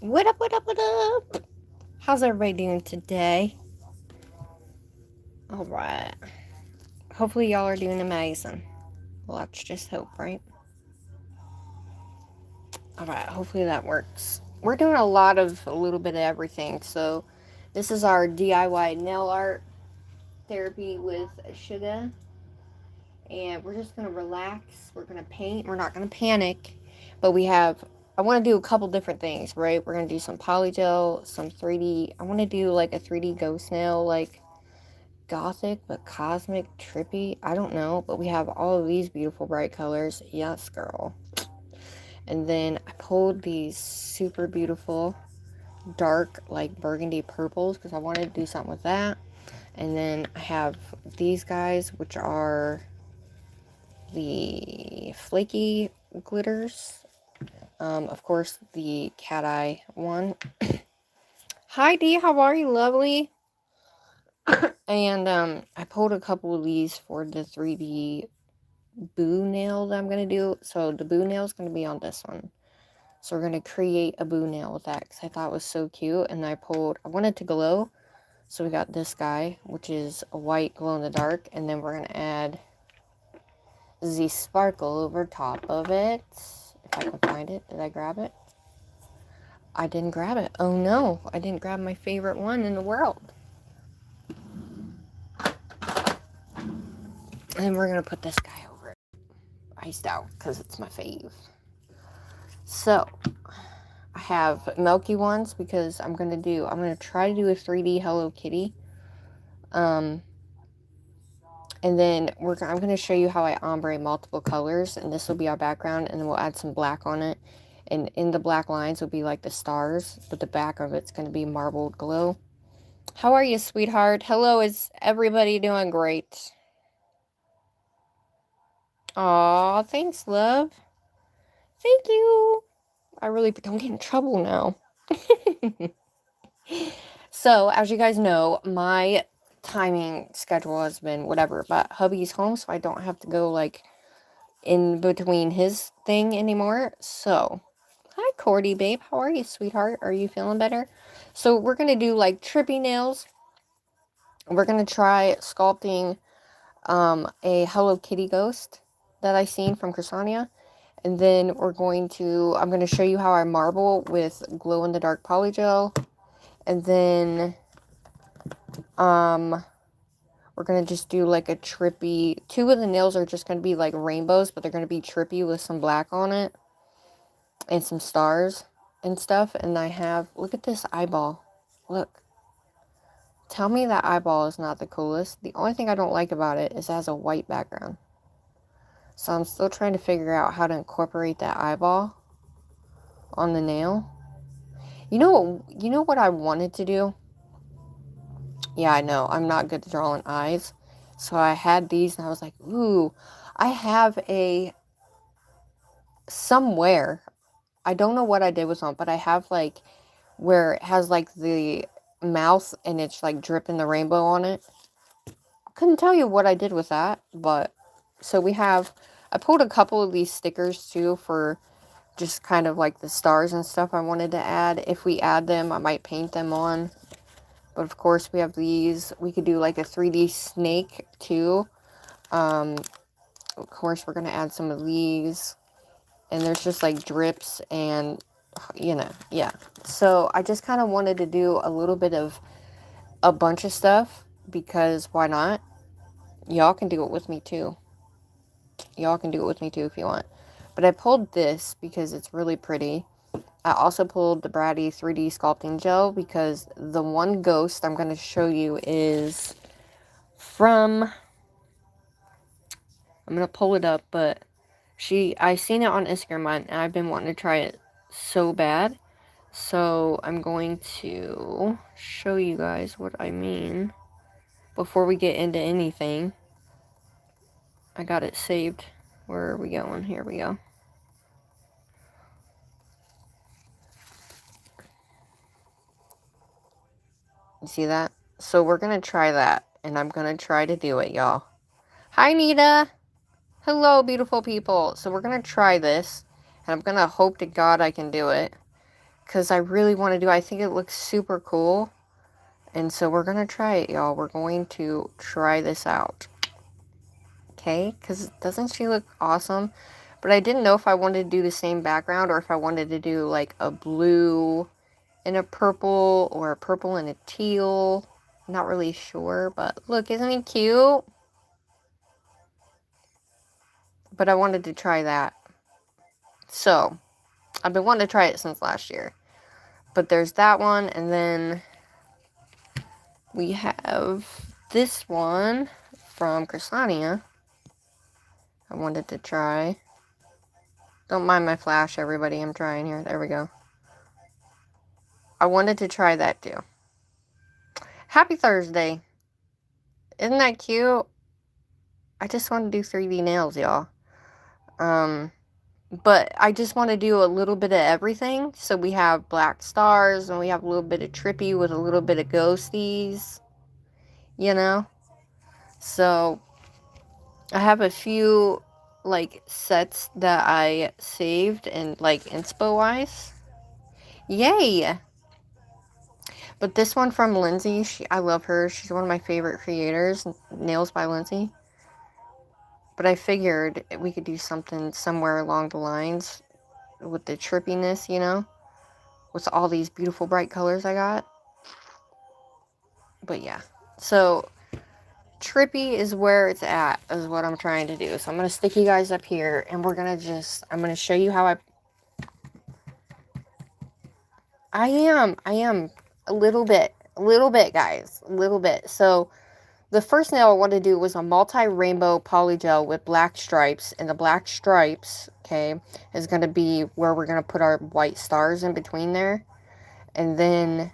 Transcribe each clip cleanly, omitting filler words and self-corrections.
What up, what up, what up? How's everybody doing today? Alright. Hopefully y'all are doing amazing. Let's just hope, right? Alright, hopefully that works. We're doing a little bit of everything. So, this is our DIY nail art therapy with Suga. And we're just going to relax. We're going to paint. We're not going to panic. But I want to do a couple different things, right? We're going to do some polygel, some 3D. I want to do like a 3D ghost nail, like gothic but cosmic, trippy. I don't know, but we have all of these beautiful bright colors. Yes, girl. And then I pulled these super beautiful dark, like burgundy purples because I wanted to do something with that. And then I have these guys, which are the flaky glitters. Of course, the cat eye one. Hi, Dee. How are you, lovely? And I pulled a couple of these for the 3D boo nail that I'm going to do. So the boo nail is going to be on this one. So we're going to create a boo nail with that because I thought it was so cute. And I wanted to glow. So we got this guy, which is a white glow in the dark. And then we're going to add the sparkle over top of it. If I can find it. Did I grab it? I didn't grab it. Oh no, I didn't grab my favorite one in the world. And then we're going to put this guy over it. Iced out because it's my fave. So, I have milky ones because I'm going to try to do a 3D Hello Kitty. And then I'm going to show you how I ombre multiple colors, and this will be our background, and then we'll add some black on it. And in the black lines will be like the stars, but the back of it's going to be marbled glow. How are you, sweetheart? Hello, is everybody doing great? Aw, thanks, love. Thank you. I really don't get in trouble now. So, as you guys know, my timing schedule has been whatever, but hubby's home, so I don't have to go like in between his thing anymore. So, hi, Cordy, babe. How are you, sweetheart? Are you feeling better? So, we're gonna do like trippy nails. We're gonna try sculpting a Hello Kitty ghost that I seen from Chrysania. And then I'm going to show you how I marble with glow in the dark polygel. And then, we're going to just do like a trippy, 2 of the nails are just going to be like rainbows, but they're going to be trippy with some black on it. And some stars and stuff. And look at this eyeball. Look. Tell me that eyeball is not the coolest. The only thing I don't like about it is it has a white background. So I'm still trying to figure out how to incorporate that eyeball on the nail. You know what I wanted to do? Yeah, I know. I'm not good at drawing eyes. So I had these and I was like, ooh, I have somewhere. I don't know what I did with them, but I have like where it has like the mouth and it's like dripping the rainbow on it. Couldn't tell you what I did with that, but so I pulled a couple of these stickers too for just kind of like the stars and stuff I wanted to add. If we add them, I might paint them on. But of course, we have these. We could do like a 3D snake too. Of course, we're going to add some of these. And there's just like drips and, yeah. So I just kind of wanted to do a little bit of a bunch of stuff because why not? Y'all can do it with me too. Y'all can do it with me too if you want. But I pulled this because it's really pretty. I also pulled the Bratty 3D sculpting gel because the one ghost I'm going to show you is from, I'm going to pull it up, but I seen it on Instagram and I've been wanting to try it so bad. So I'm going to show you guys what I mean before we get into anything. I got it saved. Where are we going? Here we go. You see that? So we're going to try that. And I'm going to try to do it, y'all. Hi, Nita. Hello, beautiful people. So we're going to try this. And I'm going to hope to God I can do it. because I really want to do, I think it looks super cool. And so we're going to try it, y'all. We're going to try this out. Okay, because doesn't she look awesome? But I didn't know if I wanted to do the same background or if I wanted to do like a blue and a purple or a purple and a teal. Not really sure, but look, isn't he cute? But I wanted to try that. So, I've been wanting to try it since last year. But there's that one, and then we have this one from Chrysania. I wanted to try. Don't mind my flash, everybody. I'm trying here. There we go. I wanted to try that too. Happy Thursday. Isn't that cute? I just want to do 3D nails, y'all. But I just want to do a little bit of everything. So we have black stars, and we have a little bit of trippy with a little bit of ghosties. You know? So I have a few like sets that I saved and like inspo wise. Yay! But this one from Lindsay, I love her. She's one of my favorite creators, Nails by Lindsay. But I figured we could do something somewhere along the lines with the trippiness, you know? With all these beautiful bright colors I got. But yeah. So, trippy is where it's at, is what I'm trying to do. So I'm going to stick you guys up here, and we're going to I'm going to show you how I am. A little bit, guys. A little bit. So, the first nail I wanted to do was a multi-rainbow polygel with black stripes. And the black stripes, okay, is going to be where we're going to put our white stars in between there. And then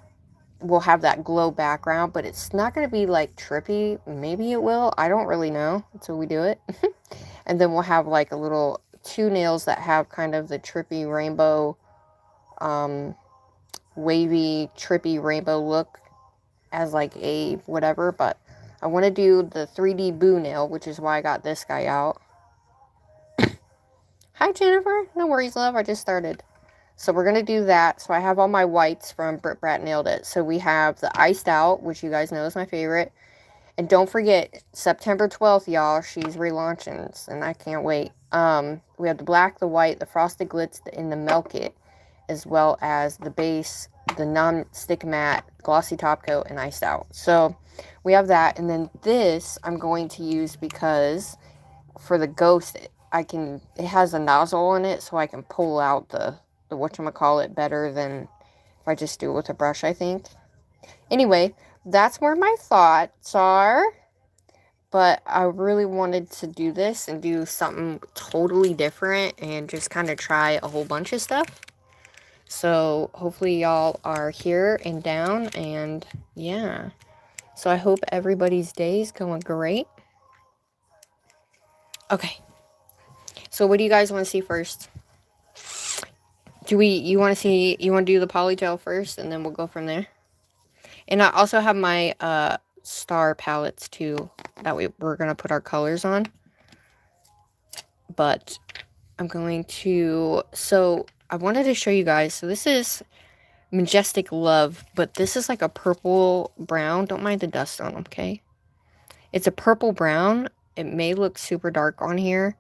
we'll have that glow background. But it's not going to be, like, trippy. Maybe it will. I don't really know until we do it. And then we'll have, like, a little 2 nails that have kind of the trippy rainbow, wavy, trippy rainbow look as, like, a whatever. But I want to do the 3D boo nail, which is why I got this guy out. Hi, Jennifer. No worries, love. I just started. So we're going to do that. So I have all my whites from Brit Brat Nailed It. So we have the Iced Out, which you guys know is my favorite. And don't forget, September 12th, y'all, she's relaunching, and I can't wait. We have the black, the white, the Frosted Glitz, and the Milk It, as well as the base, the non-stick matte, glossy top coat, and Iced Out. So we have that, and then this I'm going to use because for the ghost, it has a nozzle in it, so I can pull out the whatchamacallit better than if I just do it with a brush, I think. Anyway, that's where my thoughts are, but I really wanted to do this and do something totally different and just kind of try a whole bunch of stuff. So hopefully y'all are here and down, and yeah. So I hope everybody's day is going great. Okay. So what do you guys want to see first? You want to do the polygel first, and then we'll go from there? And I also have my star palettes too that we're going to put our colors on. But I'm going to, so I wanted to show you guys. So this is Majestic Love, but this is like a purple brown. Don't mind the dust on them, okay? It's a purple brown. It may look super dark on here,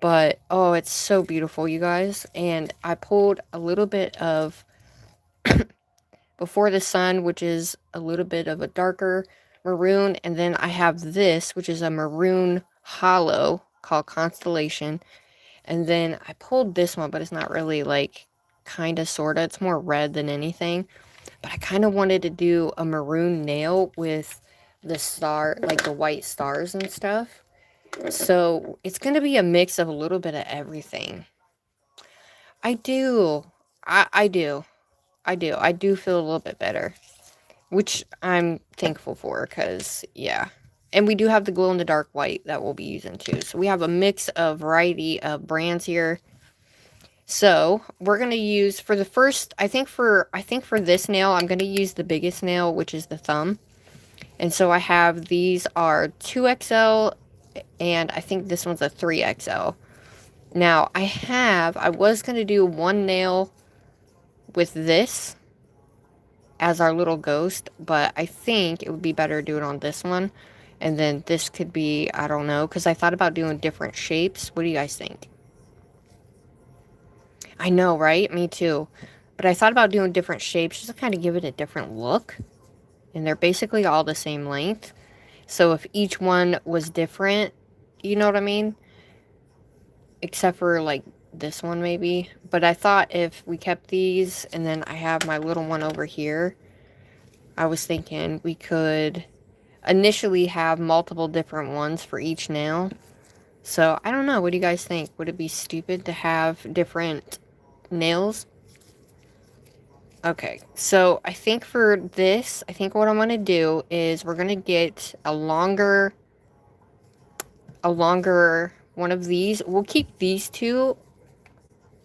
but oh, it's so beautiful, you guys. And I pulled a little bit of Before the Sun, which is a little bit of a darker maroon, and then I have this, which is a maroon hollow called Constellation. And then I pulled this one, but it's not really like kind of sorta, it's more red than anything. But I kind of wanted to do a maroon nail with the star, like the white stars and stuff. So it's going to be a mix of a little bit of everything. I do. I do. I do feel a little bit better, which I'm thankful for, because, yeah. And we do have the glow-in-the-dark white that we'll be using, too. So we have a mix of variety of brands here. So we're going to use, for the first, I think for this nail, I'm going to use the biggest nail, which is the thumb. And so I have, these are 2XL, and I think this one's a 3XL. Now, I was going to do one nail with this as our little ghost, but I think it would be better to do it on this one. And then this could be, I don't know, because I thought about doing different shapes. What do you guys think? I know, right? Me too. But I thought about doing different shapes just to kind of give it a different look. And they're basically all the same length. So if each one was different, you know what I mean? Except for like this one maybe. But I thought if we kept these and then I have my little one over here, I was thinking we could initially have multiple different ones for each nail. So I don't know. What do you guys think? Would it be stupid to have different nails? Okay, so I think for this, I think what I'm going to do is we're going to get a longer one of these. We'll keep these two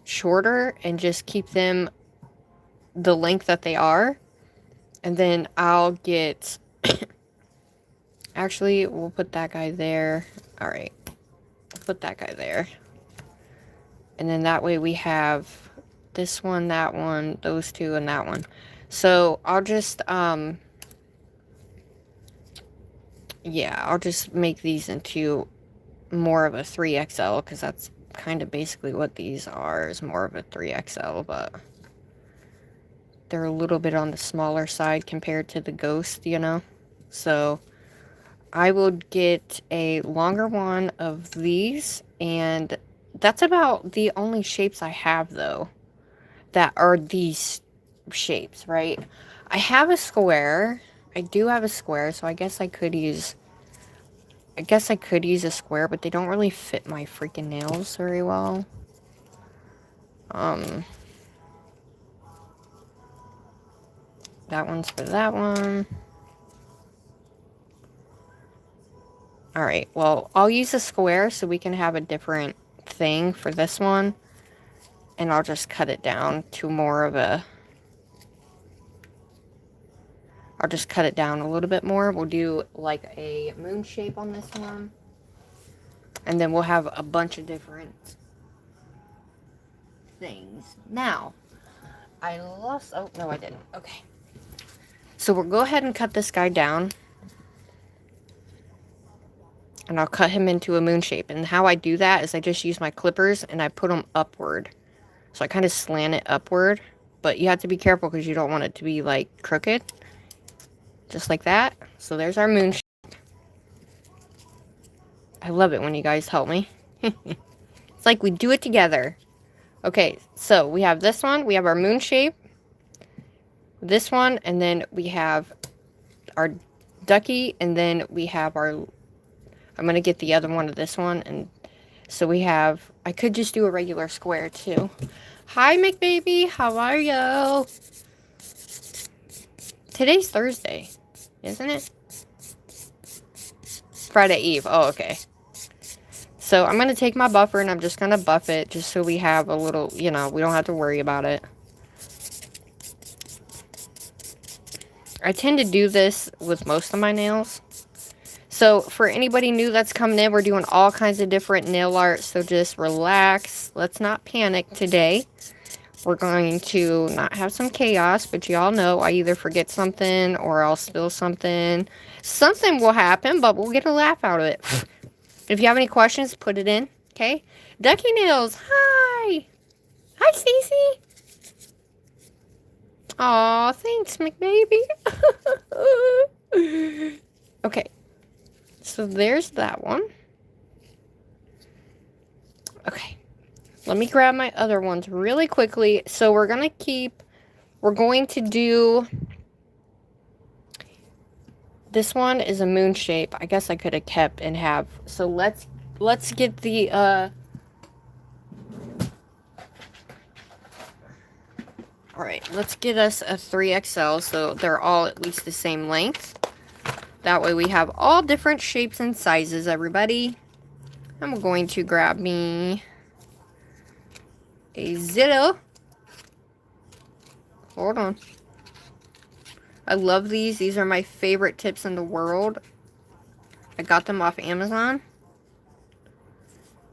shorter and just keep them the length that they are. And then I'll get, actually, we'll put that guy there. All right, we'll put that guy there. And then that way we have this one, that one, those two, and that one. So I'll just, yeah, I'll just make these into more of a 3XL, because that's kind of basically what these are, is more of a 3XL, but they're a little bit on the smaller side compared to the Ghost, you know? So I will get a longer one of these, and that's about the only shapes I have, though, that are these shapes, right? I have a square. I do have a square, so I guess I could use a square, but they don't really fit my freaking nails very well. That one's for that one. Alright, well, I'll use a square so we can have a different thing for this one. And I'll just cut it down to more of a... I'll just cut it down a little bit more. We'll do like a moon shape on this one. And then we'll have a bunch of different things. Now, I lost... Oh, no, I didn't. Okay. So we'll go ahead and cut this guy down. And I'll cut him into a moon shape. And how I do that is I just use my clippers and I put them upward. So I kind of slant it upward. But you have to be careful because you don't want it to be like crooked. Just like that. So there's our moon shape. I love it when you guys help me. It's like we do it together. Okay, so we have this one. We have our moon shape. This one. And then we have our ducky. And then we have our... I'm going to get the other one of this one. And so we have... I could just do a regular square too. Hi, McBaby. How are you? Today's Thursday, isn't it? Friday Eve. Oh, okay. So I'm going to take my buffer and I'm just going to buff it just so we have a little, you know, we don't have to worry about it. I tend to do this with most of my nails. So for anybody new that's coming in, we're doing all kinds of different nail art. So just relax. Let's not panic today. We're going to not have some chaos, but y'all know I either forget something or I'll spill something. Something will happen, but we'll get a laugh out of it. If you have any questions, put it in, okay? Ducky Nails, hi! Hi, Stacey! Aw, thanks, McBaby. Okay, so there's that one. Okay. Let me grab my other ones really quickly. So we're going to do, this one is a moon shape. I guess I could have kept and have, so let's get the, alright, let's get us a 3XL so they're all at least the same length. That way we have all different shapes and sizes, everybody. I'm going to grab me a Zillow. Hold on. I love these. These are my favorite tips in the world. I got them off Amazon.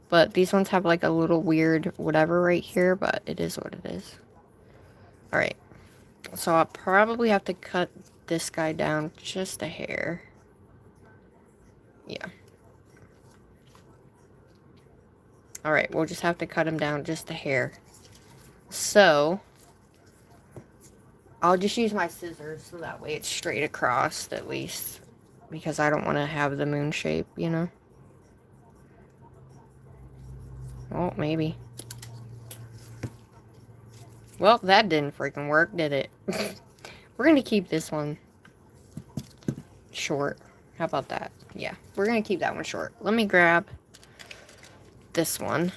But these ones have like a little weird whatever right here, but it is what it is. Alright. So I'll probably have to cut this guy down just a hair. Yeah. Alright, we'll just have to cut him down just a hair. So, I'll just use my scissors so that way it's straight across at least. Because I don't want to have the moon shape, you know? Oh, maybe. Well, that didn't freaking work, did it? We're going to keep this one short. How about that? Yeah, we're going to keep that one short. Let me grab this one.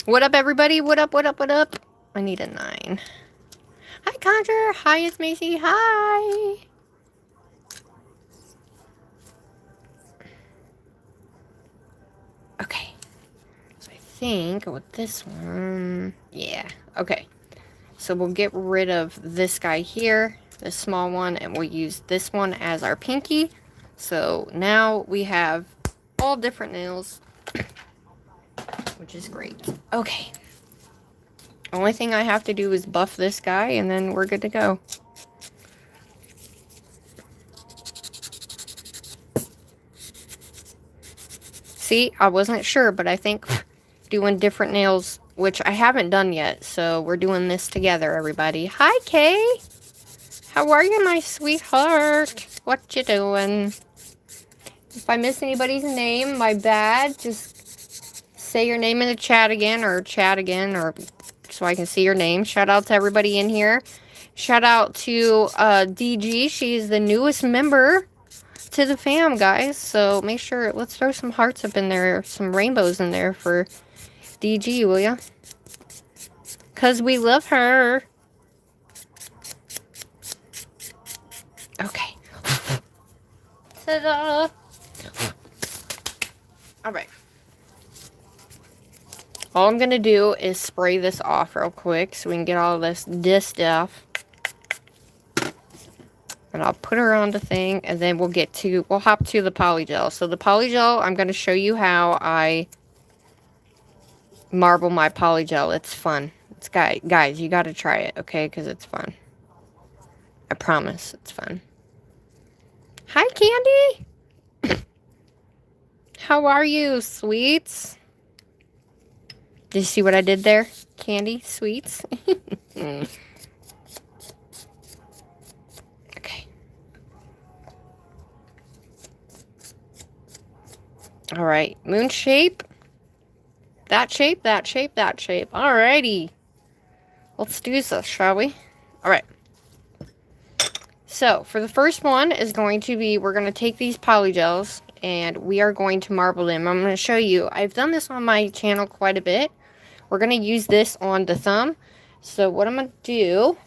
What up, everybody? What up, what up, what up? I need a 9. Hi, Conjure. Hi, it's Macy. Hi. Okay. So I think with this one... Yeah. Okay. So we'll get rid of this guy here, this small one, and we'll use this one as our pinky. So now we have all different nails, which is great. Okay. Only thing I have to do is buff this guy, and then we're good to go. See, I wasn't sure, but I think doing different nails, which I haven't done yet, so we're doing this together, everybody. Hi, Kay! How are you, my sweetheart? What you doing? If I miss anybody's name, my bad. Just say your name in the chat again, or so I can see your name. Shout out to everybody in here. Shout out to DG. She's the newest member to the fam, guys. So make sure, let's throw some hearts up in there, some rainbows in there for DG, will ya? Because we love her. Okay. Ta-da! Alright. All I'm going to do is spray this off real quick so we can get all this stuff. And I'll put her on the thing, and then we'll hop to the Polygel. So the Polygel, I'm going to show you how I marble my Polygel. It's fun. Guys, you got to try it, okay? Because it's fun. I promise, it's fun. Hi, Candy! How are you, sweets? Did you see what I did there? Candy, sweets? Okay. Alright, moon shape. That shape, that shape, that shape. Alrighty. Let's do this, shall we? Alright. So, for the first one is going to be, we're going to take these polygels, and we are going to marble them. I'm going to show you. I've done this on my channel quite a bit. We're going to use this on the thumb. So, what I'm going to do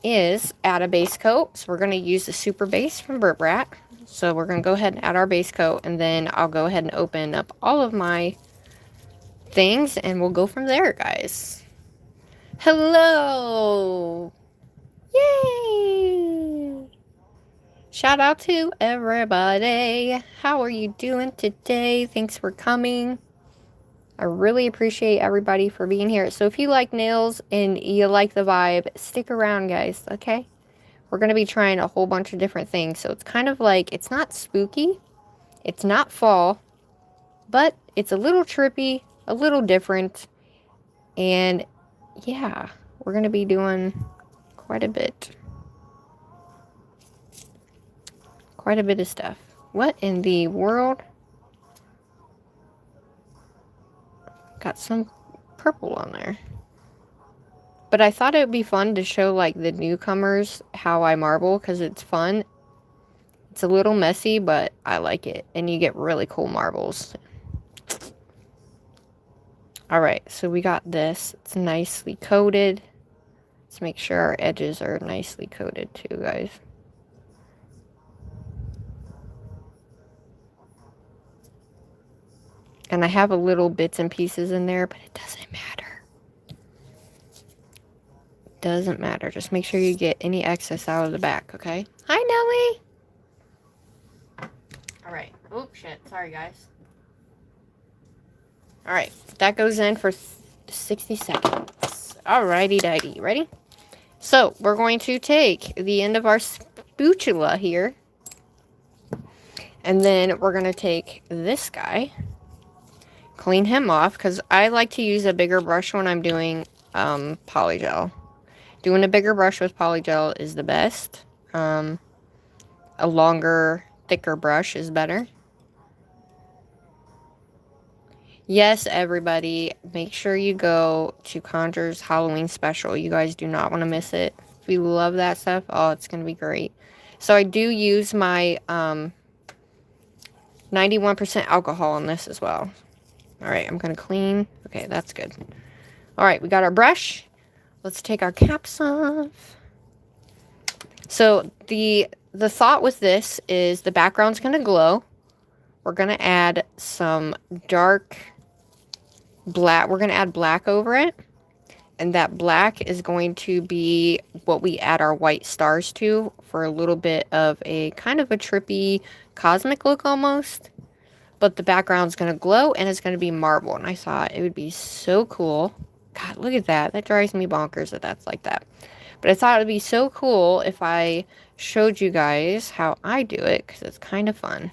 is add a base coat. So, we're going to use the Super Base from Burt Rat. So, we're going to go ahead and add our base coat, and then I'll go ahead and open up all of my things, and we'll go from there, guys. Hello! Yay! Shout out to everybody. How are you doing today? Thanks for coming. I really appreciate everybody for being here. So if you like nails and you like the vibe, stick around, guys, okay? We're going to be trying a whole bunch of different things. So it's kind of like, it's not spooky. It's not fall. But it's a little trippy, a little different. And yeah, we're going to be doing quite a bit. Quite a bit of stuff. What in the world? Got some purple on there. But I thought it would be fun to show, like, the newcomers how I marble, because it's fun. It's a little messy, but I like it. And you get really cool marbles. Alright, so we got this. It's nicely coated. Let's make sure our edges are nicely coated too, guys. And I have a little bits and pieces in there, but it doesn't matter. Doesn't matter. Just make sure you get any excess out of the back, okay? Hi, Nelly! Alright. Oh, shit. Sorry, guys. All right, that goes in for 60 seconds. Alrighty, dighty. Ready? So, we're going to take the end of our spatula here. And then we're going to take this guy. Clean him off, because I like to use a bigger brush when I'm doing polygel. Doing a bigger brush with polygel is the best. A longer, thicker brush is better. Yes, everybody, make sure you go to Conjure's Halloween special. You guys do not want to miss it. If you love that stuff, oh, it's going to be great. So I do use my 91% alcohol on this as well. All right, I'm going to clean. Okay, that's good. All right, we got our brush. Let's take our caps off. So the thought with this is the background's going to glow. We're going to add some dark black. We're going to add black over it. And that black is going to be what we add our white stars to for a little bit of a kind of a trippy cosmic look almost. But the background's going to glow and it's going to be marble. And I thought it would be so cool. God, look at that. That drives me bonkers that that's like that. But I thought it would be so cool if I showed you guys how I do it, because it's kind of fun.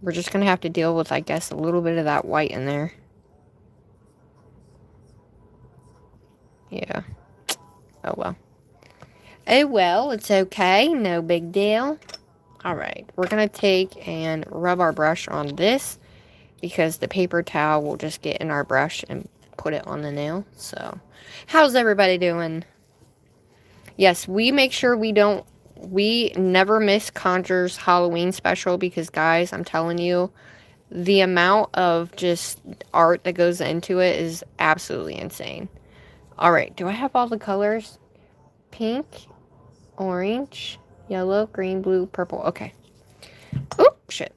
We're just going to have to deal with, I guess, a little bit of that white in there. Yeah. Oh, well. Oh, well, it's okay. No big deal. Alright, we're going to take and rub our brush on this, because the paper towel will just get in our brush and put it on the nail. So, how's everybody doing? Yes, we make sure we never miss Conjure's Halloween special, because guys, I'm telling you, the amount of just art that goes into it is absolutely insane. Alright, do I have all the colors? Pink, orange, yellow, green, blue, purple. Okay. Oh, shit.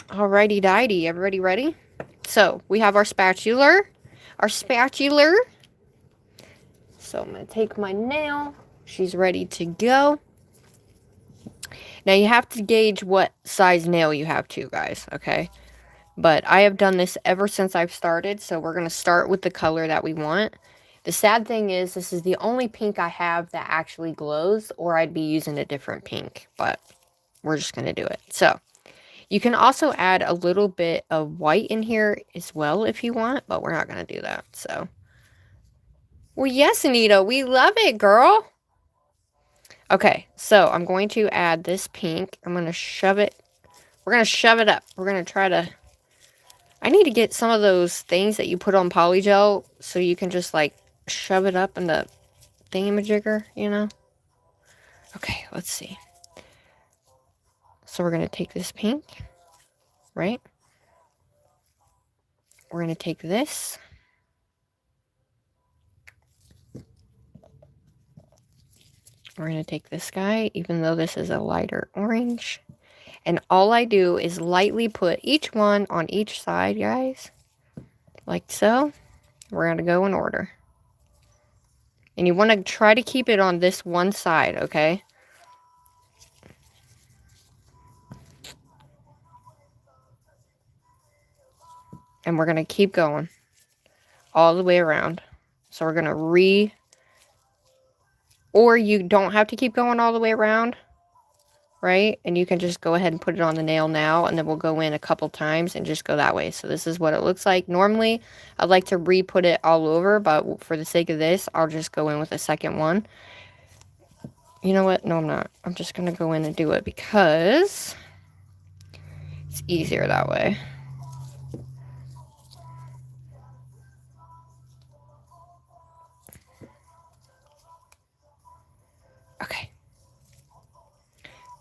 Alrighty, dighty. Everybody ready? So, we have our spatula. So, I'm going to take my nail. She's ready to go. Now, you have to gauge what size nail you have too, guys, okay? But I have done this ever since I've started, so we're going to start with the color that we want. The sad thing is, this is the only pink I have that actually glows, or I'd be using a different pink, but we're just going to do it. So, you can also add a little bit of white in here as well if you want, but we're not going to do that, so. Well, yes, Anita, we love it, girl. Okay, so I'm going to add this pink. I'm going to shove it. We're going to shove it up. We're going to try to. I need to get some of those things that you put on polygel so you can just like shove it up in the thingamajigger, you know? Okay, let's see. So we're going to take this pink, right? We're going to take this. We're going to take this guy, even though this is a lighter orange. And all I do is lightly put each one on each side, guys. Like so. We're going to go in order. And you want to try to keep it on this one side, okay? And we're going to keep going all the way around. So we're going to or you don't have to keep going all the way around, right? And you can just go ahead and put it on the nail now, and then we'll go in a couple times and just go that way. So this is what it looks like. Normally, I'd like to re-put it all over, but for the sake of this, I'll just go in with a second one. You know what? No, I'm not. I'm just going to go in and do it because it's easier that way. Okay.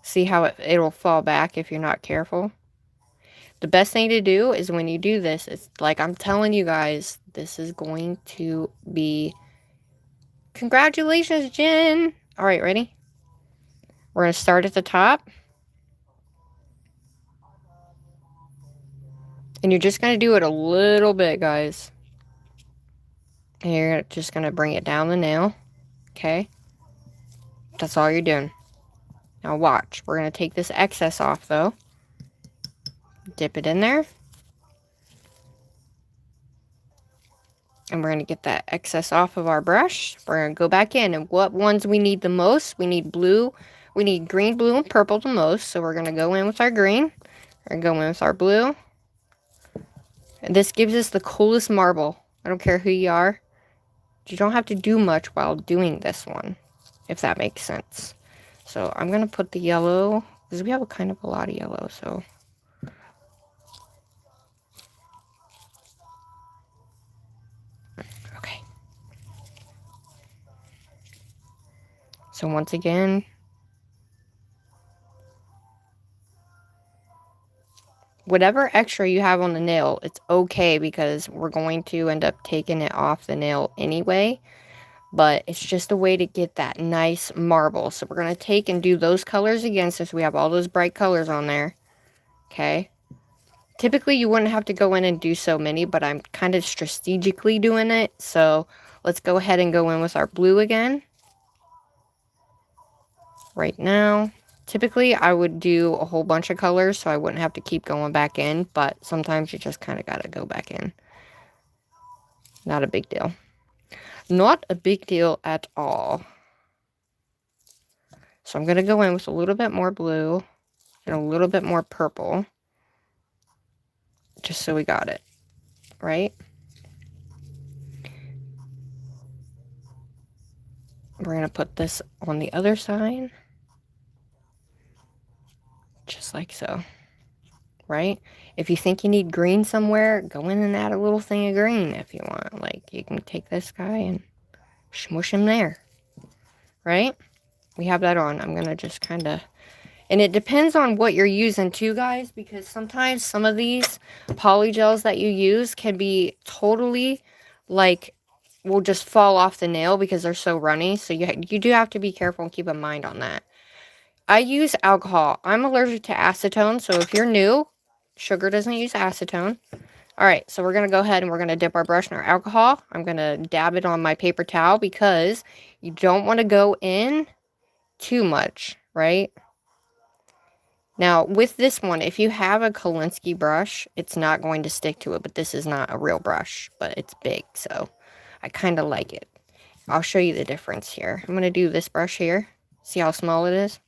See how it'll fall back if you're not careful? The best thing to do is when you do this, it's like I'm telling you guys, this is going to be... Congratulations, Jen! Alright, ready? We're going to start at the top. And you're just going to do it a little bit, guys. And you're just going to bring it down the nail. Okay? That's all you're doing. Now watch. We're going to take this excess off, though. dip it in there. And we're going to get that excess off of our brush. We're going to go back in. And what ones we need the most? We need blue. We need green, blue, and purple the most. So we're going to go in with our green. We're going to go in with our blue. And this gives us the coolest marble. I don't care who you are. You don't have to do much while doing this one, if that makes sense. So I'm going to put the yellow, because we have a kind of a lot of yellow, so. Okay. So once again, whatever extra you have on the nail, it's okay because we're going to end up taking it off the nail anyway. But it's just a way to get that nice marble. So we're going to take and do those colors again since we have all those bright colors on there. Okay. Typically, you wouldn't have to go in and do so many, but I'm kind of strategically doing it. So let's go ahead and go in with our blue again. Right now. Typically, I would do a whole bunch of colors so I wouldn't have to keep going back in. But sometimes you just kind of got to go back in. Not a big deal. Not a big deal at all. So I'm going to go in with a little bit more blue and a little bit more purple. Just so we got it, right? We're going to put this on the other side. Just like so, right? If you think you need green somewhere, go in and add a little thing of green if you want. Like, you can take this guy and smush him there, right? We have that on. I'm going to just kind of... And it depends on what you're using too, guys, because sometimes some of these polygels that you use can be totally, like, will just fall off the nail because they're so runny. So you do have to be careful and keep a mind on that. I use alcohol. I'm allergic to acetone, so if you're new, sugar doesn't use acetone. Alright, so we're going to go ahead and we're going to dip our brush in our alcohol. I'm going to dab it on my paper towel because you don't want to go in too much, right? Now, with this one, if you have a Kolinsky brush, it's not going to stick to it, but this is not a real brush, but it's big, so I kind of like it. I'll show you the difference here. I'm going to do this brush here. See how small it is?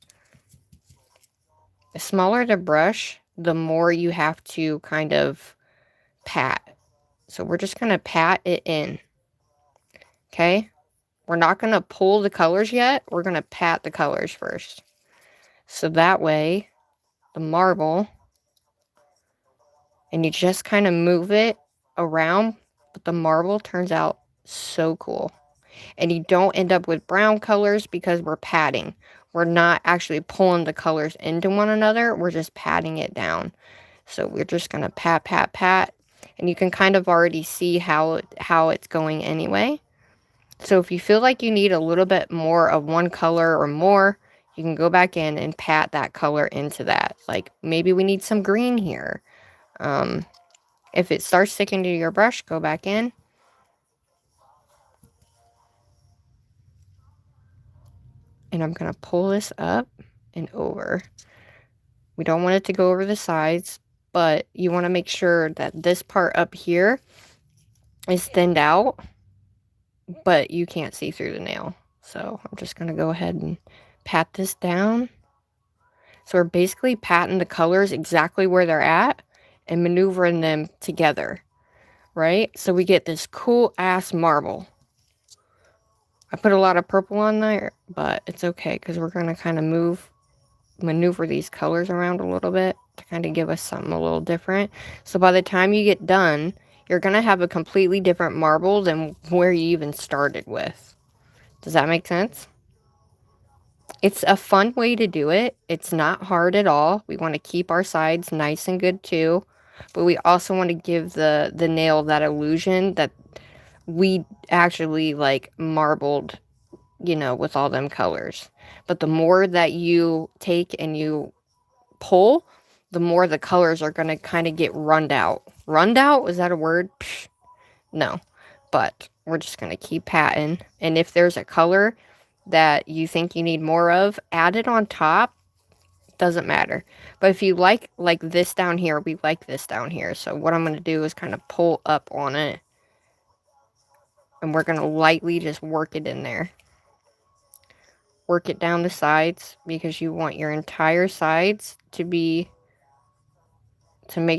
The smaller the brush, the more you have to kind of pat. So we're just going to pat it in. Okay? We're not going to pull the colors yet. We're going to pat the colors first. So that way, the marble, and you just kind of move it around, but the marble turns out so cool. And you don't end up with brown colors because we're patting. We're not actually pulling the colors into one another. We're just patting it down. So we're just going to pat, pat, pat. And you can kind of already see how it's going anyway. So if you feel like you need a little bit more of one color or more, you can go back in and pat that color into that. Like, maybe we need some green here. If it starts sticking to your brush, go back in. And I'm going to pull this up and over. We don't want it to go over the sides, but you want to make sure that this part up here is thinned out, but you can't see through the nail. So I'm just going to go ahead and pat this down. So we're basically patting the colors exactly where they're at and maneuvering them together, right? So we get this cool ass marble. I put a lot of purple on there, but it's okay because we're going to kind of maneuver these colors around a little bit to kind of give us something a little different. So by the time you get done, you're going to have a completely different marble than where you even started with. Does that make sense? It's a fun way to do it. It's not hard at all. We want to keep our sides nice and good too, but we also want to give the nail that illusion that we actually like marbled, you know, with all them colors. But the more that you take and you pull, the more the colors are going to kind of get runned out. Runned out? Is that a word? Psh, no. But we're just going to keep patting. And if there's a color that you think you need more of, add it on top. Doesn't matter. But if you like this down here, we like this down here. So what I'm going to do is kind of pull up on it. And we're going to lightly just work it in there. Work it down the sides because you want your entire sides to make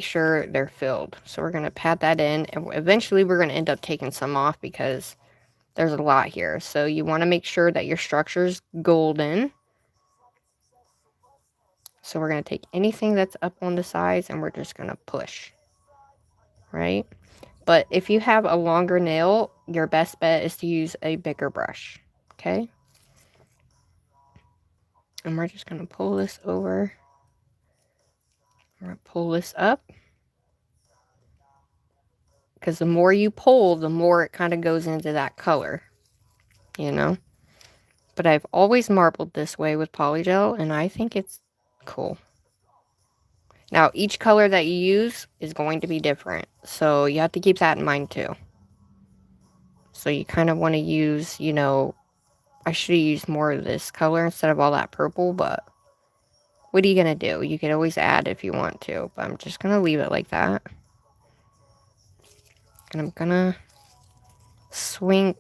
sure they're filled. So we're going to pat that in, and eventually we're going to end up taking some off because there's a lot here. So you want to make sure that your structure's golden. So we're going to take anything that's up on the sides and we're just going to push. Right? But if you have a longer nail, your best bet is to use a bigger brush. Okay? And we're just going to pull this over. We're going to pull this up. Because the more you pull, the more it kind of goes into that color. You know? But I've always marbled this way with Polygel, and I think it's cool. Now, each color that you use is going to be different. So you have to keep that in mind too. So you kind of want to use, you know, I should have used more of this color instead of all that purple, but what are you going to do? You can always add if you want to, but I'm just going to leave it like that. And I'm going to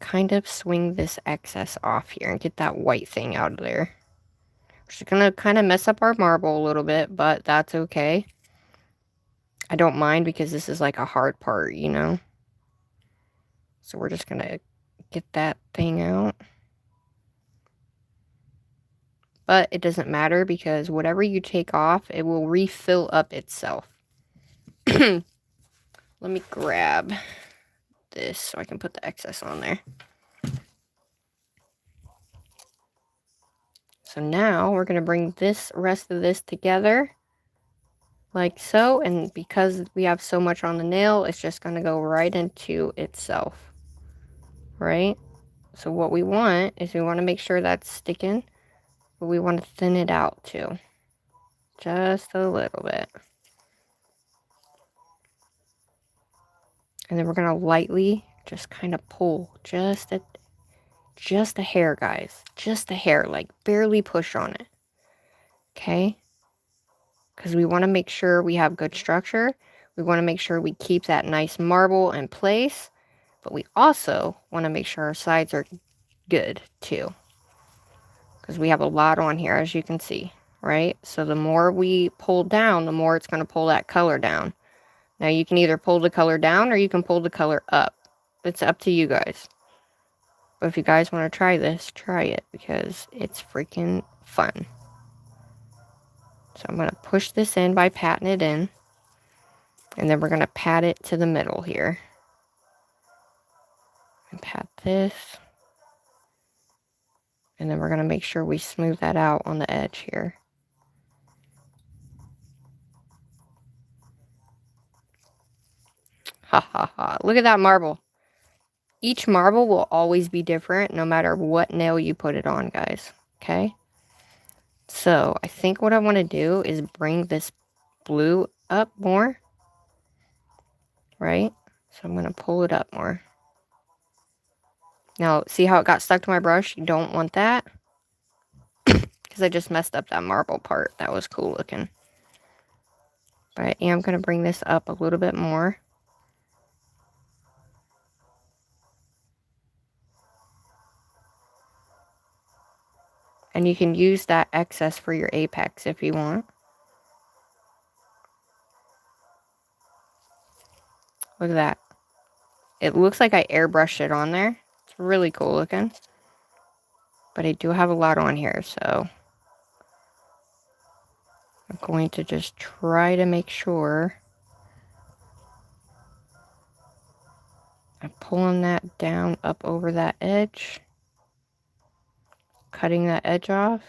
kind of swing this excess off here and get that white thing out of there. We're just going to kind of mess up our marble a little bit, but that's okay. I don't mind because this is like a hard part, you know? So we're just going to get that thing out. But it doesn't matter because whatever you take off, it will refill up itself. Let me grab this so I can put the excess on there. So now we're going to bring this rest of this together like so. And because we have so much on the nail, it's just going to go right into itself. Right? So what we want is we want to make sure that's sticking. But we want to thin it out too. Just a little bit. And then we're going to lightly just kind of pull just a hair, guys. Just a hair, like barely push on it. Okay? Because we want to make sure we have good structure. We want to make sure we keep that nice marble in place. But we also want to make sure our sides are good too. Because we have a lot on here, as you can see. Right? So the more we pull down, the more it's going to pull that color down. Now you can either pull the color down or you can pull the color up. It's up to you guys. But if you guys want to try this, try it because it's freaking fun. So I'm going to push this in by patting it in. And then we're going to pat it to the middle here. And pat this. And then we're going to make sure we smooth that out on the edge here. Ha ha ha. Look at that marble. Each marble will always be different no matter what nail you put it on, guys. Okay? So I think what I want to do is bring this blue up more. Right? So I'm going to pull it up more. Now, see how it got stuck to my brush? You don't want that. Because I just messed up that marble part. That was cool looking. But I am going to bring this up a little bit more. And you can use that excess for your apex if you want. Look at that. It looks like I airbrushed it on there. It's really cool looking. But I do have a lot on here, so I'm going to just try to make sure I'm pulling that down up over that edge. Cutting that edge off.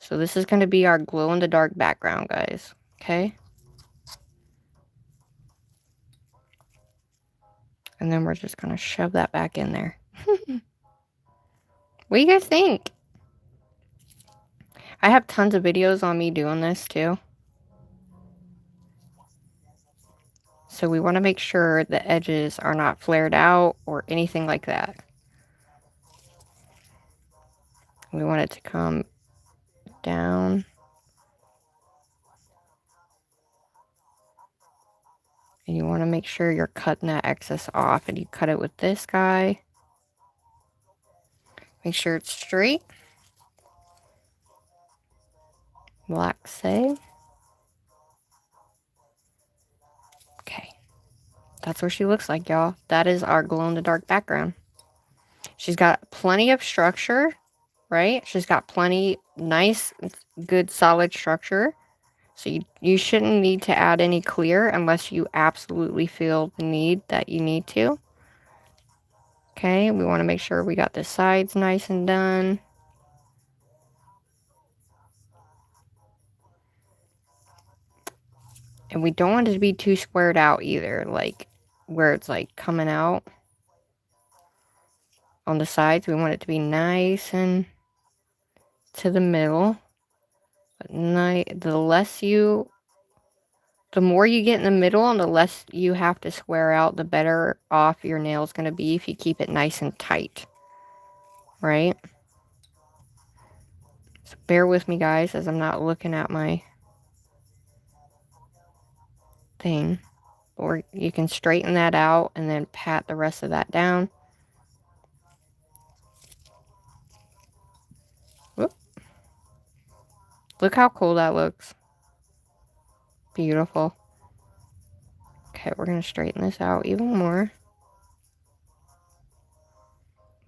So this is going to be our glow-in-the-dark background, guys. Okay? And then we're just going to shove that back in there. What do you guys think? I have tons of videos on me doing this too. So we want to make sure the edges are not flared out or anything like that. We want it to come down. And you want to make sure you're cutting that excess off. And you cut it with this guy. Make sure it's straight. Black say. Okay. That's what she looks like, y'all. That is our glow-in-the-dark background. She's got plenty of structure, right? She's got plenty nice, good, solid structure. So you shouldn't need to add any clear unless you absolutely feel the need that you need to. Okay, we want to make sure we got the sides nice and done. And we don't want it to be too squared out either, like where it's like coming out on the sides. We want it to be nice and to the middle. But the more you get in the middle and the less you have to square out, the better off your nail's going to be if you keep it nice and tight. Right? So bear with me, guys, as I'm not looking at my thing. Or you can straighten that out and then pat the rest of that down. Whoop. Look how cool that looks. Beautiful. Okay, we're going to straighten this out even more.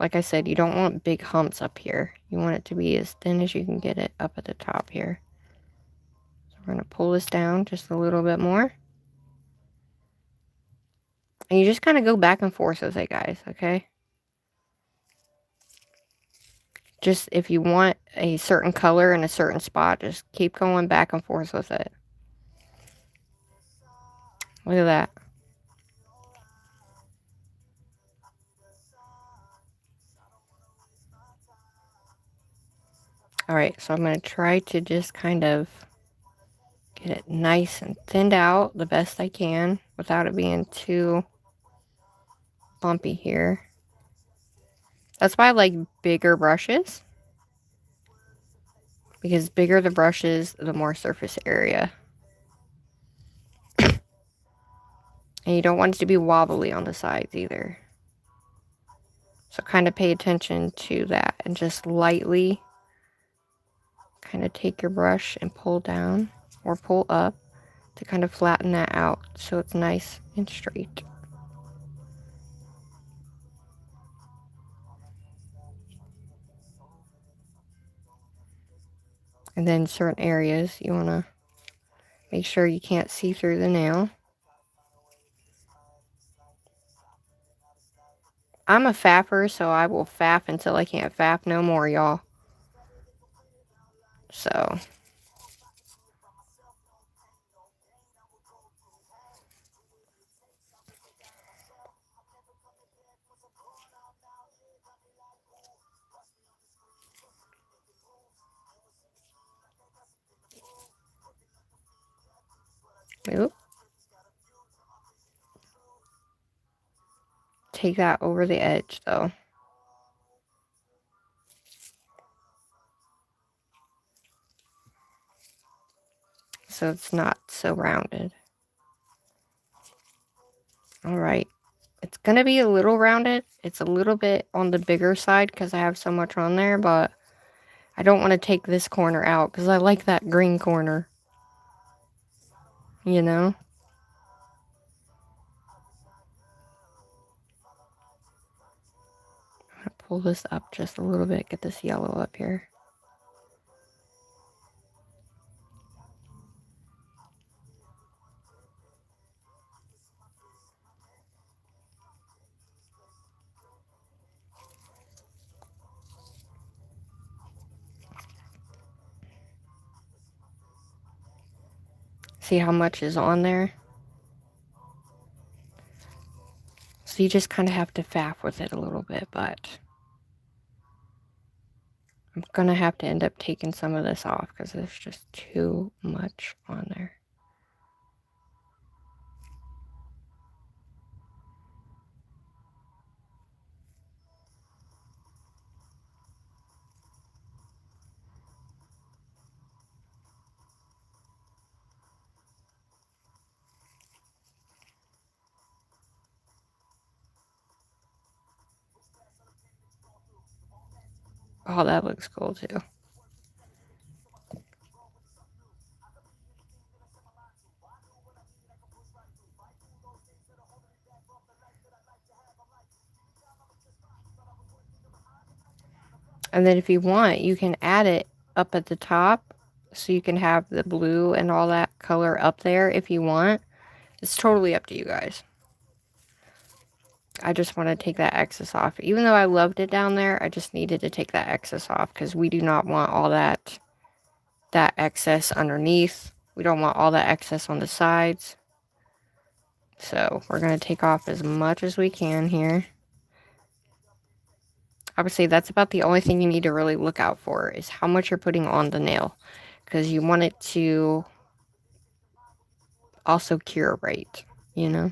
Like I said, you don't want big humps up here. You want it to be as thin as you can get it up at the top here. So we're going to pull this down just a little bit more. And you just kind of go back and forth with it, guys, okay? Just if you want a certain color in a certain spot, just keep going back and forth with it. Look at that. Alright, so I'm going to try to just kind of get it nice and thinned out the best I can without it being too bumpy here. That's why I like bigger brushes. Because bigger the brushes, the more surface area. And you don't want it to be wobbly on the sides either. So kind of pay attention to that and just lightly kind of take your brush and pull down or pull up to kind of flatten that out so it's nice and straight. And then certain areas you want to make sure you can't see through the nail. I'm a faffer, so I will faff until I can't faff no more, y'all. So oop. Take that over the edge though. So it's not so rounded. Alright. It's going to be a little rounded. It's a little bit on the bigger side because I have so much on there, but I don't want to take this corner out because I like that green corner. You know? I'm going to pull this up just a little bit, get this yellow up here. See how much is on there? So you just kind of have to faff with it a little bit, but I'm going to have to end up taking some of this off because there's just too much on there. Oh, that looks cool too. And then if you want, you can add it up at the top. So you can have the blue and all that color up there if you want. It's totally up to you guys. I just want to take that excess off. Even though I loved it down there, I just needed to take that excess off because we do not want all that excess underneath. We don't want all that excess on the sides. So we're going to take off as much as we can here. Obviously, that's about the only thing you need to really look out for is how much you're putting on the nail. Because you want it to also cure right, you know?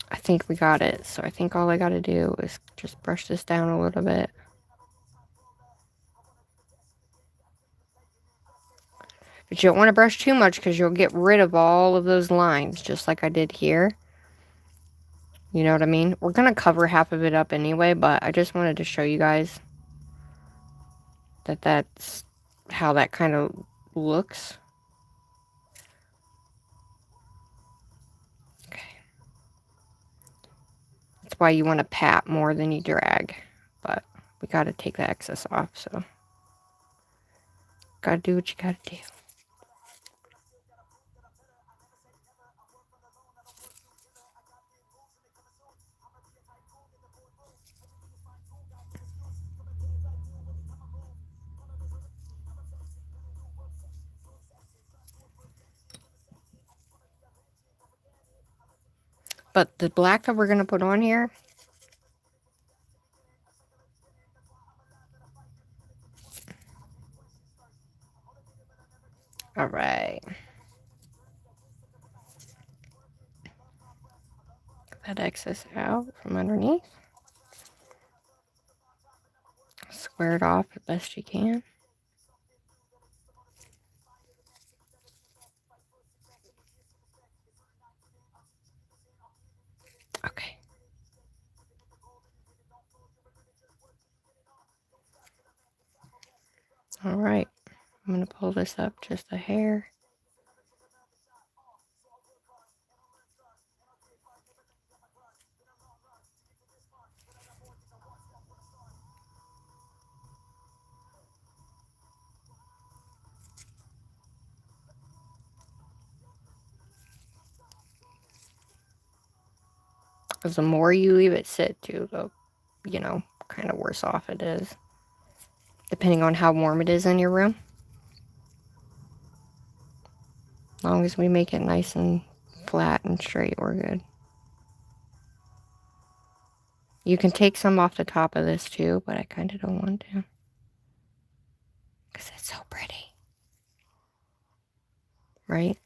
I think we got it. So I think all I got to do is just brush this down a little bit. But you don't want to brush too much because you'll get rid of all of those lines, just like I did here. You know what I mean? We're going to cover half of it up anyway, but I just wanted to show you guys that that's how that kind of looks. Okay. That's why you want to pat more than you drag, but we got to take the excess off, so got to do what you got to do. But the black that we're going to put on here, all right. That excess out from underneath. Square it off as best you can. Okay. All right. I'm going to pull this up just a hair. Because the more you leave it sit too, the, you know, kind of worse off it is. Depending on how warm it is in your room. As long as we make it nice and flat and straight, we're good. You can take some off the top of this too, but I kind of don't want to. Because it's so pretty. Right?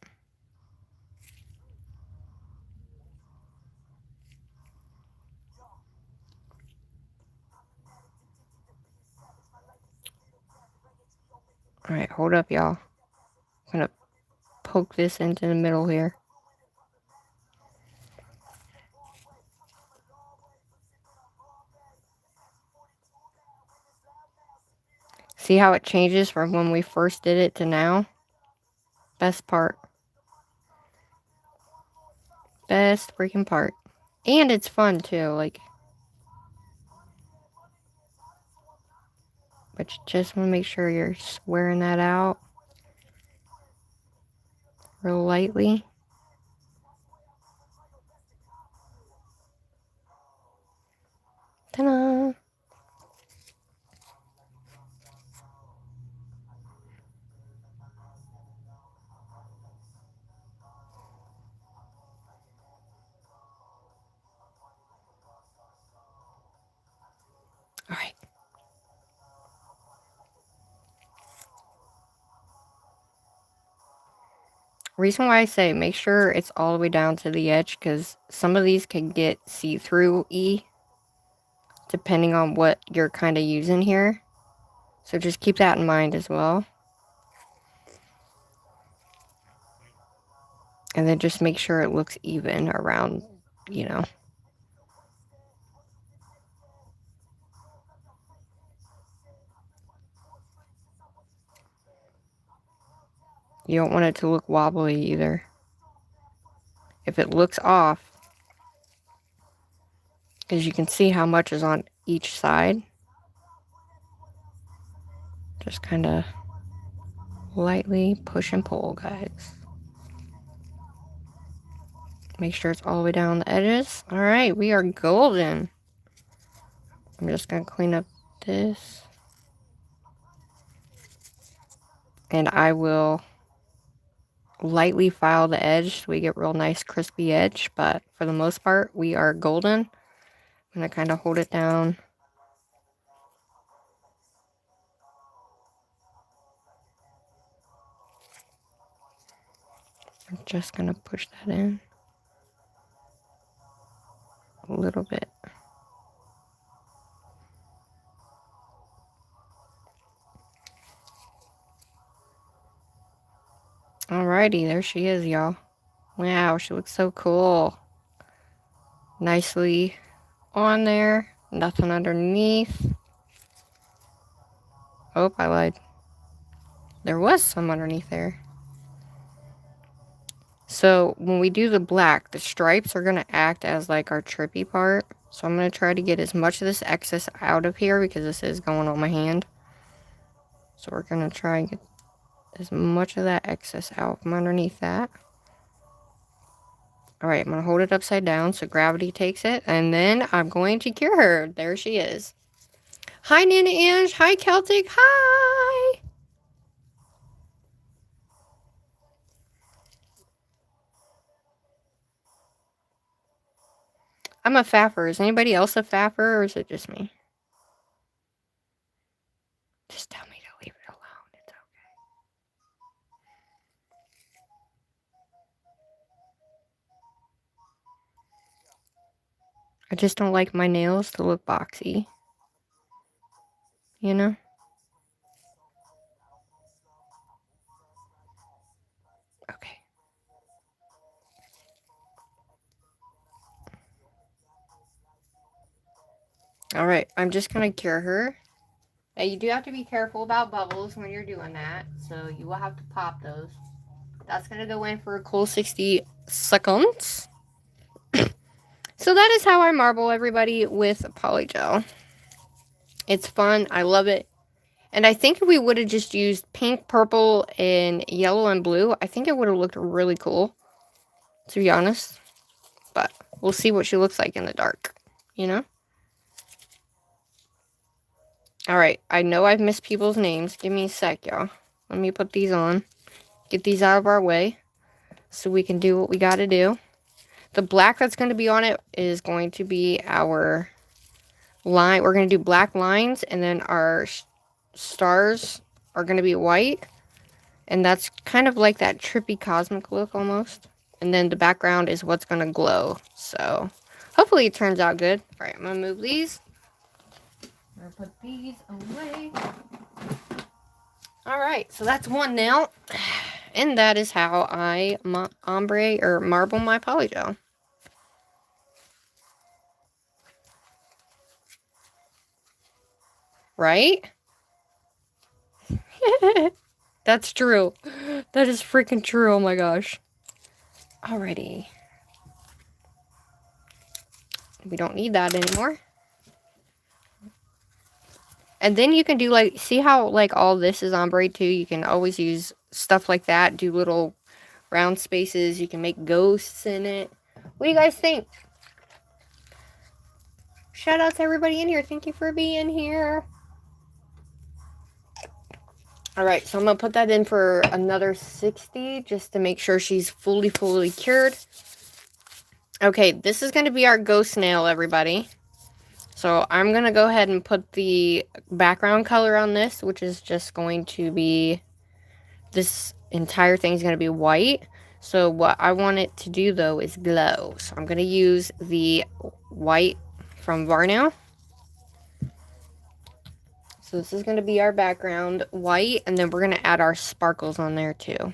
Alright, hold up, y'all. I'm going to poke this into the middle here. See how it changes from when we first did it to now? Best part. Best freaking part. And it's fun too, like. But you just want to make sure you're squaring that out real lightly. Ta-da! Alright. Reason why I say make sure it's all the way down to the edge, because some of these can get see-through-y, depending on what you're kind of using here. So just keep that in mind as well. And then just make sure it looks even around, you know. You don't want it to look wobbly either. If it looks off, because you can see how much is on each side, just kind of lightly push and pull, guys. Make sure it's all the way down the edges. All right, we are golden. I'm just going to clean up this. And I will lightly file the edge so we get real nice crispy edge. But for the most part, we are golden. I'm going to kind of hold it down. I'm just going to push that in a little bit. Alrighty, there she is, y'all. Wow, she looks so cool. Nicely on there. Nothing underneath. Oh, I lied. There was some underneath there. So when we do the black, the stripes are going to act as like our trippy part. So I'm going to try to get as much of this excess out of here because this is going on my hand. So we're going to try and get as much of that excess out from underneath that. Alright, I'm going to hold it upside down so gravity takes it. And then I'm going to cure her. There she is. Hi, Nana Ange. Hi, Celtic. Hi. I'm a faffer. Is anybody else a faffer or is it just me? Just tell me to leave it alone. It's okay. I just don't like my nails to look boxy. You know? Okay. Alright, I'm just gonna cure her. Now, you do have to be careful about bubbles when you're doing that, so you will have to pop those. That's gonna go in for a cool 60 seconds. So that is how I marble, everybody, with Polygel. It's fun. I love it. And I think if we would have just used pink, purple, and yellow and blue, I think it would have looked really cool, to be honest. But we'll see what she looks like in the dark, you know? Alright, I know I've missed people's names. Give me a sec, y'all. Let me put these on. Get these out of our way so we can do what we gotta do. The black that's going to be on it is going to be our line. We're going to do black lines, and then our stars are going to be white. And that's kind of like that trippy cosmic look almost. And then the background is what's going to glow. So hopefully it turns out good. All right, I'm going to move these. I'm going to put these away. All right, so that's one now. And that is how I ombre or marble my polygel. Right? That's true. That is freaking true. Oh my gosh. Alrighty. We don't need that anymore. And then you can do like, see how like all this is ombre too? You can always use stuff like that. Do little round spaces. You can make ghosts in it. What do you guys think? Shout out to everybody in here. Thank you for being here. Alright, so I'm going to put that in for another 60 just to make sure she's fully cured. Okay, this is going to be our ghost nail, everybody. So I'm going to go ahead and put the background color on this, which is just going to be, this entire thing is going to be white. So what I want it to do, though, is glow. So I'm going to use the white from Varnell. So this is going to be our background white, and then we're going to add our sparkles on there too.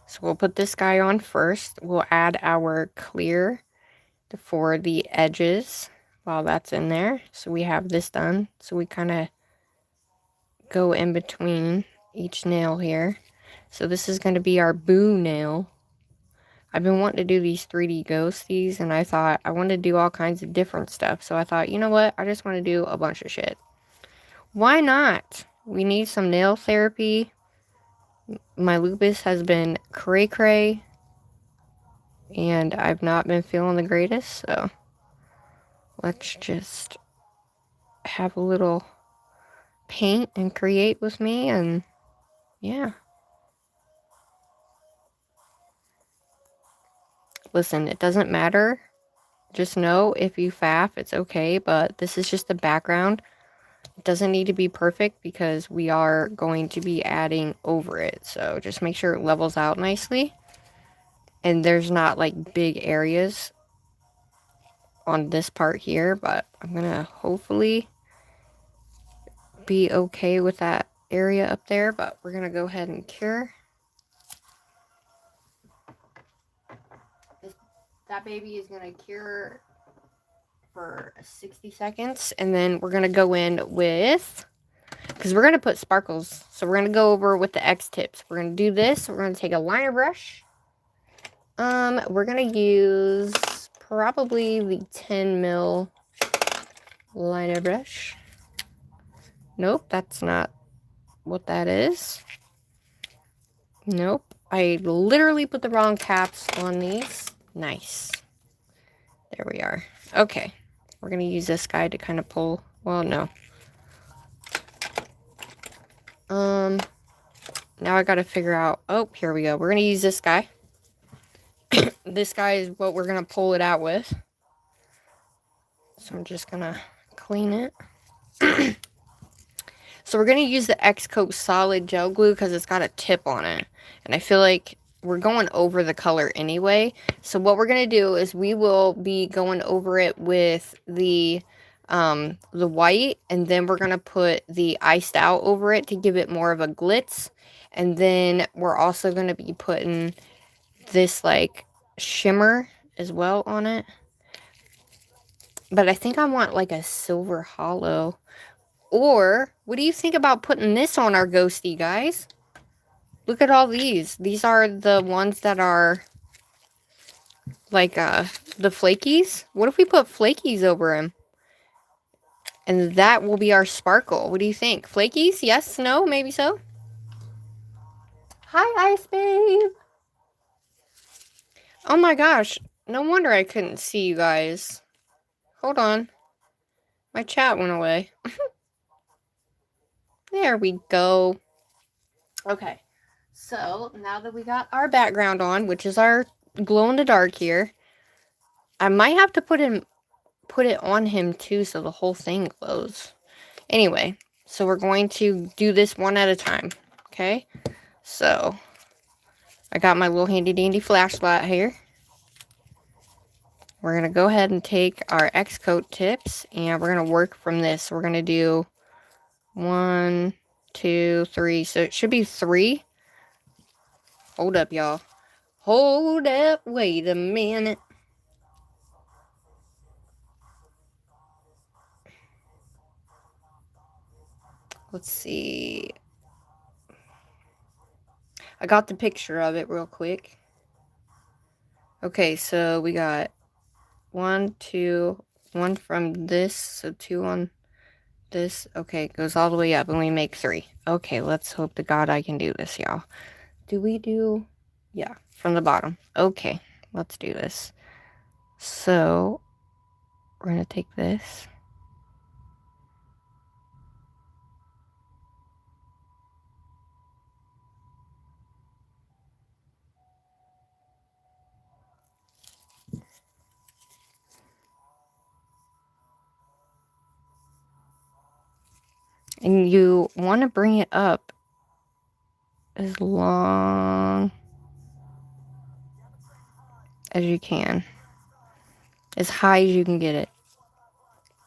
So we'll put this guy on first. We'll add our clear for the edges while that's in there. So we have this done. So we kind of go in between each nail here. So this is going to be our boo nail. I've been wanting to do these 3D ghosties, and I thought I wanted to do all kinds of different stuff. So I thought, you know what? I just want to do a bunch of shit. Why not? We need some nail therapy. My lupus has been cray-cray, and I've not been feeling the greatest, so let's just have a little paint and create with me, and yeah. Listen, it doesn't matter. Just know if you faff, it's okay, but this is just the background. It doesn't need to be perfect because we are going to be adding over it. So just make sure it levels out nicely. And there's not like big areas on this part here, but I'm going to hopefully be okay with that area up there. But we're going to go ahead and cure. That baby is going to cure for 60 seconds, and then we're going to go in with, because we're going to put sparkles, so we're going to go over with the X tips. We're going to do this. We're going to take a liner brush. We're going to use probably the 10 mil liner brush. Nope, that's not what that is. Nope, I literally put the wrong caps on these. Nice. There we are. Okay, we're going to use this guy to kind of pull, well, no. Now I gotta figure out, oh, here we go. We're gonna use this guy. This guy is what we're gonna pull it out with. So I'm just gonna clean it. So we're gonna use the X-Coat Solid Gel Glue because it's got a tip on it. And I feel like we're going over the color anyway. So what we're gonna do is we will be going over it with the white, and then we're gonna put the iced out over it to give it more of a glitz. And then we're also gonna be putting this like shimmer as well on it. But I think I want like a silver hollow. Or what do you think about putting this on our ghosty, guys? Look at all these. These are the ones that are like the flakies. What if we put flakies over him? And that will be our sparkle. What do you think? Flakies? Yes? No? Maybe so? Hi, Ice Babe. Oh my gosh. No wonder I couldn't see you guys. Hold on. My chat went away. There we go. Okay. So, now that we got our background on, which is our glow in the dark here, I might have to put it on him too so the whole thing glows. Anyway, so we're going to do this one at a time. Okay? So, I got my little handy dandy flashlight here. We're going to go ahead and take our X-Coat tips, and we're going to work from this. So we're going to do 1, 2, 3. So it should be 3. Hold up, y'all. Hold up. Wait a minute. Let's see. I got the picture of it real quick. Okay, so we got 1, 2, 1 from this, so 2 on this. Okay, it goes all the way up, and we make 3. Okay, let's hope to God I can do this, y'all. Do we do? Yeah, from the bottom. Okay, let's do this. So, we're going to take this. And you want to bring it up as long as you can. As high as you can get it.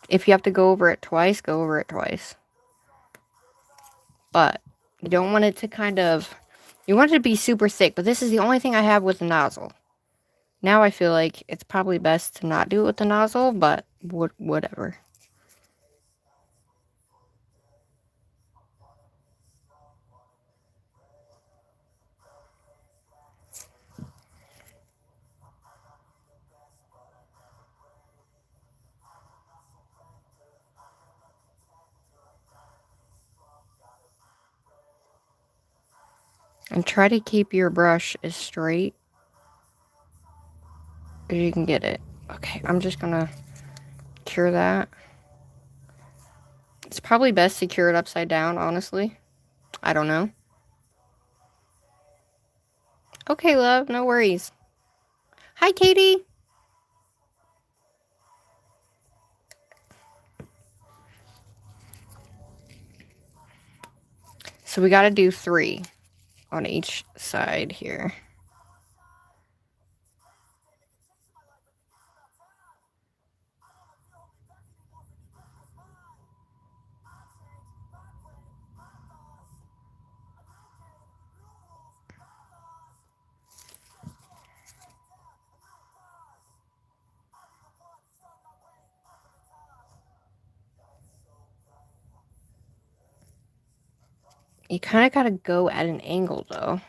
If you have to go over it twice, go over it twice. But you don't want it to kind of... You want it to be super thick, but this is the only thing I have with the nozzle. Now I feel like it's probably best to not do it with the nozzle, but whatever. And try to keep your brush as straight as you can get it. Okay, I'm just gonna cure that. It's probably best to cure it upside down, honestly. I don't know. Okay, love, no worries. Hi, Katie. So we gotta do 3 on each side here. You kind of got to go at an angle, though.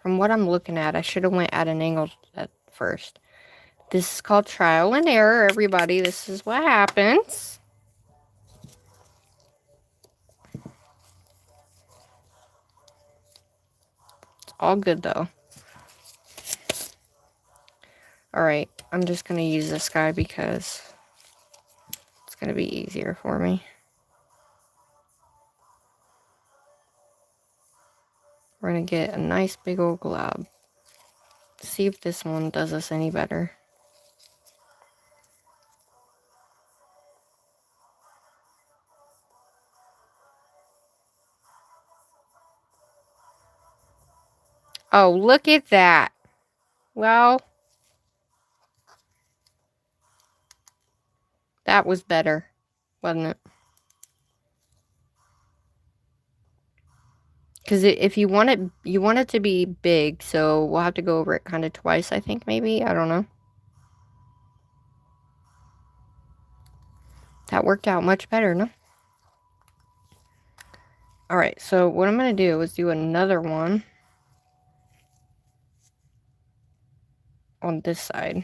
From what I'm looking at, I should have went at an angle at first. This is called trial and error, everybody. This is what happens. It's all good, though. Alright, I'm just going to use this guy because it's going to be easier for me. We're going to get a nice big old glob. See if this one does us any better. Oh, look at that. Well, that was better, wasn't it? Because if you want it to be big, so we'll have to go over it kind of twice, I think, maybe. I don't know. That worked out much better, no? Alright, so what I'm going to do is do another one on this side.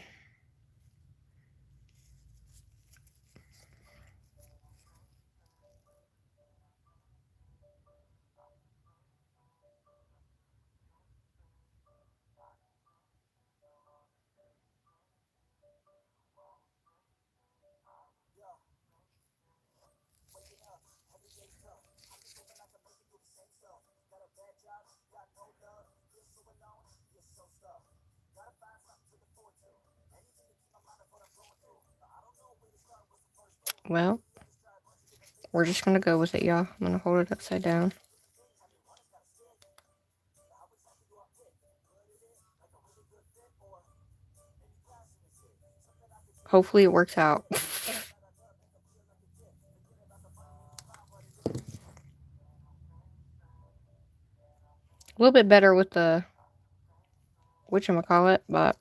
Well, we're just going to go with it, y'all. I'm going to hold it upside down. Hopefully it works out. A little bit better with the whatchamacallit, but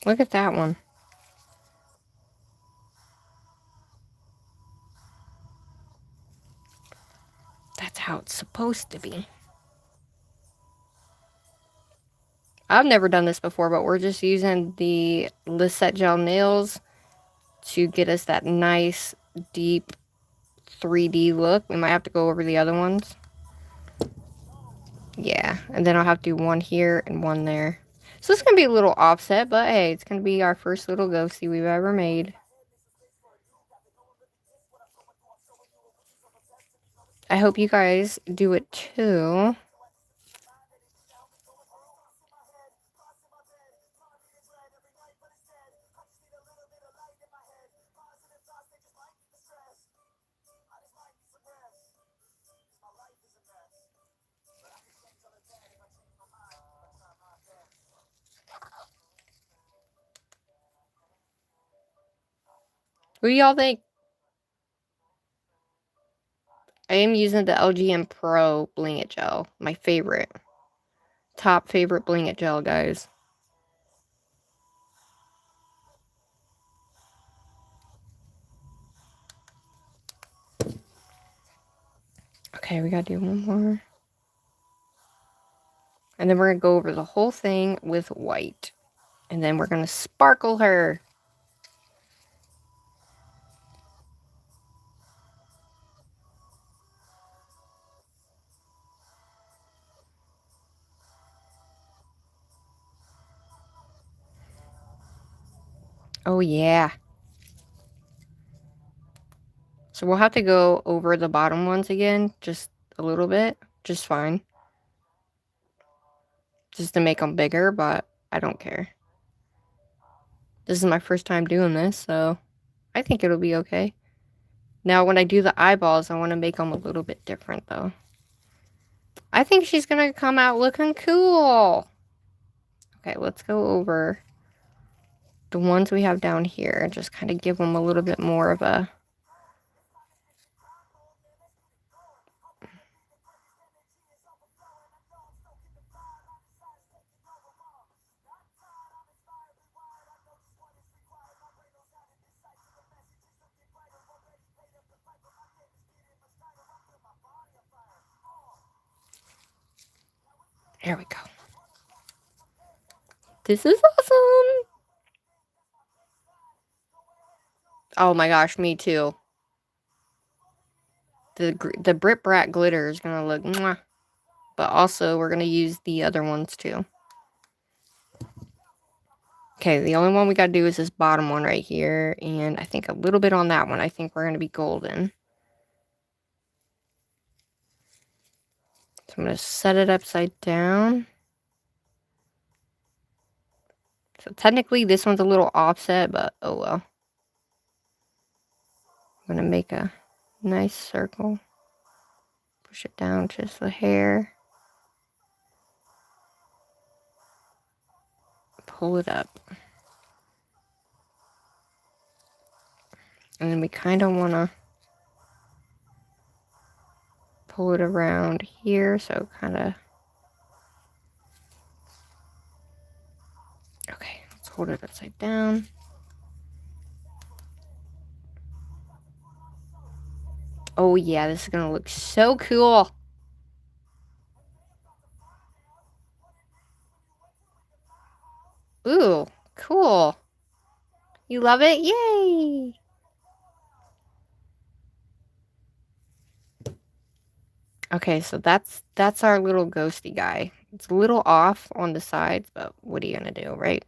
look at that one. That's how it's supposed to be. I've never done this before, but we're just using the Lisette gel nails to get us that nice, deep 3D look. We might have to go over the other ones. Yeah, and then I'll have to do one here and one there. So it's going to be a little offset, but hey, it's going to be our first little ghosty we've ever made. I hope you guys do it too. What do y'all think? I am using the LGM Pro Bling It Gel. My favorite. Top favorite Bling It Gel, guys. Okay, we gotta do one more. And then we're going to go over the whole thing with white. And then we're going to sparkle her. Oh, yeah. So we'll have to go over the bottom ones again, just a little bit, just fine. Just to make them bigger, but I don't care. This is my first time doing this, so I think it'll be okay. Now, when I do the eyeballs, I want to make them a little bit different, though. I think she's going to come out looking cool. Okay, let's go over the ones we have down here and just kind of give them a little bit more of a... There we go. This is awesome. Oh my gosh, me too. The Brit Brat glitter is going to look mwah. But also, we're going to use the other ones too. Okay, the only one we got to do is this bottom one right here. And I think a little bit on that one. I think we're going to be golden. So I'm going to set it upside down. So technically, this one's a little offset, but oh well. I'm going to make a nice circle. Push it down just the hair. Pull it up. And then we kind of want to pull it around here, so kind of... Okay, let's hold it upside down. Oh yeah, this is going to look so cool. Ooh, cool. You love it? Yay! Okay, so that's our little ghosty guy. It's a little off on the sides, but what are you gonna do, right?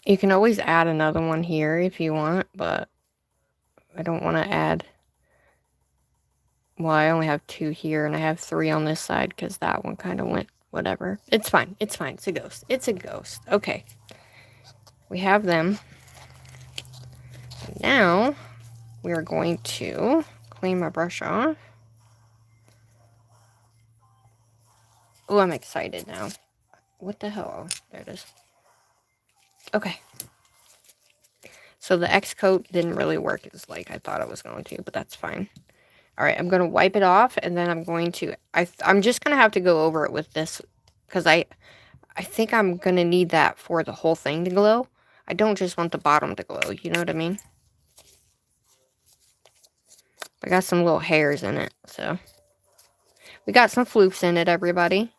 You can always add another one here if you want, but I don't want to add... Well, I only have 2 here, and I have 3 on this side, because that one kind of went whatever. It's fine, it's fine, it's a ghost. It's a ghost. Okay. We have them. Now, we are going to clean my brush off. Oh, I'm excited now. What the hell? There it is. Okay. So the X coat didn't really work as like I thought it was going to, but that's fine. All right, I'm going to wipe it off, and then I'm going to... I'm just going to have to go over it with this, because I think I'm going to need that for the whole thing to glow. I don't just want the bottom to glow, you know what I mean? I got some little hairs in it, so... We got some floofs in it, everybody.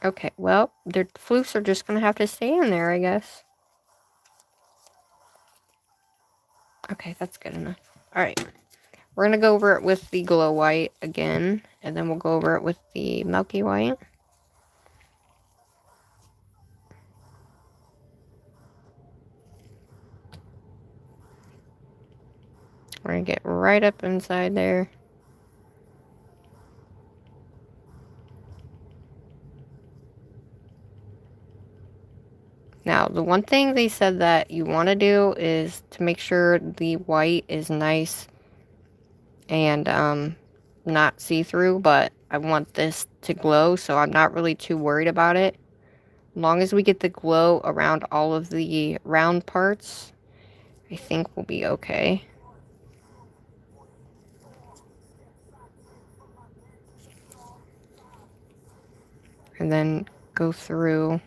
Okay, well, their floofs are just going to have to stay in there, I guess. Okay, that's good enough. Alright. We're going to go over it with the glow white again, and then we'll go over it with the milky white. We're going to get right up inside there. Now, the one thing they said that you want to do is to make sure the white is nice and not see-through, but I want this to glow, so I'm not really too worried about it. As long as we get the glow around all of the round parts, I think we'll be okay. And then go through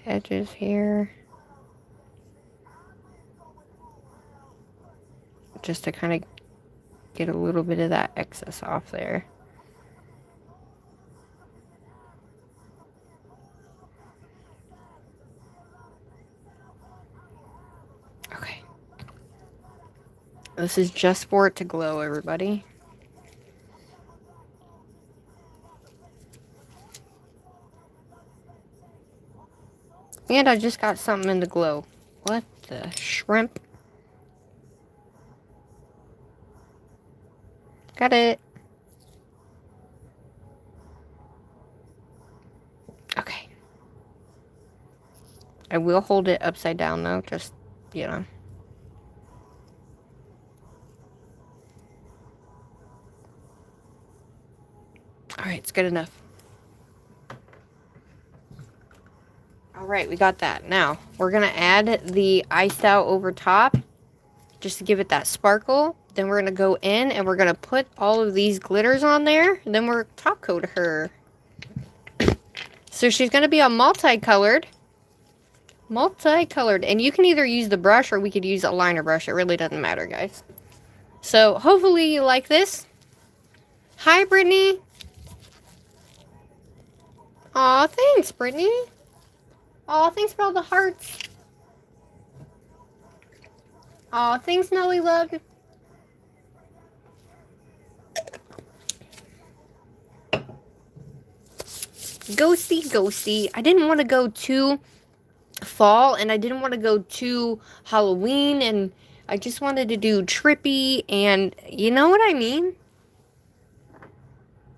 edges here. Just to kind of get a little bit of that excess off there. Okay. This is just for it to glow, everybody. And I just got something in the glow. What the shrimp? Got it. Okay. I will hold it upside down though, just, you know. Alright, it's good enough. Alright, we got that. Now, we're going to add the iced out over top, just to give it that sparkle. Then we're going to go in and we're going to put all of these glitters on there. And then we're top coat her. So she's going to be a multicolored. And you can either use the brush or we could use a liner brush. It really doesn't matter, guys. So hopefully you like this. Hi, Brittany. Aw, thanks, Brittany. Aw, thanks for all the hearts. Aw, thanks, Nelly Love. Ghosty, ghosty. I didn't want to go too fall, and I didn't want to go too Halloween, and I just wanted to do trippy, and you know what I mean?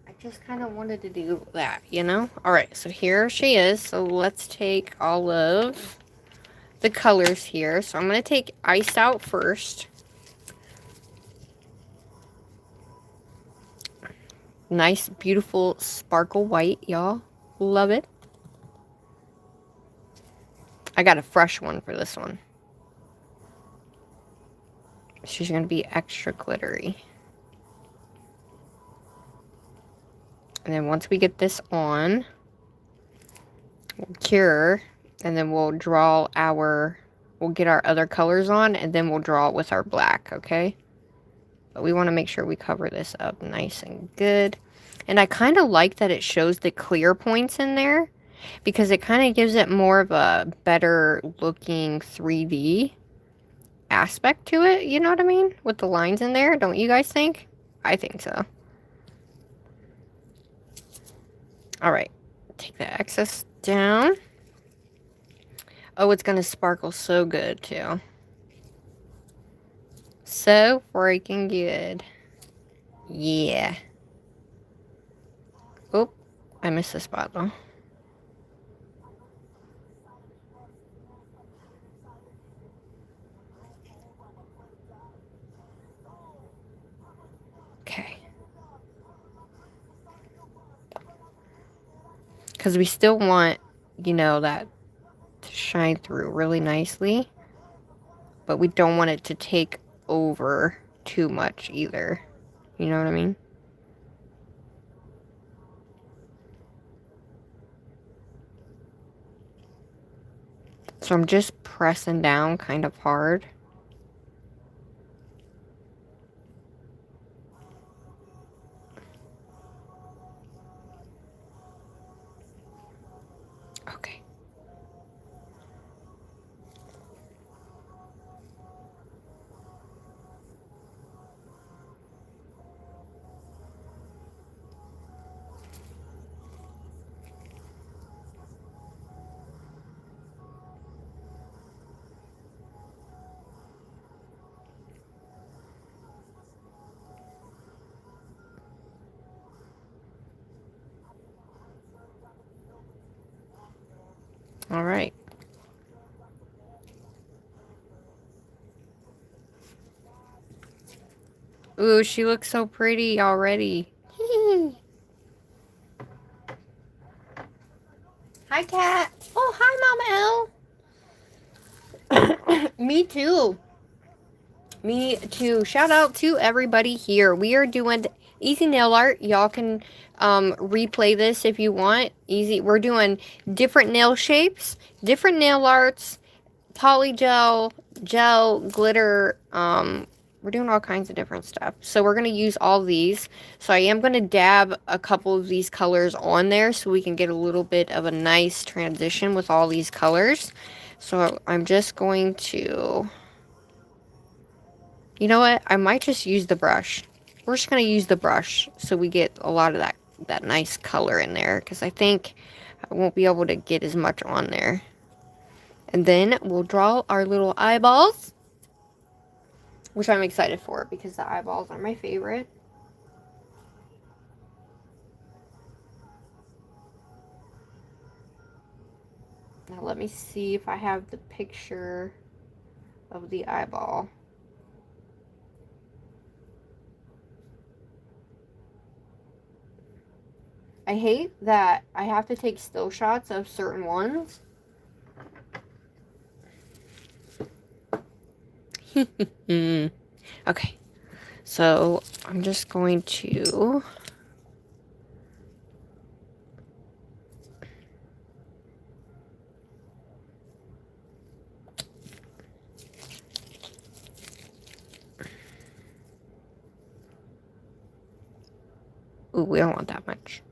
I just kind of wanted to do that, you know? Alright, so here she is. So let's take all of the colors here. So I'm going to take iced out first. Nice, beautiful sparkle white, y'all. Love it. I got a fresh one for this one. She's going to be extra glittery. And then once we get this on, we'll cure, and then we'll draw we'll get our other colors on, and then we'll draw it with our black, okay? But we want to make sure we cover this up nice and good. And I kind of like that it shows the clear points in there, because it kind of gives it more of a better looking 3D aspect to it, you know what I mean? With the lines in there, don't you guys think? I think so. Alright, take the excess down. Oh, it's gonna sparkle so good too. So freaking good. Yeah. Oh, I missed the spot though. Okay. Because we still want, you know, that to shine through really nicely. But we don't want it to take over too much either. You know what I mean? So I'm just pressing down kind of hard. Okay. All right. Ooh, she looks so pretty already. Hi, Cat. Oh, hi, Mama L. Me too. Me too. Shout out to everybody here. We are doing easy nail art. Y'all can replay this if you want. Easy. We're doing different nail shapes, different nail arts, polygel, gel, glitter. We're doing all kinds of different stuff. So we're going to use all these. So I am going to dab a couple of these colors on there so we can get a little bit of a nice transition with all these colors. So I'm just going to... You know what? I might just use the brush. We're just going to use the brush so we get a lot of that nice color in there. Because I think I won't be able to get as much on there. And then we'll draw our little eyeballs. Which I'm excited for because the eyeballs are my favorite. Now let me see if I have the picture of the eyeball. I hate that I have to take still shots of certain ones. Okay, so I'm just going to... Ooh, we don't want that much.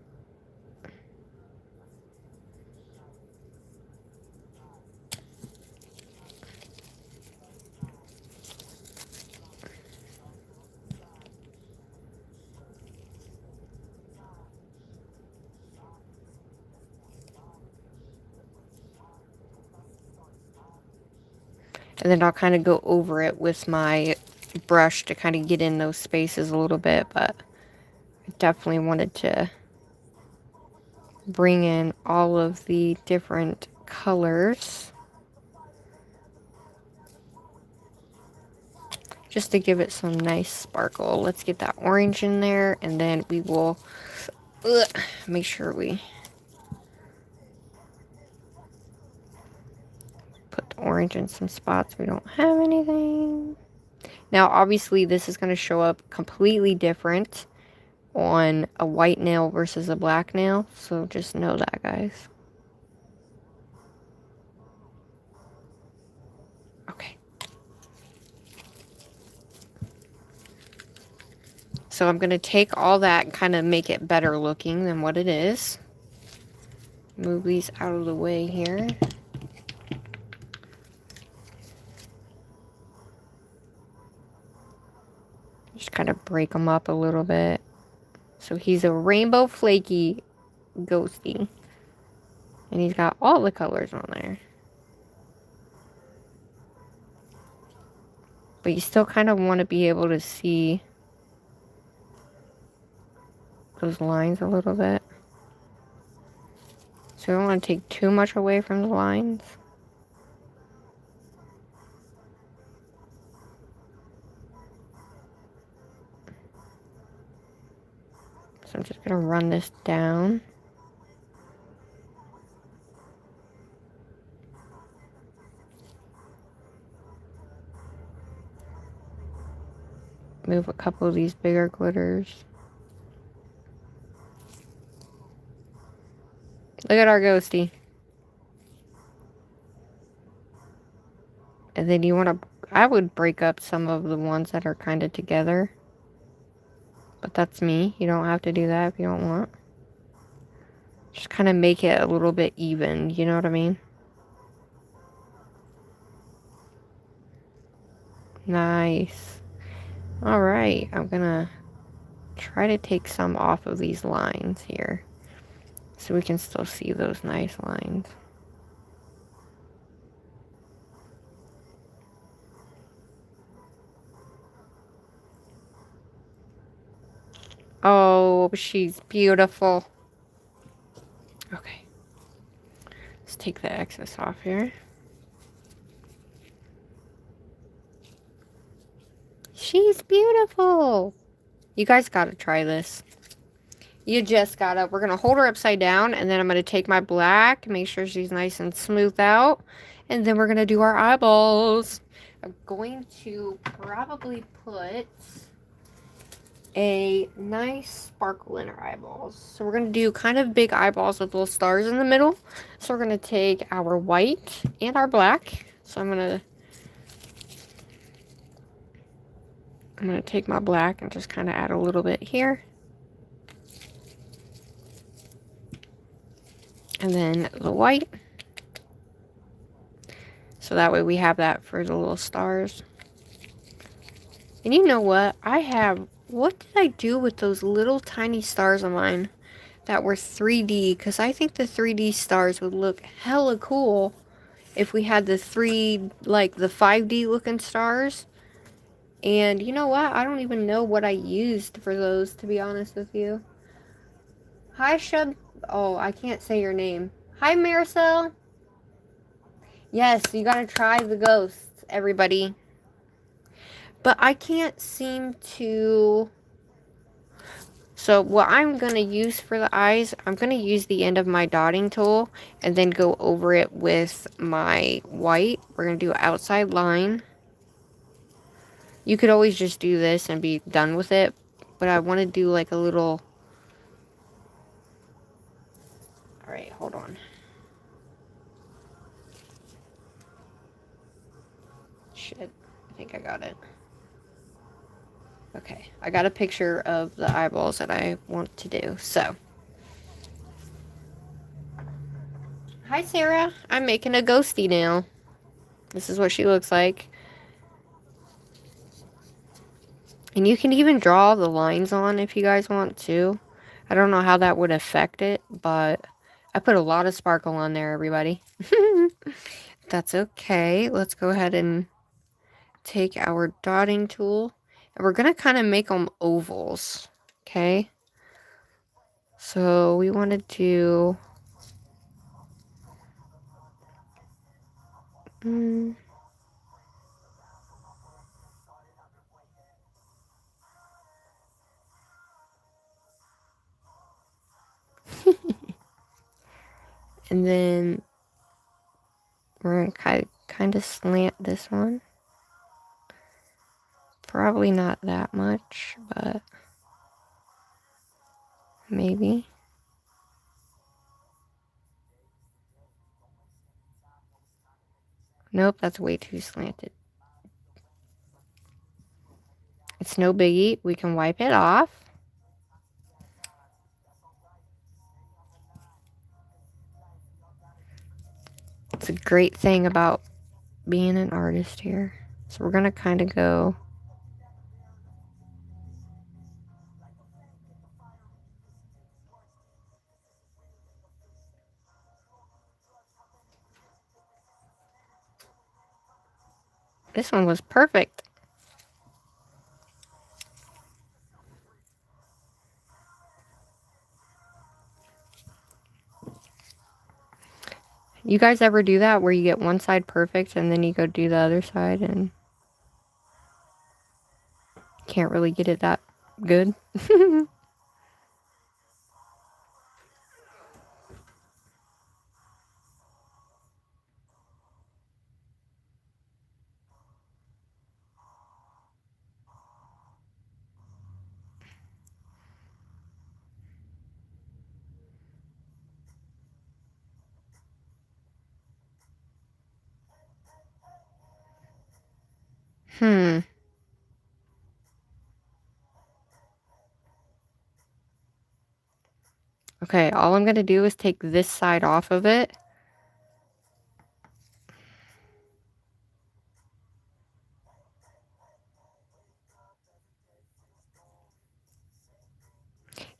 And then I'll kind of go over it with my brush to kind of get in those spaces a little bit, but I definitely wanted to bring in all of the different colors just to give it some nice sparkle. Let's get that orange in there, and then we will make sure we put the orange in some spots we don't have anything. Now obviously this is going to show up completely different on a white nail versus a black nail, so just know that, guys. Okay. So I'm going to take all that and kind of make it better looking than what it is. Move these out of the way here. Just kind of break them up a little bit. So he's a rainbow flaky ghosty. And he's got all the colors on there. But you still kind of want to be able to see those lines a little bit. So I don't want to take too much away from the lines. So I'm just going to run this down. Move a couple of these bigger glitters. Look at our ghosty. And then you want to, I would break up some of the ones that are kind of together. But that's me. You don't have to do that if you don't want. Just kind of make it a little bit even, you know what I mean? Nice. Alright, I'm gonna try to take some off of these lines here. So we can still see those nice lines. Oh, she's beautiful. Okay. Let's take the excess off here. She's beautiful. You guys gotta try this. You just gotta, we're gonna hold her upside down, and then I'm gonna take my black, make sure she's nice and smoothed out, and then we're gonna do our eyeballs. I'm going to probably put a nice sparkle in our eyeballs. So we're going to do kind of big eyeballs with little stars in the middle. So we're going to take our white and our black. So I'm going to take my black and just kind of add a little bit here. And then the white. So that way we have that for the little stars. And you know what? What did I do with those little tiny stars of mine that were 3D? Because I think the 3D stars would look hella cool if we had the the 5D looking stars. And you know what? I don't even know what I used for those, to be honest with you. Hi, Shub. Oh, I can't say your name. Hi, Maricel. Yes, you gotta try the ghosts, everybody. But I can't seem to... So what I'm going to use for the eyes, I'm going to use the end of my dotting tool and then go over it with my white. We're going to do an outside line. You could always just do this and be done with it, but I want to do like a little... Alright, hold on. Shit, I think I got it. Okay, I got a picture of the eyeballs that I want to do, so... Hi, Sarah. I'm making a ghosty now. This is what she looks like. And you can even draw the lines on if you guys want to. I don't know how that would affect it, but I put a lot of sparkle on there, everybody. That's okay. Let's go ahead and take our dotting tool. And we're going to kind of make them ovals, okay? So we want to do... And then we're going to kind of slant this one. Probably not that much, but maybe. Nope, that's way too slanted. It's no biggie. We can wipe it off. It's a great thing about being an artist here. So we're going to kind of go... This one was perfect. You guys ever do that where you get one side perfect and then you go do the other side and can't really get it that good? Okay, all I'm going to do is take this side off of it.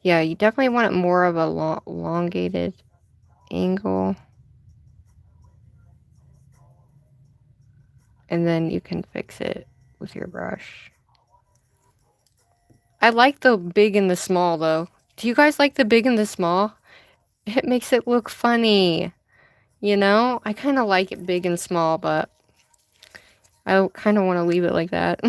Yeah, you definitely want it more of a elongated angle. And then you can fix it with your brush. I like the big and the small, though. Do you guys like the big and the small? It makes it look funny. You know? I kind of like it big and small, but I kind of want to leave it like that.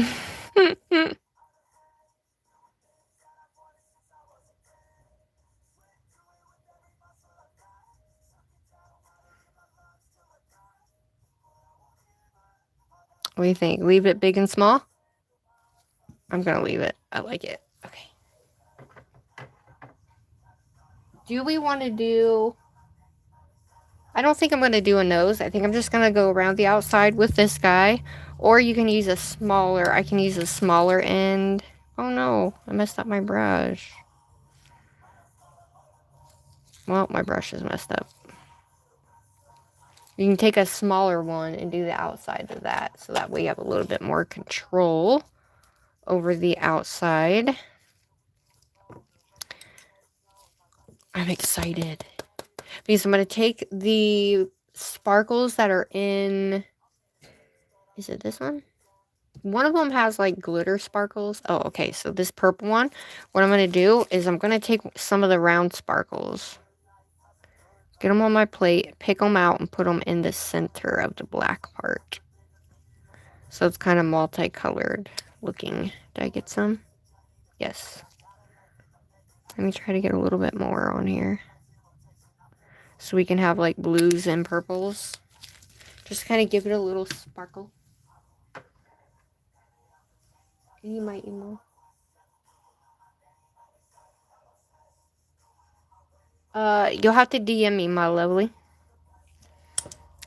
What do you think? Leave it big and small? I'm going to leave it. I like it. Okay. Do we want to do... I don't think I'm going to do a nose. I think I'm just going to go around the outside with this guy. Or you can use a smaller... I can use a smaller end. Oh no, I messed up my brush. Well, my brush is messed up. You can take a smaller one and do the outside of that. So that way you have a little bit more control over the outside. I'm excited. Because I'm going to take the sparkles that are in... Is it this one? One of them has like glitter sparkles. Oh, okay. So this purple one, what I'm going to do is I'm going to take some of the round sparkles. Get them on my plate, pick them out, and put them in the center of the black part. So it's kind of multicolored looking. Did I get some? Yes. Let me try to get a little bit more on here. So we can have like blues and purples. Just kind of give it a little sparkle. You might emo. You'll have to DM me, my lovely.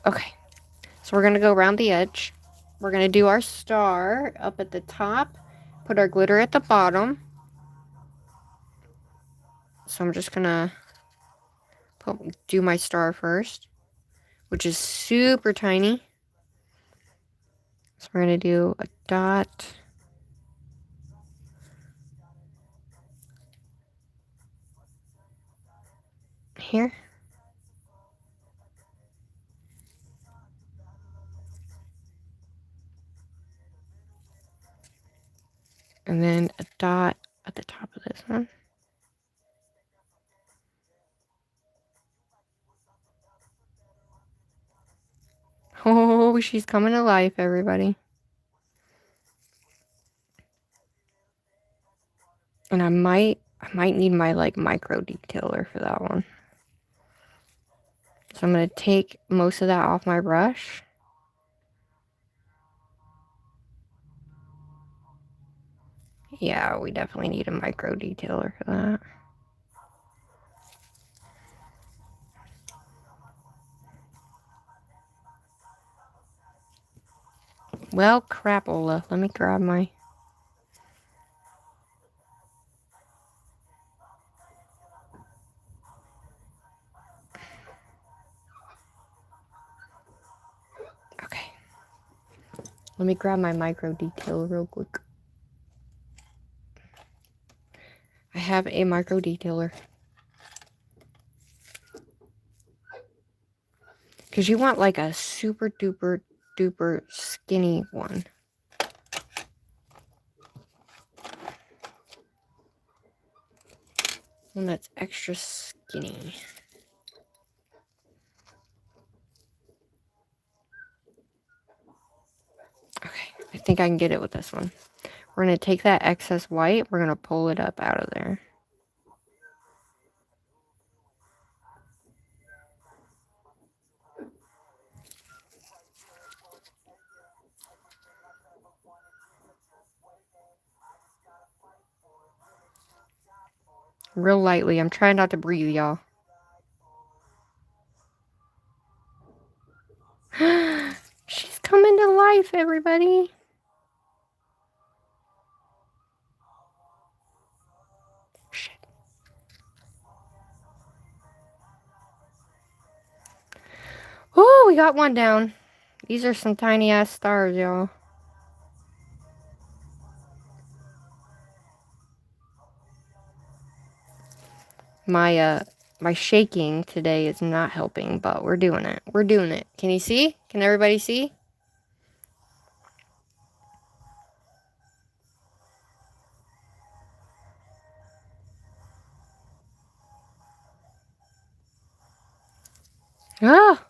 Okay. So we're going to go around the edge. We're going to do our star up at the top. Put our glitter at the bottom. So I'm just going to do my star first, which is super tiny. So we're going to do a dot. Here. And then a dot at the top of this one. Oh, she's coming to life, everybody. And I might need my like micro detailer for that one. So I'm going to take most of that off my brush. Yeah, we definitely need a micro detailer for that. Well, crapola. Let me grab my... Okay. Let me grab my micro detailer real quick. I have a micro detailer. Because you want like a super duper duper skinny one. One that's extra skinny. Okay, I think I can get it with this one. We're going to take that excess white. We're going to pull it up out of there. Real lightly. I'm trying not to breathe, y'all. She's coming to life, everybody. Shit. Oh, we got one down. These are some tiny ass stars, y'all. My shaking today is not helping, but we're doing it. We're doing it. Can you see? Can everybody see? Ah!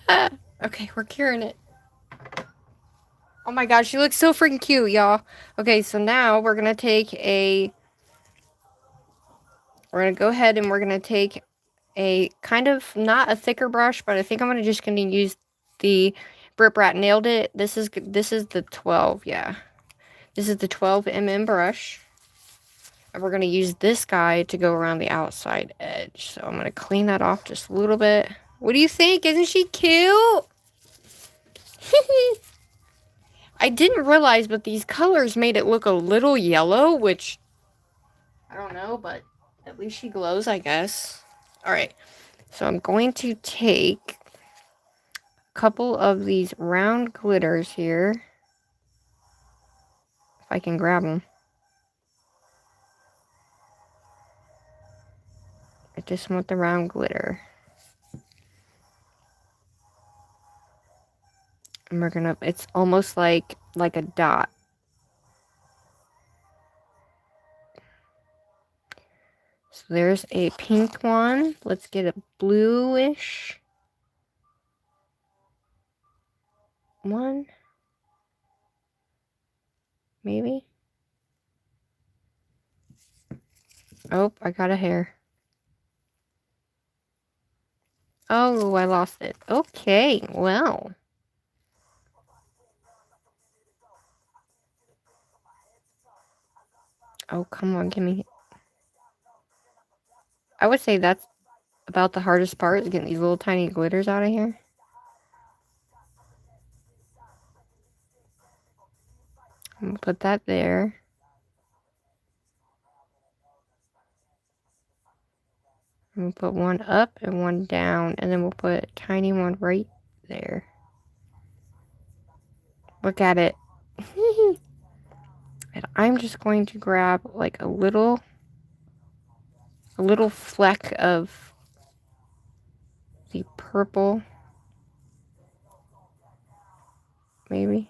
Ah! Okay, we're curing it. Oh my gosh, she looks so freaking cute, y'all. Okay, so now we're gonna take a we're going to go ahead and we're going to take a kind of, not a thicker brush, but I think I'm just going to use the Brip Rat Nailed It. This is the 12, yeah. This is the 12mm brush. And we're going to use this guy to go around the outside edge. So I'm going to clean that off just a little bit. What do you think? Isn't she cute? I didn't realize, but these colors made it look a little yellow, which, I don't know, but at least she glows, I guess. Alright, so I'm going to take a couple of these round glitters here. If I can grab them. I just want the round glitter. And we're gonna, it's almost like a dot. So there's a pink one. Let's get a bluish one. Maybe. Oh, I got a hair. Oh, I lost it. Okay, well. Oh, come on, give me. I would say that's about the hardest part, is getting these little tiny glitters out of here. I'm gonna put that there. I'm gonna put one up and one down, and then we'll put a tiny one right there. Look at it. And I'm just going to grab like a little fleck of the purple, maybe.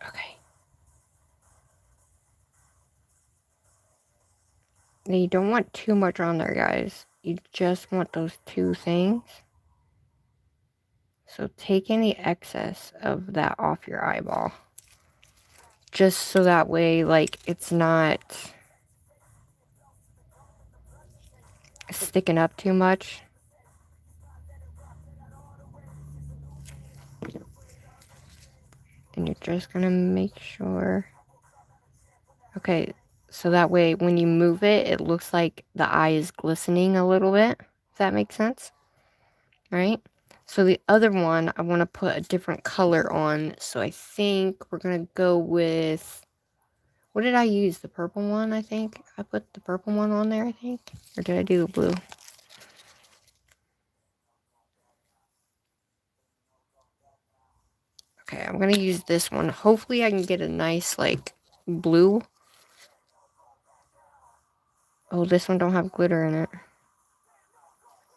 Okay. Now you don't want too much on there, guys. You just want those two things. So take any excess of that off your eyeball. Just so that way, like, it's not sticking up too much. And you're just gonna make sure. Okay, so that way when you move it, it looks like the eye is glistening a little bit. If that makes sense. Right? So the other one, I want to put a different color on. So I think we're going to go with, what did I use? The purple one, I think. I put the purple one on there, I think. Or did I do the blue? Okay, I'm going to use this one. Hopefully I can get a nice, like, blue. Oh, this one don't have glitter in it.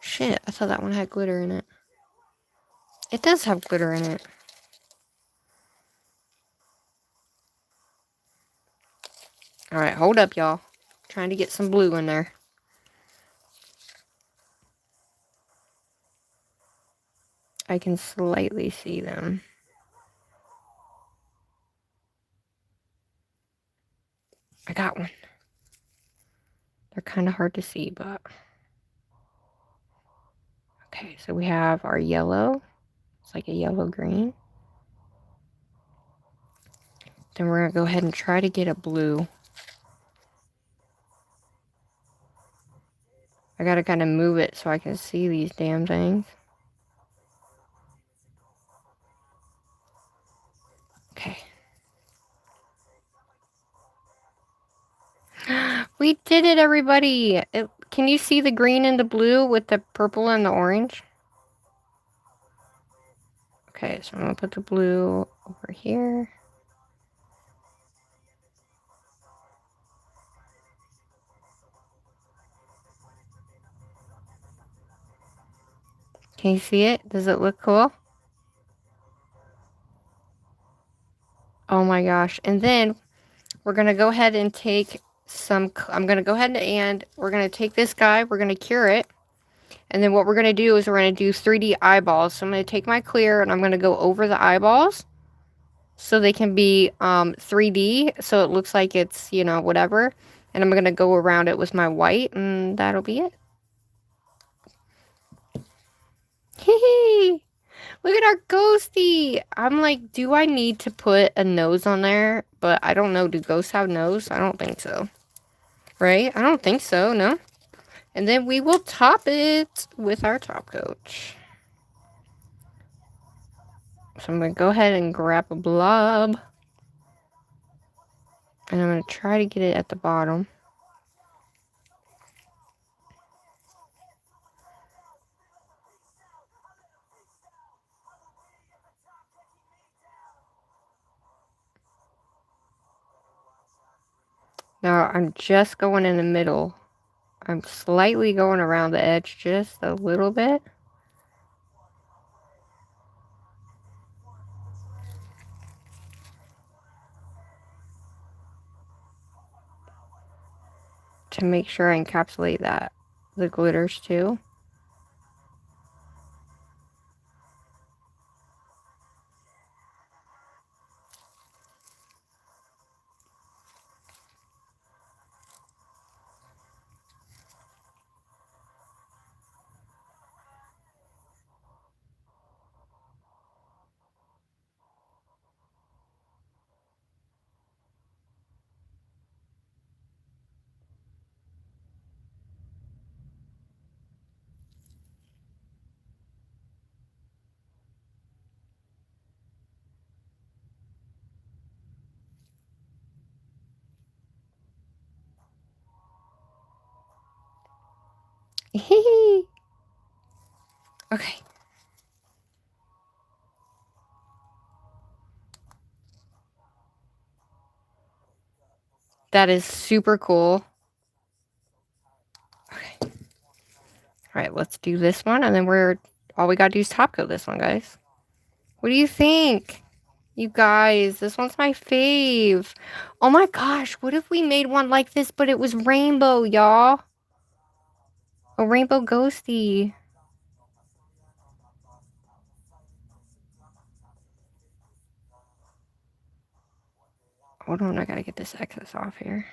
Shit, I thought that one had glitter in it. It does have glitter in it. Alright, hold up, y'all. Trying to get some blue in there. I can slightly see them. I got one. They're kind of hard to see, but... Okay, so we have our yellow. It's like a yellow-green. Then we're going to go ahead and try to get a blue. I got to kind of move it so I can see these damn things. Okay. We did it, everybody! Can you see the green and the blue with the purple and the orange? Okay, so I'm going to put the blue over here. Can you see it? Does it look cool? Oh my gosh. And then we're going to go ahead and take I'm going to go ahead and we're going to take this guy, we're going to cure it. And then what we're going to do is we're going to do 3D eyeballs. So I'm going to take my clear and I'm going to go over the eyeballs so they can be 3D. So it looks like it's, you know, whatever. And I'm going to go around it with my white and that'll be it. Hee. Look at our ghosty. I'm like, do I need to put a nose on there? But I don't know. Do ghosts have nose? I don't think so. Right? I don't think so. No. And then we will top it with our top coat. So I'm going to go ahead and grab a blob. And I'm going to try to get it at the bottom. Now I'm just going in the middle. I'm slightly going around the edge just a little bit. To make sure I encapsulate that, the glitters too. Okay. That is super cool. Okay. Alright, let's do this one, and then all we gotta do is top coat this one, guys. What do you think? You guys, this one's my fave. Oh my gosh, what if we made one like this, but it was rainbow, y'all? A rainbow ghosty. Hold on, I gotta get this excess off here.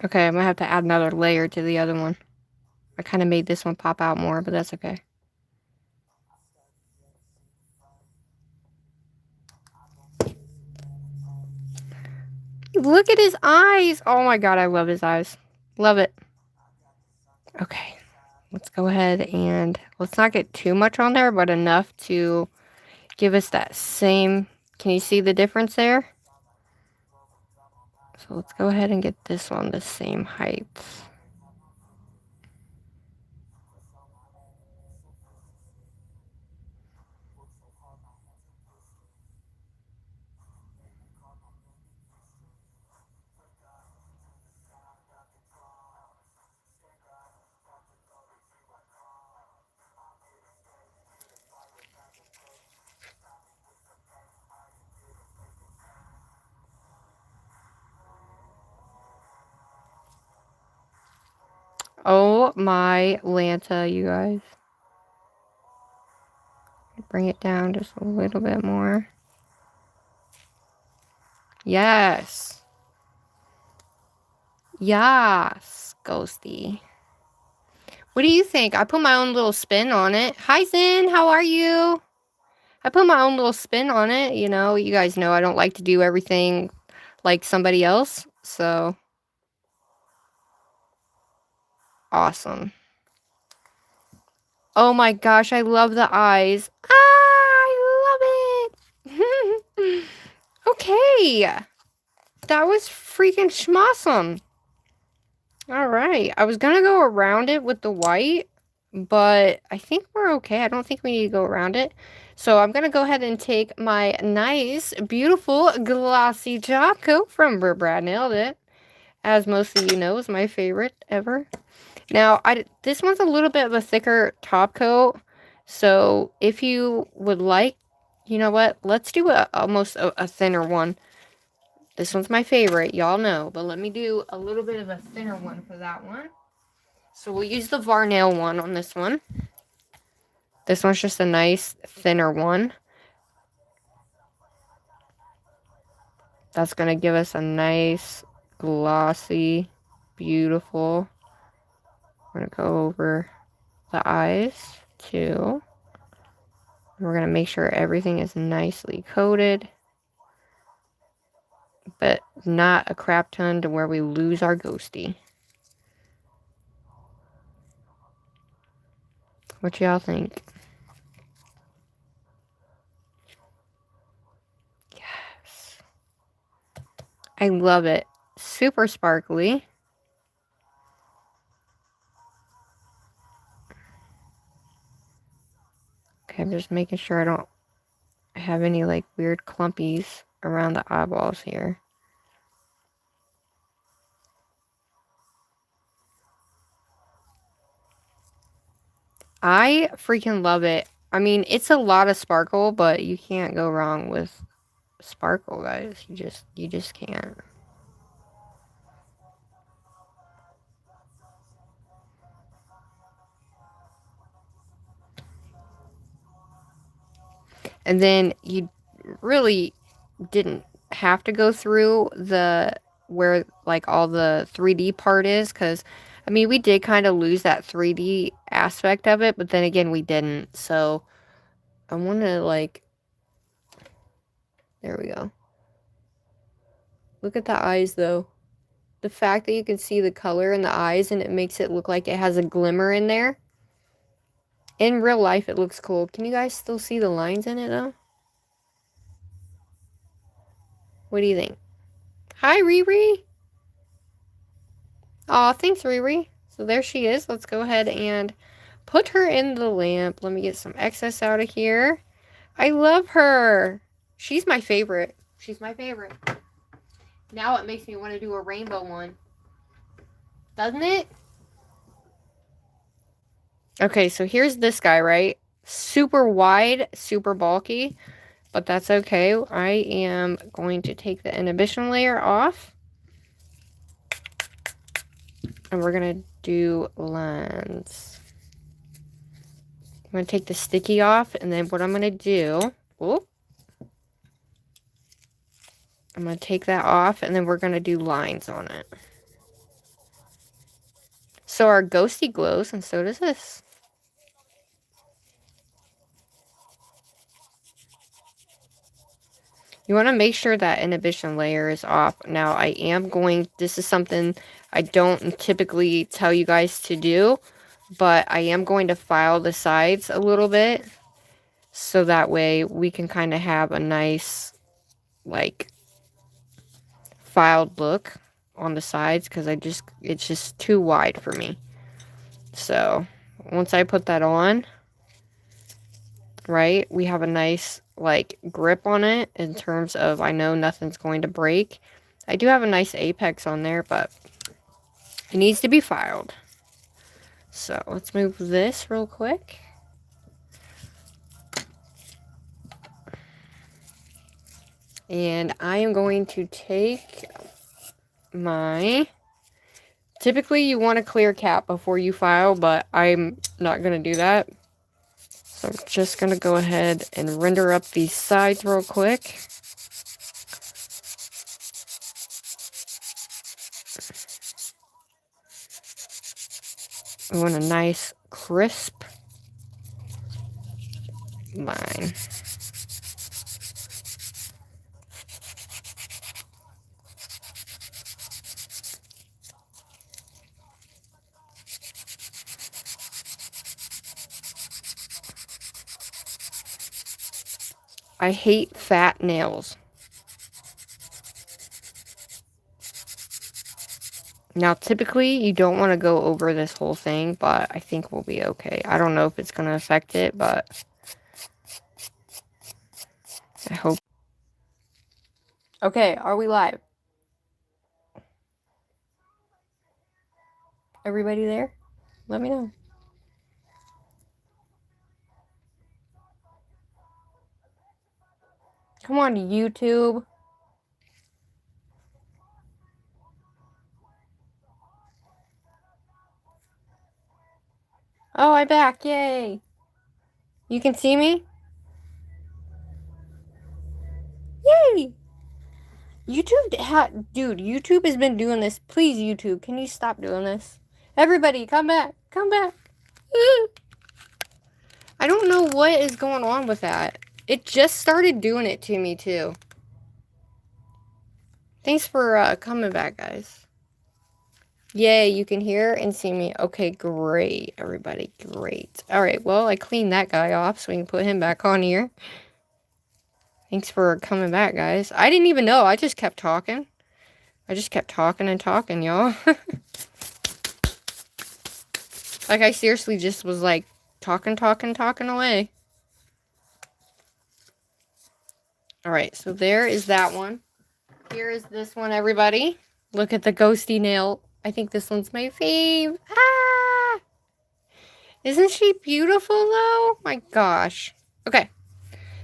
Okay, I'm gonna have to add another layer to the other one. I kind of made this one pop out more, but that's okay. Look at his eyes! Oh my god, I love his eyes. Love it. Okay, let's go ahead and let's not get too much on there, but enough to give us that same... Can you see the difference there? So let's go ahead and get this one the same height. Oh my Lanta, you guys. Bring it down just a little bit more. Yes. Yes, Ghosty. What do you think? I put my own little spin on it. Hi, Zen. How are you? I put my own little spin on it, you know. You guys know I don't like to do everything like somebody else. So, awesome. Oh my gosh, I love the eyes. Ah, I love it. Okay. That was freaking schmossum. Alright, I was gonna go around it with the white, but I think we're okay. I don't think we need to go around it. So I'm gonna go ahead and take my nice, beautiful, glossy top coat from Brad Nailed It. As most of you know, is my favorite ever. Now, this one's a little bit of a thicker top coat. So if you would like, you know what? Let's do almost a thinner one. This one's my favorite, y'all know. But let me do a little bit of a thinner one for that one. So we'll use the Varnail one on this one. This one's just a nice, thinner one. That's going to give us a nice, glossy, beautiful. We're going to go over the eyes, too. We're going to make sure everything is nicely coated. But not a crap ton to where we lose our ghosty. What y'all think? Yes. I love it. Super sparkly. Okay, I'm just making sure I don't have any like weird clumpies around the eyeballs here. I freaking love it. I mean, it's a lot of sparkle, but you can't go wrong with sparkle, guys. You just can't. And then you really didn't have to go through the where like all the 3D part is, because I mean we did kind of lose that 3D aspect of it, but then again we didn't. So I want to like, there we go. Look at the eyes though. The fact that you can see the color in the eyes and it makes it look like it has a glimmer in there. In real life it looks cool. Can you guys still see the lines in it though? What do you think? Hi Riri. Aw, thanks Riri. So there she is. Let's go ahead and put her in the lamp. Let me get some excess out of here. I love her. She's my favorite. She's my favorite. Now it makes me want to do a rainbow one. Doesn't it? Okay, so here's this guy, right? Super wide, super bulky. But that's okay. I am going to take the inhibition layer off. And we're going to do lines. I'm going to take the sticky off. And then what I'm going to do... Oh, I'm going to take that off. And then we're going to do lines on it. So our ghosty glows. And so does this. You want to make sure that inhibition layer is off. Now, I am going... This is something I don't typically tell you guys to do. But I am going to file the sides a little bit. So that way we can kind of have a nice, like, filed look on the sides. Because it's just too wide for me. So, once I put that on, right, we have a nice, like, grip on it. In terms of, I know nothing's going to break. I do have a nice apex on there, but it needs to be filed. So, let's move this real quick. And I am going to take my... Typically, you want a clear cap before you file, but I'm not going to do that. So I'm just going to go ahead and render up these sides real quick. We want a nice, crisp line. I hate fat nails. Now, typically, you don't want to go over this whole thing, but I think we'll be okay. I don't know if it's going to affect it, but I hope. Okay, are we live? Everybody there? Let me know. Come on, YouTube. Oh, I'm back. Yay. You can see me? Yay. Dude, YouTube has been doing this. Please, YouTube, can you stop doing this? Everybody, come back. Come back. I don't know what is going on with that. It just started doing it to me, too. Thanks for coming back, guys. Yay, you can hear and see me. Okay, great, everybody. Great. All right, well, I cleaned that guy off so we can put him back on here. Thanks for coming back, guys. I didn't even know. I just kept talking. I just kept talking and talking, y'all. Like, I seriously just was, like, talking away. Alright, so there is that one. Here is this one, everybody. Look at the ghosty nail. I think this one's my fave. Ah! Isn't she beautiful, though? My gosh. Okay.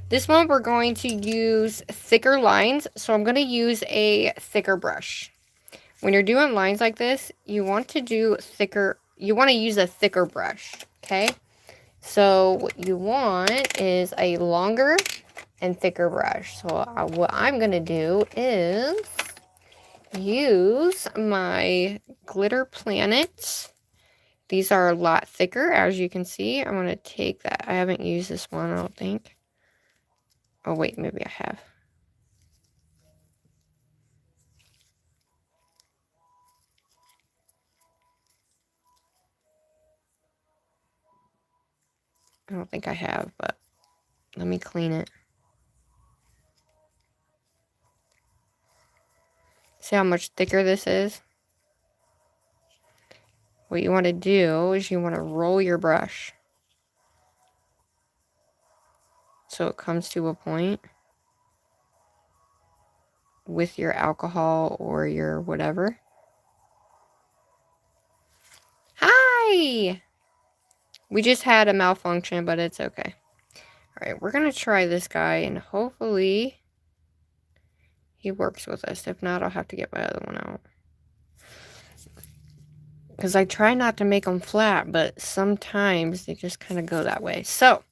This one, we're going to use thicker lines. So I'm going to use a thicker brush. When you're doing lines like this, you want to do thicker. You want to use a thicker brush. Okay. So what you want is a longer and thicker brush. So what I'm going to do is use my Glitter Planet. These are a lot thicker, as you can see. I'm going to take that. I haven't used this one, I don't think. Oh, wait, maybe I have. I don't think I have, but let me clean it. See how much thicker this is? What you want to do is you want to roll your brush so it comes to a point with your alcohol or your whatever. Hi! We just had a malfunction, but it's okay. Alright, we're going to try this guy, and hopefully he works with us. If not, I'll have to get my other one out. Because I try not to make them flat, but sometimes they just kind of go that way. So,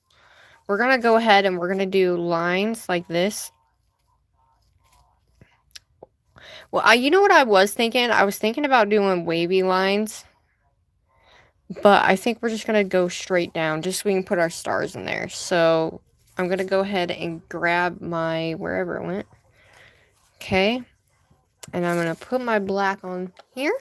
we're going to go ahead and we're going to do lines like this. Well, you know what I was thinking? I was thinking about doing wavy lines. But I think we're just going to go straight down just so we can put our stars in there. So, I'm going to go ahead and grab my wherever it went. Okay. And I'm going to put my black on here.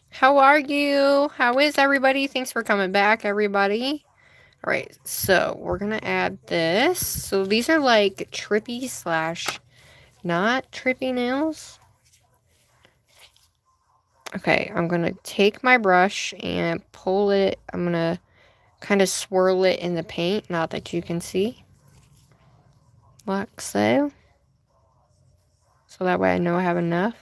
How are you? How is everybody? Thanks for coming back, everybody. Alright, so we're going to add this. So these are like trippy slash not trippy nails. Okay, I'm going to take my brush and pull it. I'm going to kind of swirl it in the paint, not that you can see. Like so. So that way I know I have enough.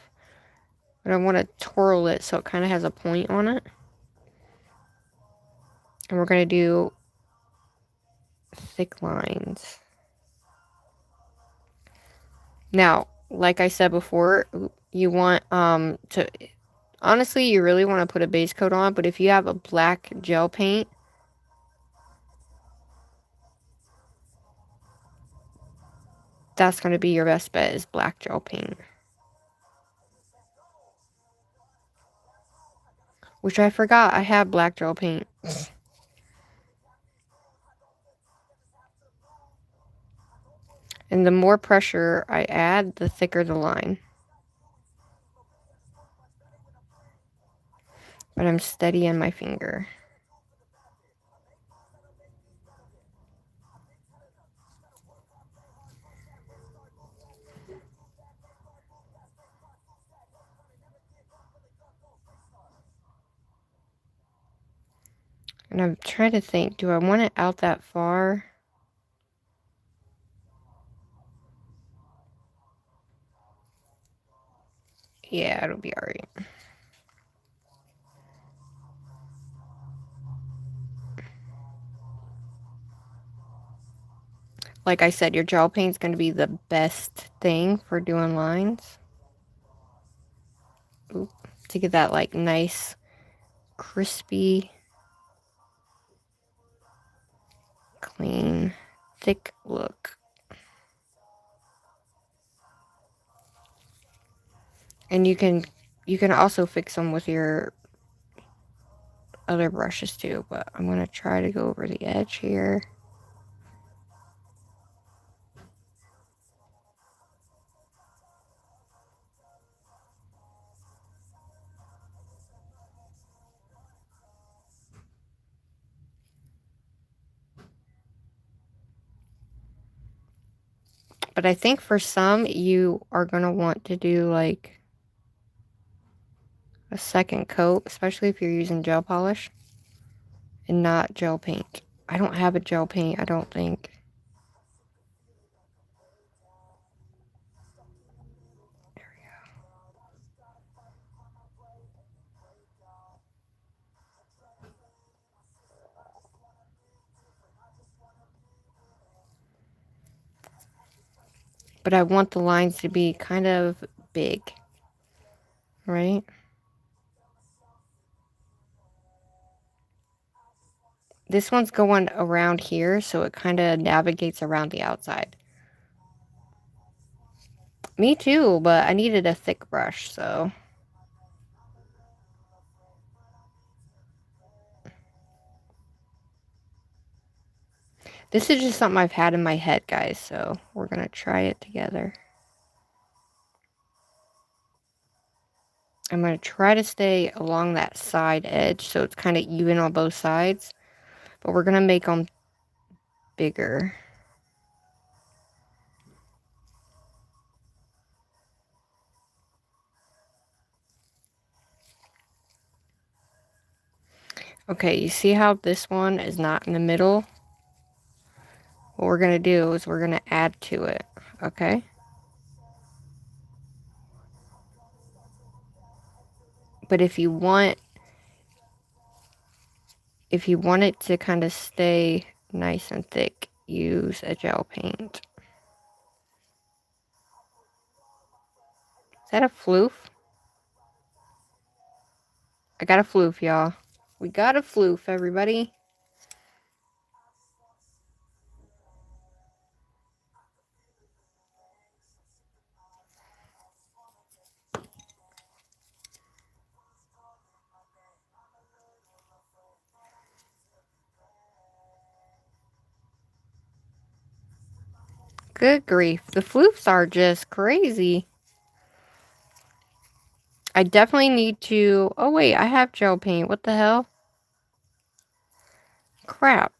But I want to twirl it so it kind of has a point on it. And we're going to do thick lines. Now, like I said before, you want to honestly, you really want to put a base coat on, but if you have a black gel paint, that's going to be your best bet is black gel paint. Which I forgot I have black gel paint. And the more pressure I add, the thicker the line. But I'm steady in my finger. And I'm trying to think, do I want it out that far? Yeah, it'll be alright. Like I said, your gel paint's going to be the best thing for doing lines. Oop, to get that like nice, crispy, clean, thick look. And you can also fix them with your other brushes too, but I'm going to try to go over the edge here. But I think for some, you are going to want to do like a second coat, especially if you're using gel polish and not gel paint. I don't have a gel paint, I don't think. There we go. But I want the lines to be kind of big, right? This one's going around here, so it kind of navigates around the outside. Me too, but I needed a thick brush, so. This is just something I've had in my head, guys, so we're going to try it together. I'm going to try to stay along that side edge so it's kind of even on both sides. But we're going to make them bigger. Okay, you see how this one is not in the middle? What we're going to do is we're going to add to it, okay? But if you want it to kind of stay nice and thick, use a gel paint. Is that a floof? I got a floof, y'all. We got a floof, everybody. Good grief. The floofs are just crazy. I definitely need to... Oh, wait. I have gel paint. What the hell? Crap.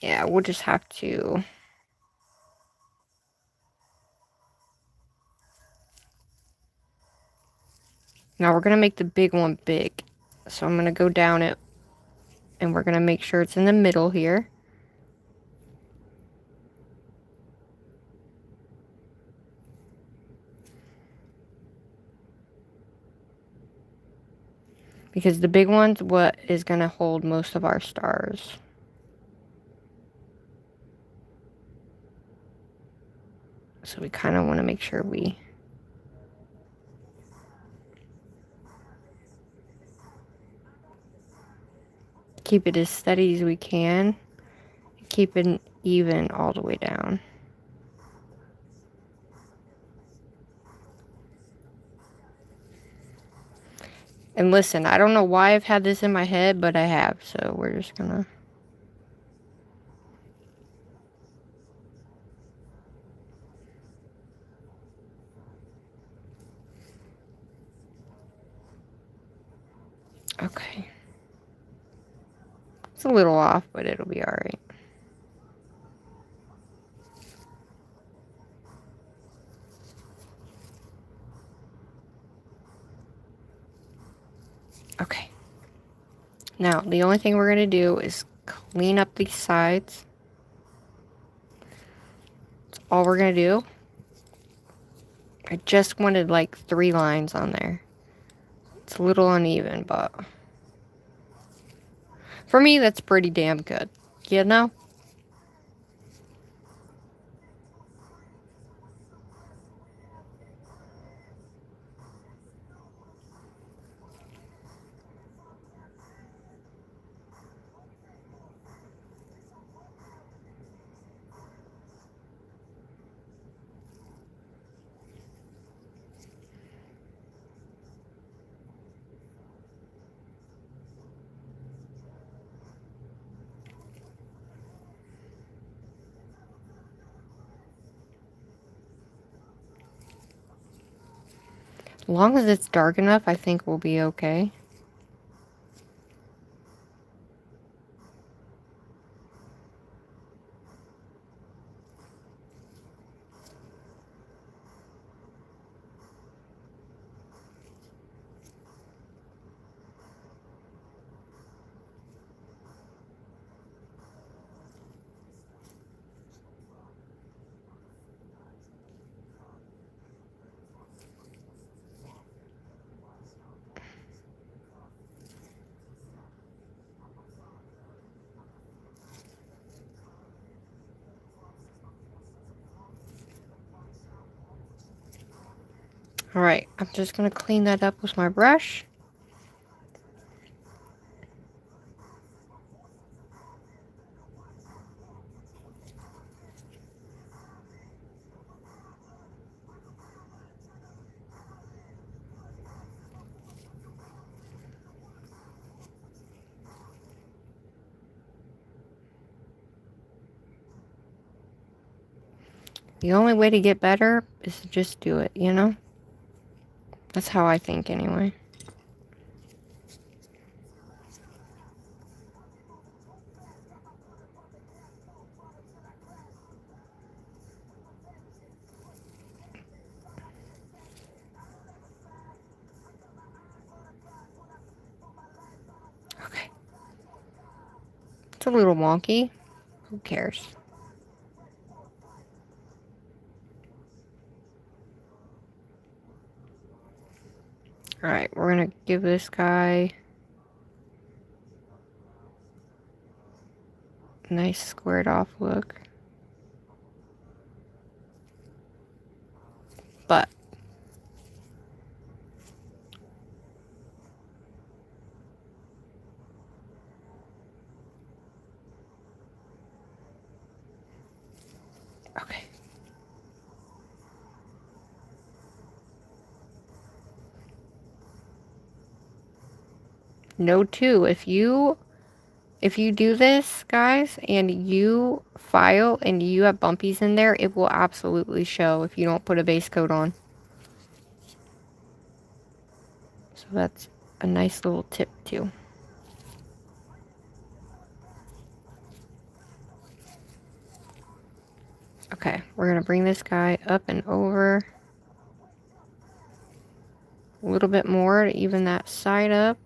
Yeah, we'll just have to... Now, we're going to make the big one big. So, I'm going to go down it. And we're going to make sure it's in the middle here. Because the big one's what is going to hold most of our stars. So we kind of want to make sure we... keep it as steady as we can. Keep it even all the way down. And listen, I don't know why I've had this in my head, but I have. So we're just gonna... Okay. It's a little off, but it'll be alright. Okay. Now, the only thing we're going to do is clean up these sides. That's all we're going to do. I just wanted like 3 lines on there. It's a little uneven, but for me, that's pretty damn good. You know? As long as it's dark enough, I think we'll be okay. Alright, I'm just going to clean that up with my brush. The only way to get better is to just do it, you know? That's how I think anyway. Okay. It's a little wonky. Who cares? Alright, we're gonna give this guy a nice squared off look. But okay. Note too, if you do this, guys, and you file and you have bumpies in there, it will absolutely show if you don't put a base coat on. So that's a nice little tip too. Okay, we're gonna bring this guy up and over a little bit more to even that side up.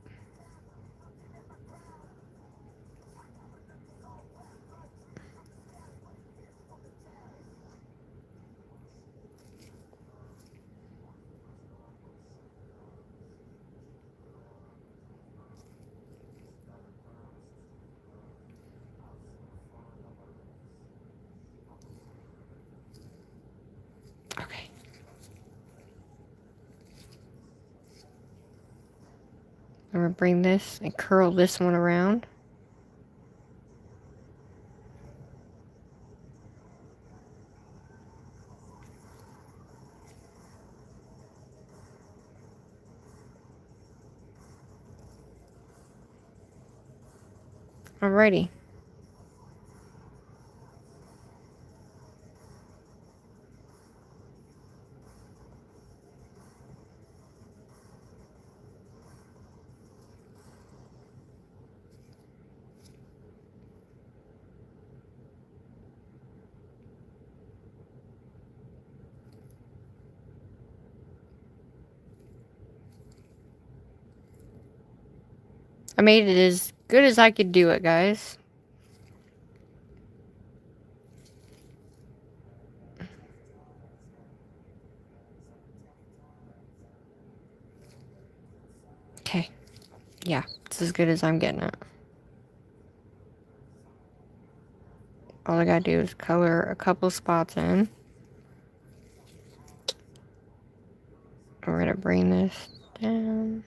Okay. I'm gonna bring this and curl this one around. Alrighty. I made it as good as I could do it, guys. Okay. Yeah, it's as good as I'm getting it. All I gotta do is color a couple spots in. We're gonna bring this down.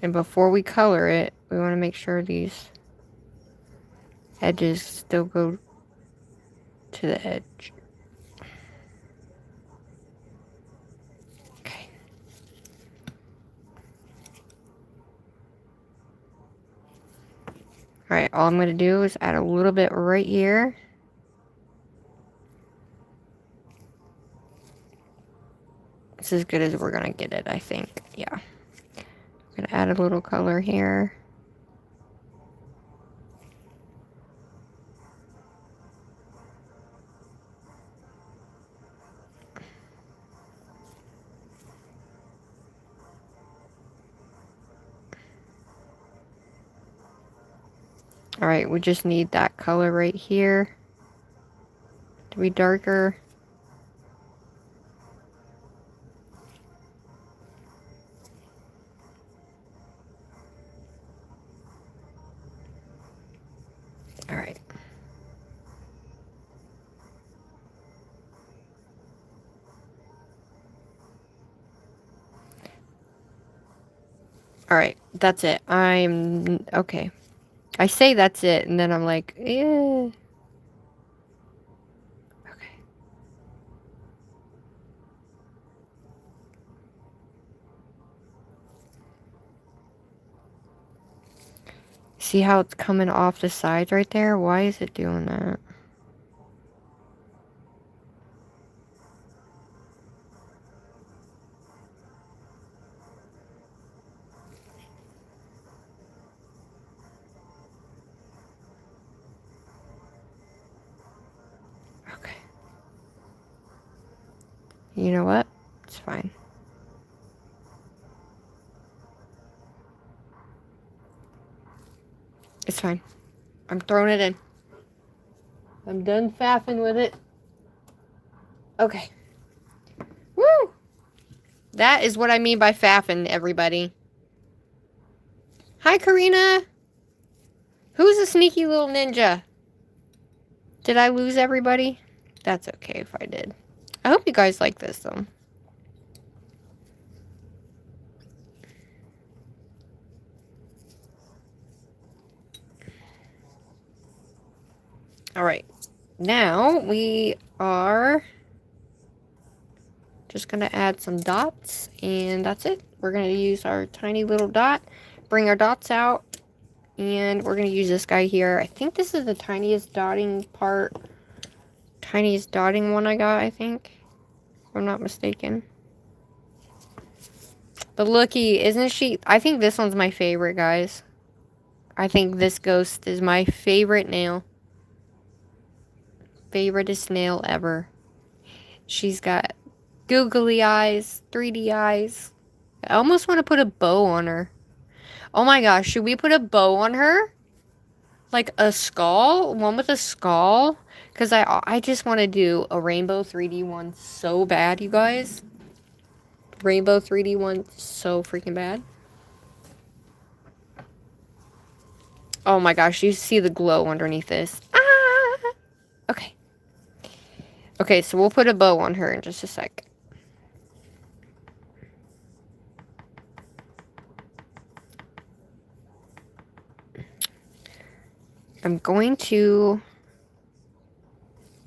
And before we color it, we want to make sure these edges still go to the edge. Okay. Alright, all I'm going to do is add a little bit right here. It's as good as we're going to get it, I think. Yeah. I'm going to add a little color here. Alright, we just need that color right here to be darker. Alright. Alright, that's it. I'm... okay. I say that's it, and then I'm like, eh. Okay. See how it's coming off the sides right there? Why is it doing that? Okay. You know what? It's fine. It's fine. I'm throwing it in. I'm done faffing with it. Okay. Woo! That is what I mean by faffing, everybody. Hi, Karina. Who's a sneaky little ninja? Did I lose everybody? That's okay if I did. I hope you guys like this, though. Alright. Now, we are just going to add some dots, and that's it. We're going to use our tiny little dot, bring our dots out, and we're going to use this guy here. I think this is the tiniest dotting part. Tiniest dotting one I got, I think. If I'm not mistaken. But looky, isn't she... I think this one's my favorite, guys. I think this ghost is my favorite nail. Favoriteest nail ever. She's got googly eyes, 3D eyes. I almost want to put a bow on her. Oh my gosh, should we put a bow on her? Like a skull? One with a skull? Because I just want to do a rainbow 3D one so bad, you guys. Rainbow 3D one so freaking bad. Oh my gosh, you see the glow underneath this. Ah! Okay. Okay, so we'll put a bow on her in just a sec. I'm going to...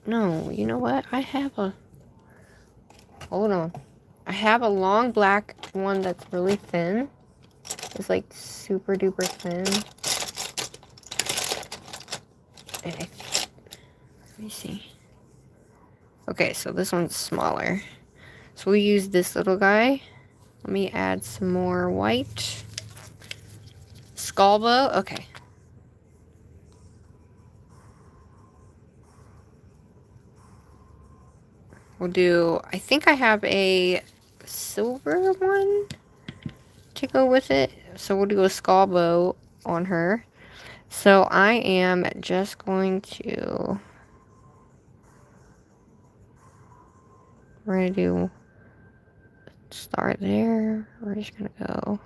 No, you know what? I have a... Hold on. I have a long black one that's really thin. It's like super duper thin. And let me see. Okay, so this one's smaller. So we use this little guy. Let me add some more white. Skull bow. Okay. We'll do, I think I have a silver one to go with it. So we'll do a skull bow on her. So I am just going to, we're going to do, start there. We're just going to go.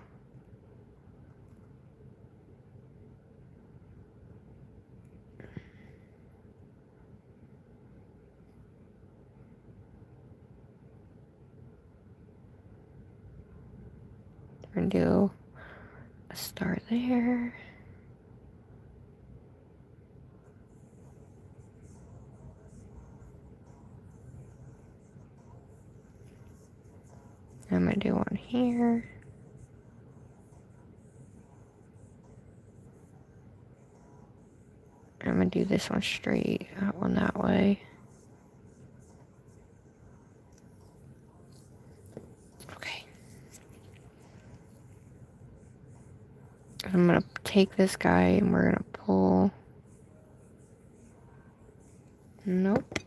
We're going to do a start there. I'm going to do one here. I'm going to do this one straight, that one that way. Okay. I'm going to take this guy and we're going to pull. Nope.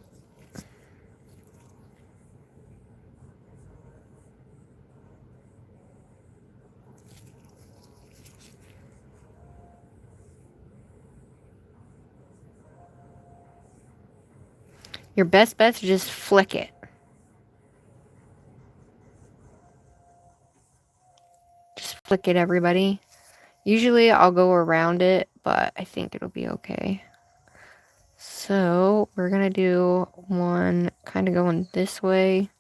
Your best bet's just flick it. Just flick it, everybody. Usually I'll go around it, but I think it'll be okay. So we're gonna do one kind of going this way.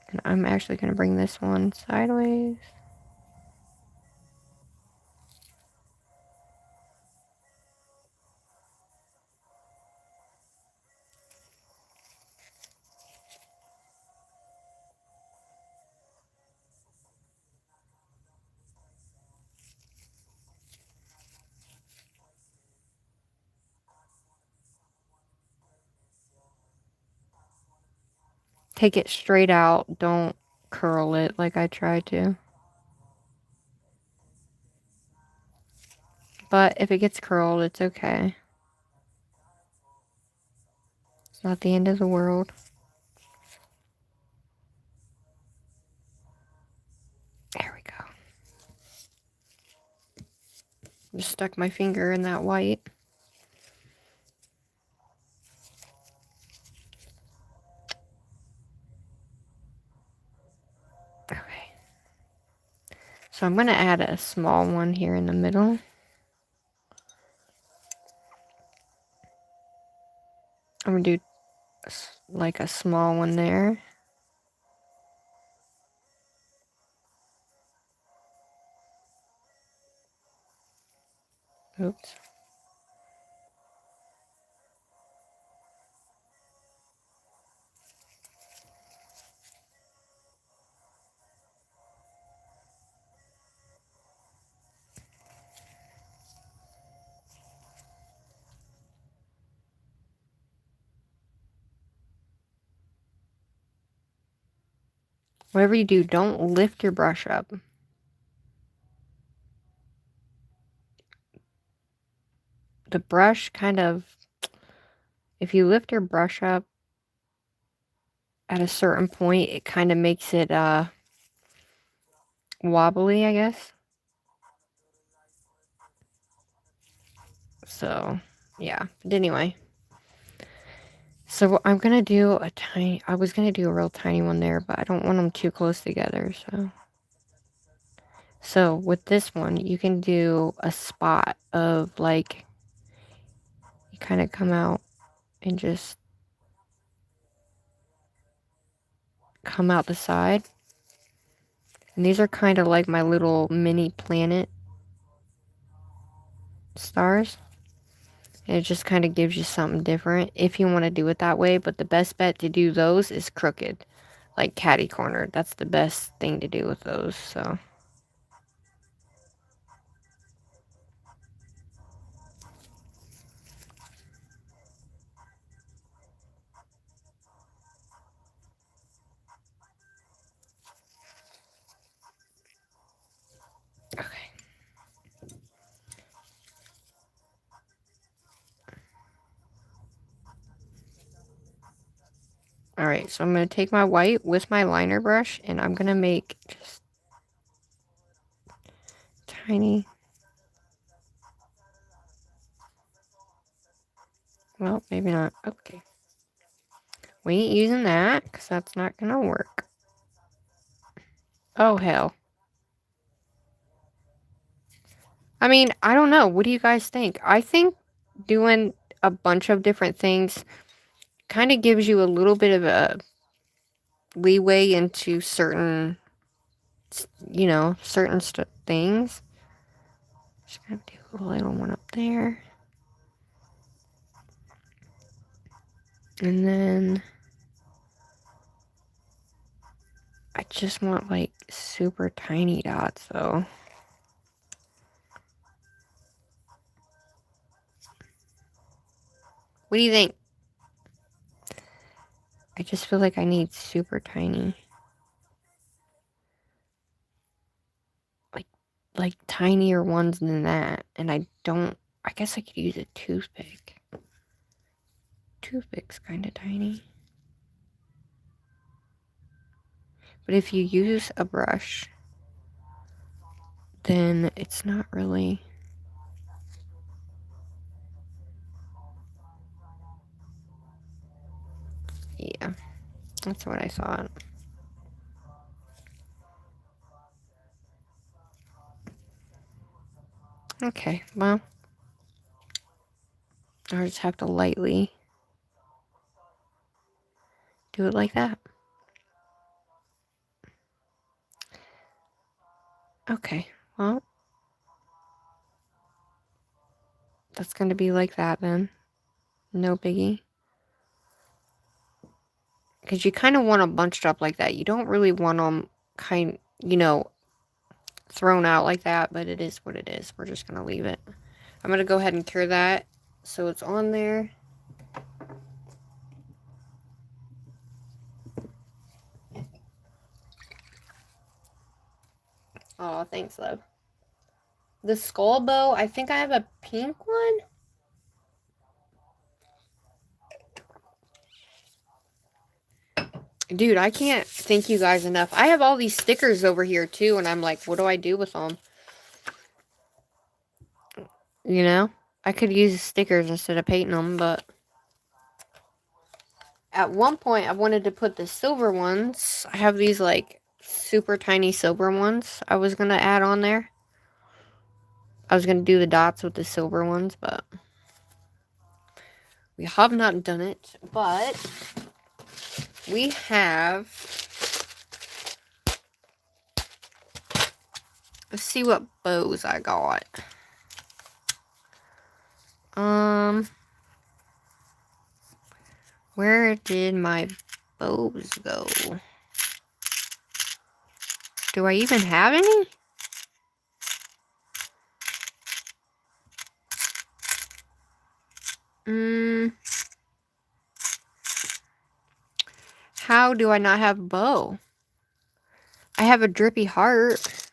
And I'm actually gonna bring this one sideways. Take it straight out. Don't curl it like I tried to. But if it gets curled, it's okay. It's not the end of the world. There we go. Just stuck my finger in that white. Okay. So I'm going to add a small one here in the middle. I'm going to do like a small one there. Oops. Whatever you do, don't lift your brush up. The brush kind of, if you lift your brush up at a certain point, it kind of makes it wobbly, I guess. So, yeah. But anyway. So I'm going to do I was going to do a real tiny one there, but I don't want them too close together, So with this one, you can do a spot of like, you kind of come out and just come out the side. And these are kind of like my little mini planet stars. And it just kind of gives you something different if you want to do it that way. But the best bet to do those is crooked. like catty corner. That's the best thing to do with those, so. Okay. Alright, so I'm going to take my white with my liner brush, and I'm going to make just tiny. Well, maybe not. Okay. We ain't using that, because that's not going to work. Oh, hell. I mean, I don't know. What do you guys think? I think doing a bunch of different things kind of gives you a little bit of a leeway into certain, you know, certain things. Just gonna do a little one up there. And then I just want like super tiny dots though. What do you think? I just feel like I need super tiny. Like tinier ones than that. And I guess I could use a toothpick. Toothpick's kind of tiny. But if you use a brush, then it's not really. Yeah, that's what I thought. Okay, well, I just have to lightly do it like that. Okay, well, that's going to be like that then. No biggie. Because you kind of want them bunched up like that. You don't really want them thrown out like that, but it is what it is. We're just going to leave it. I'm going to go ahead and cure that so it's on there. Oh, thanks, love. The skull bow, I think I have a pink one. Dude, I can't thank you guys enough. I have all these stickers over here too, and I'm like, what do I do with them? You know? I could use stickers instead of painting them, but at one point I wanted to put the silver ones. I have these like super tiny silver ones I was going to add on there. I was going to do the dots with the silver ones, but we have not done it. But we have... Let's see what bows I got. Where did my bows go? Do I even have any? How do I not have a bow? I have a drippy heart.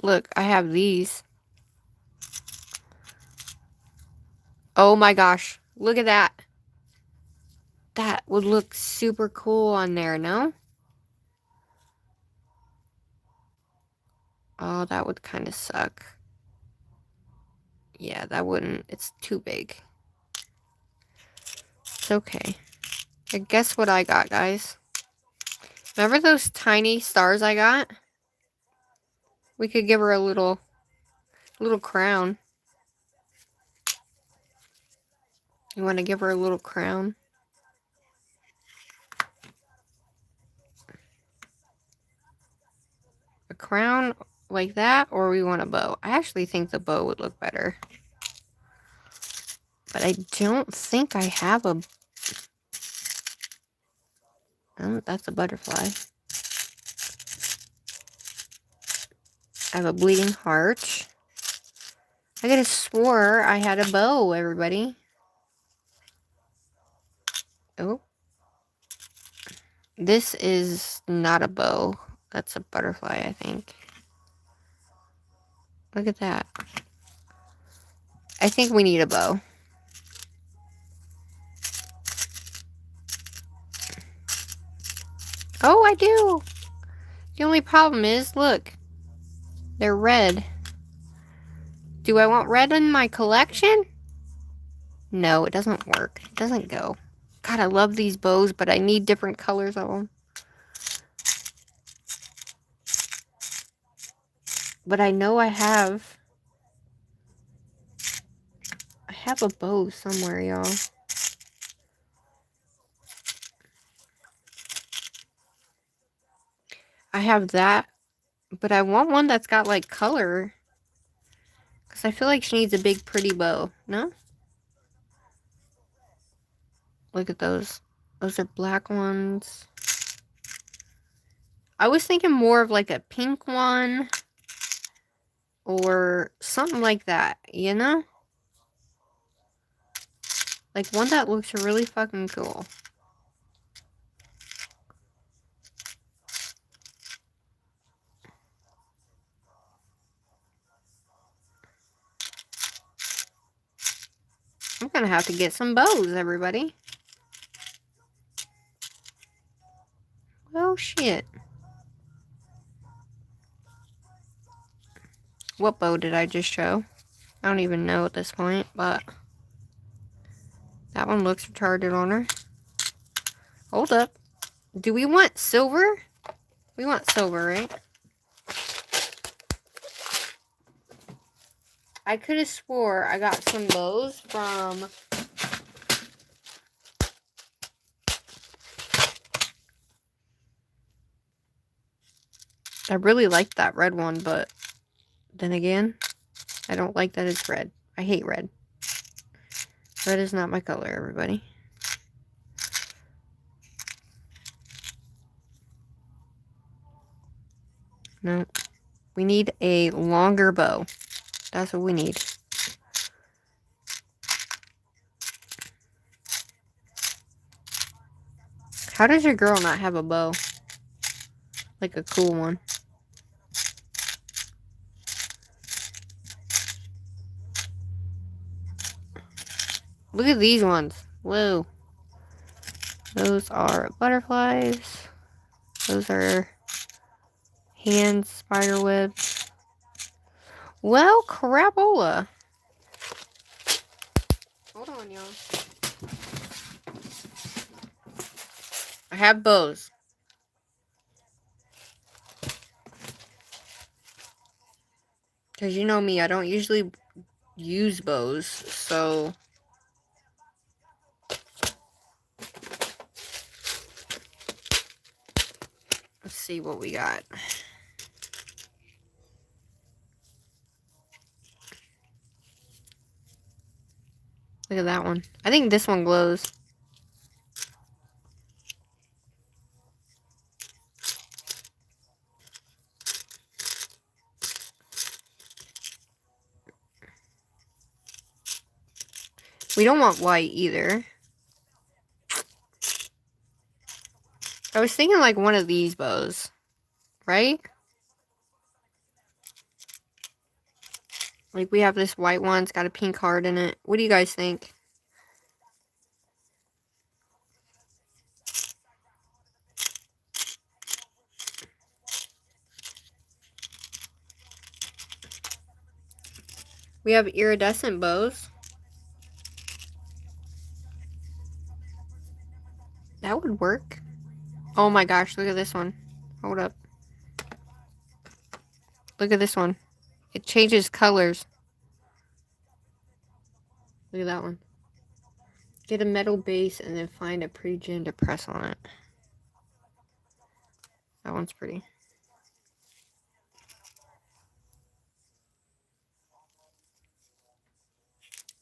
Look, I have these. Oh my gosh. Look at that. That would look super cool on there, no? Oh, that would kind of suck. Yeah, that wouldn't. It's too big. It's okay. And guess what I got, guys? Remember those tiny stars I got? We could give her a little crown. You want to give her a little crown? A crown like that, or we want a bow? I actually think the bow would look better. But I don't think I have a... Oh, that's a butterfly. I have a bleeding heart. I could have swore I had a bow, everybody. Oh. This is not a bow. That's a butterfly, I think. Look at that. I think we need a bow. Oh, I do. The only problem is, look. They're red. Do I want red in my collection? No, it doesn't work. It doesn't go. God, I love these bows, but I need different colors of them. But I know I have a bow somewhere, y'all. I have that, but I want one that's got, like, color. Because I feel like she needs a big, pretty bow. No? Look at those. Those are black ones. I was thinking more of, like, a pink one. Or something like that, you know? Like, one that looks really fucking cool. I'm gonna have to get some bows, everybody. Well, shit. What bow did I just show? I don't even know at this point, but that one looks retarded on her. Hold up. Do we want silver? We want silver, right? I could have swore I got some bows from... I really liked that red one, but then again, I don't like that it's red. I hate red. Red is not my color, everybody. No. We need a longer bow. That's what we need. How does your girl not have a bow? Like a cool one. Look at these ones. Whoa. Those are butterflies. Those are hand spider webs. Well, crapola. Hold on, y'all. I have bows. Because you know me, I don't usually use bows, so... Let's see what we got. Look at that one. I think this one glows. We don't want white either. I was thinking like one of these bows, right? Like we have this white one, it's got a pink heart in it. What do you guys think? We have iridescent bows. That would work. Oh my gosh, look at this one. Hold up. Look at this one. It changes colors. Look at that one. Get a metal base and then find a pretty gem to press on it. That one's pretty.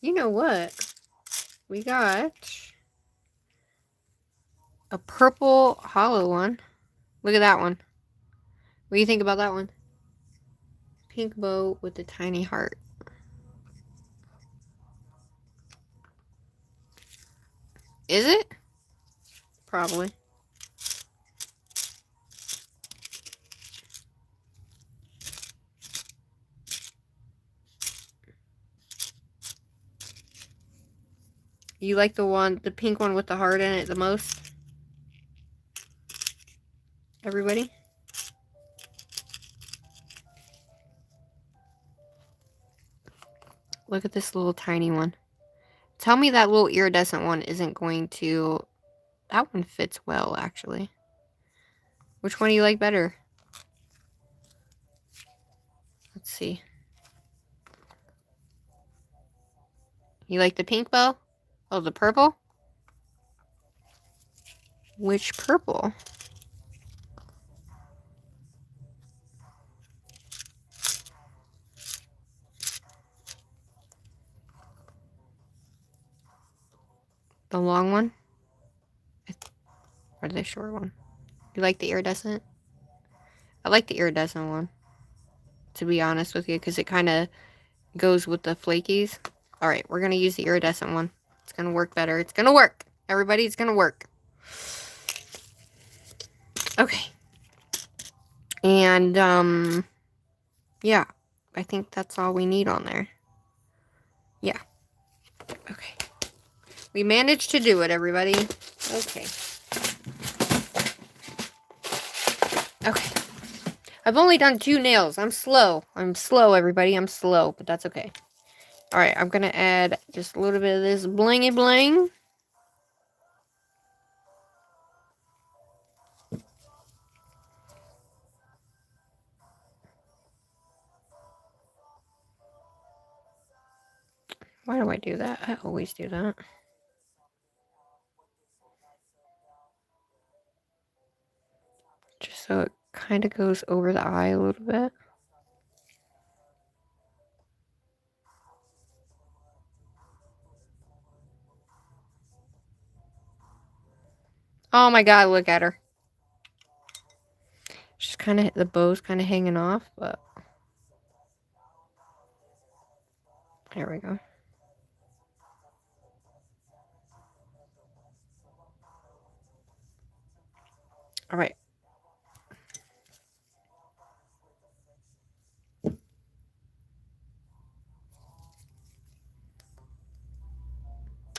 You know what? We got a purple hollow one. Look at that one. What do you think about that one? Pink bow with a tiny heart. Is it? Probably. You like the pink one with the heart in it the most? Everybody? Look at this little tiny one. Tell me that little iridescent one isn't going to... That one fits well, actually. Which one do you like better? Let's see. You like the pink bow? Oh, the purple? Which purple? The long one? Or the short one? You like the iridescent? I like the iridescent one, to be honest with you, because it kind of goes with the flakies. Alright, we're going to use the iridescent one. It's going to work better. It's going to work. Everybody, it's going to work. Okay. And, yeah. I think that's all we need on there. Yeah. Okay. We managed to do it, everybody. Okay. Okay. I've only done 2 nails. I'm slow. I'm slow, everybody. I'm slow, but that's okay. Alright, I'm gonna add just a little bit of this blingy bling. Why do I do that? I always do that. Just so it kind of goes over the eye a little bit. Oh my god, look at her. She's kind of, the bow's kind of hanging off, but... There we go. Alright.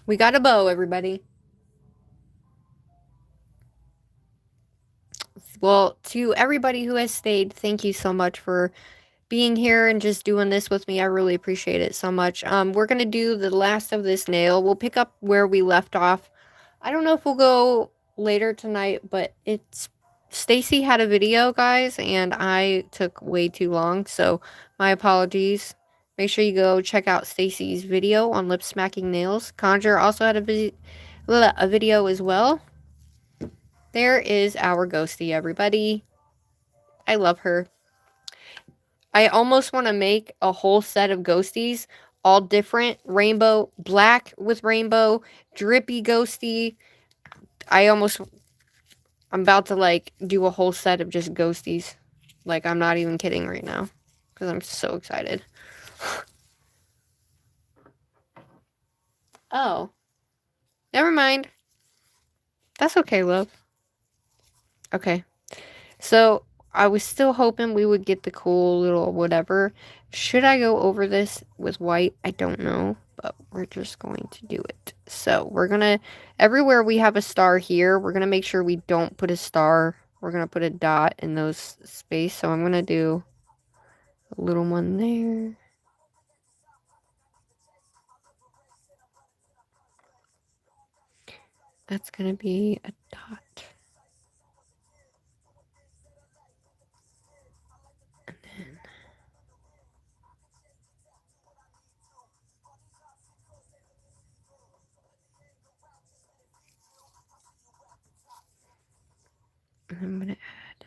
We got a bow, everybody. Well, to everybody who has stayed, thank you so much for being here and just doing this with me. I really appreciate it so much. We're going to do the last of this nail. We'll pick up where we left off. I don't know if we'll go later tonight, but it's... Stacy had a video, guys, and I took way too long, so my apologies. Make sure you go check out Stacy's video on lip smacking nails. Conjure also had a video as well. There is our ghostie, everybody. I love her. I almost want to make a whole set of ghosties, all different. Rainbow, black with rainbow, drippy ghostie. I'm about to, like, do a whole set of just ghosties. Like, I'm not even kidding right now. Because I'm so excited. Oh. Never mind. That's okay, love. Okay. So, I was still hoping we would get the cool little whatever. Should I go over this with white? I don't know. But we're just going to do it. So, we're going to... Everywhere we have a star here, we're going to make sure we don't put a star. We're going to put a dot in those space. So, I'm going to do a little one there. That's going to be a dot. And I'm going to add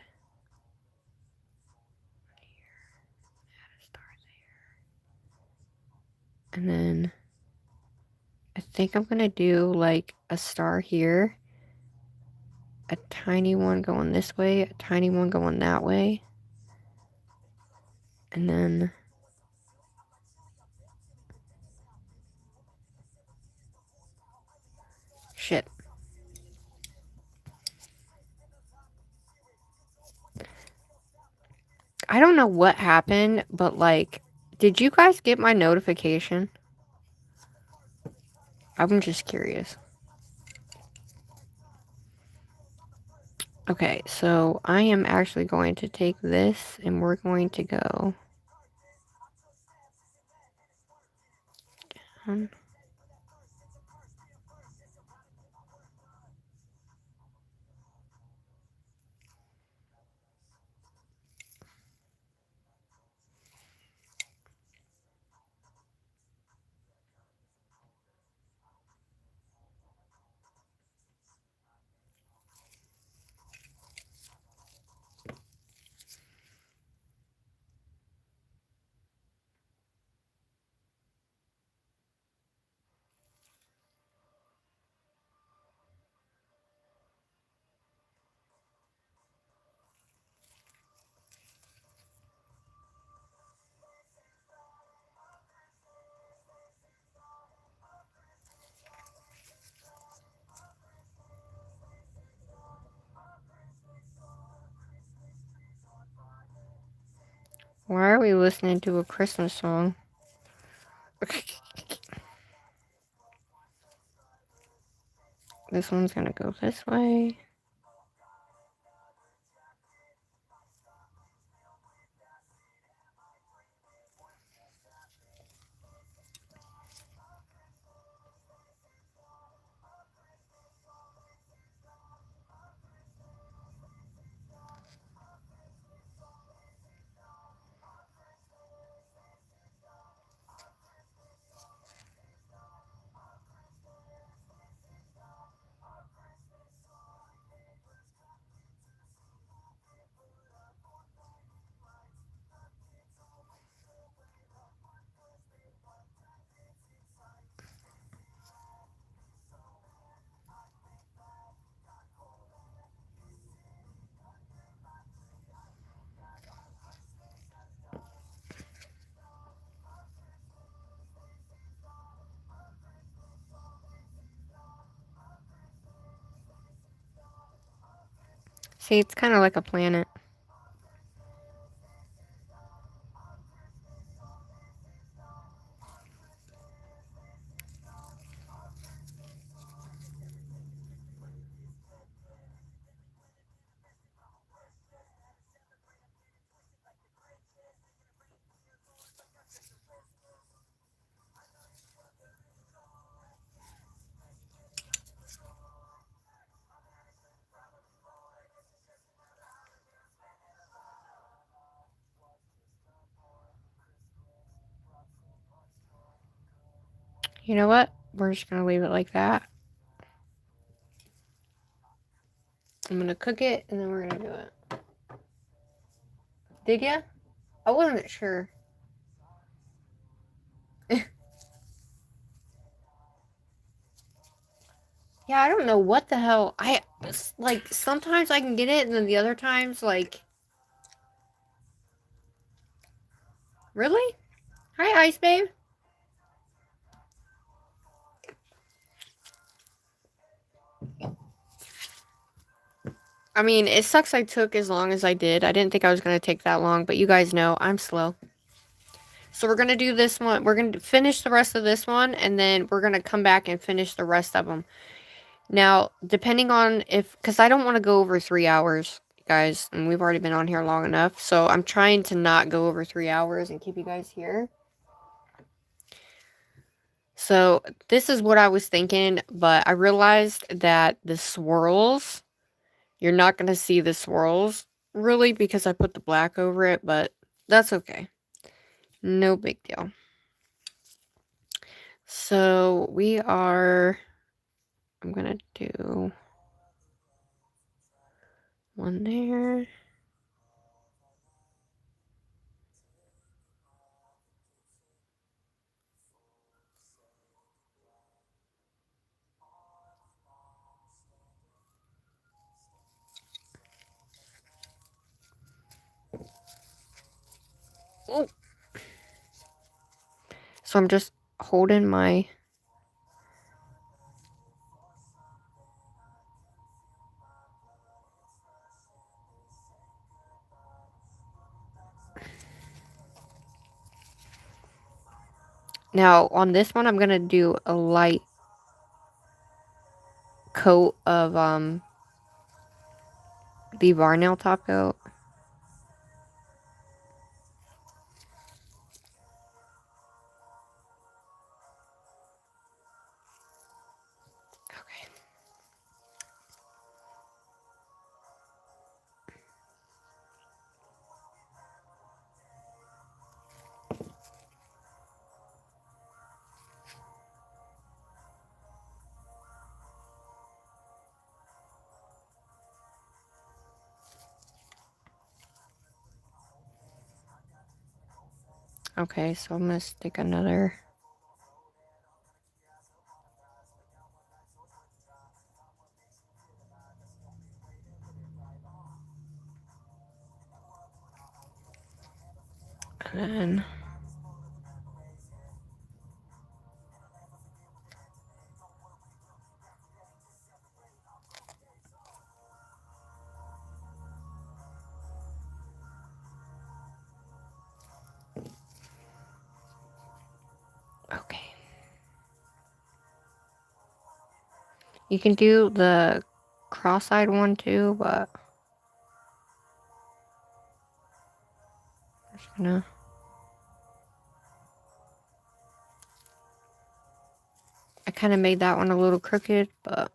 here, add a star there. And then I think I'm going to do like a star here. a tiny one going this way, a tiny one going that way. And then shit. I don't know what happened, but like, did you guys get my notification? I'm just curious. Okay, so I am actually going to take this and we're going to go down. Why are we listening to a Christmas song? This one's gonna go this way. See, it's kind of like a planet. You know what? We're just gonna leave it like that. I'm gonna cook it and then we're gonna do it. Did ya? I wasn't sure. Yeah, I don't know what the hell. Like, sometimes I can get it, and then the other times, like... Really? Hi, Ice Babe. I mean, it sucks I took as long as I did. I didn't think I was going to take that long, but you guys know I'm slow. So we're going to do this one. We're going to finish the rest of this one, and then we're going to come back and finish the rest of them. Now, depending on if... Because I don't want to go over 3 hours, guys. And we've already been on here long enough. So I'm trying to not go over 3 hours and keep you guys here. So this is what I was thinking, but I realized that the swirls... You're not going to see the swirls, really, because I put the black over it, but that's okay. No big deal. So we are... I'm going to do one there. Oh. So I'm just holding my... Now, on this one, I'm going to do a light coat of the Varnail top coat. Okay, so I'm going to stick another... And then... Okay. You can do the cross-eyed one too, but... I'm just gonna... I kind of made that one a little crooked, but...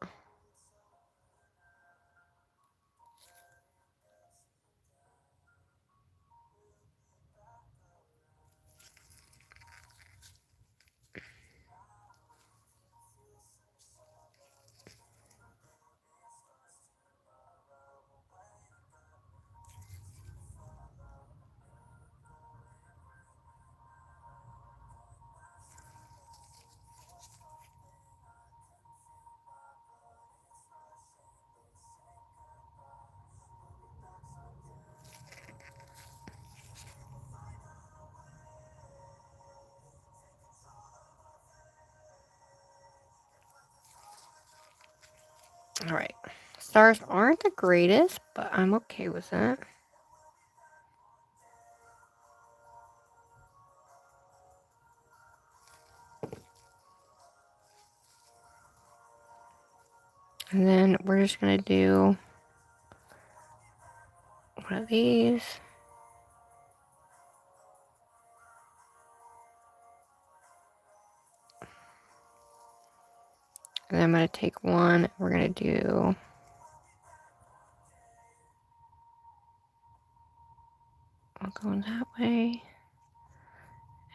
Alright. Stars aren't the greatest, but I'm okay with that. And then we're just gonna do one of these. And then I'm gonna take one, we're gonna do... I'll go in that way.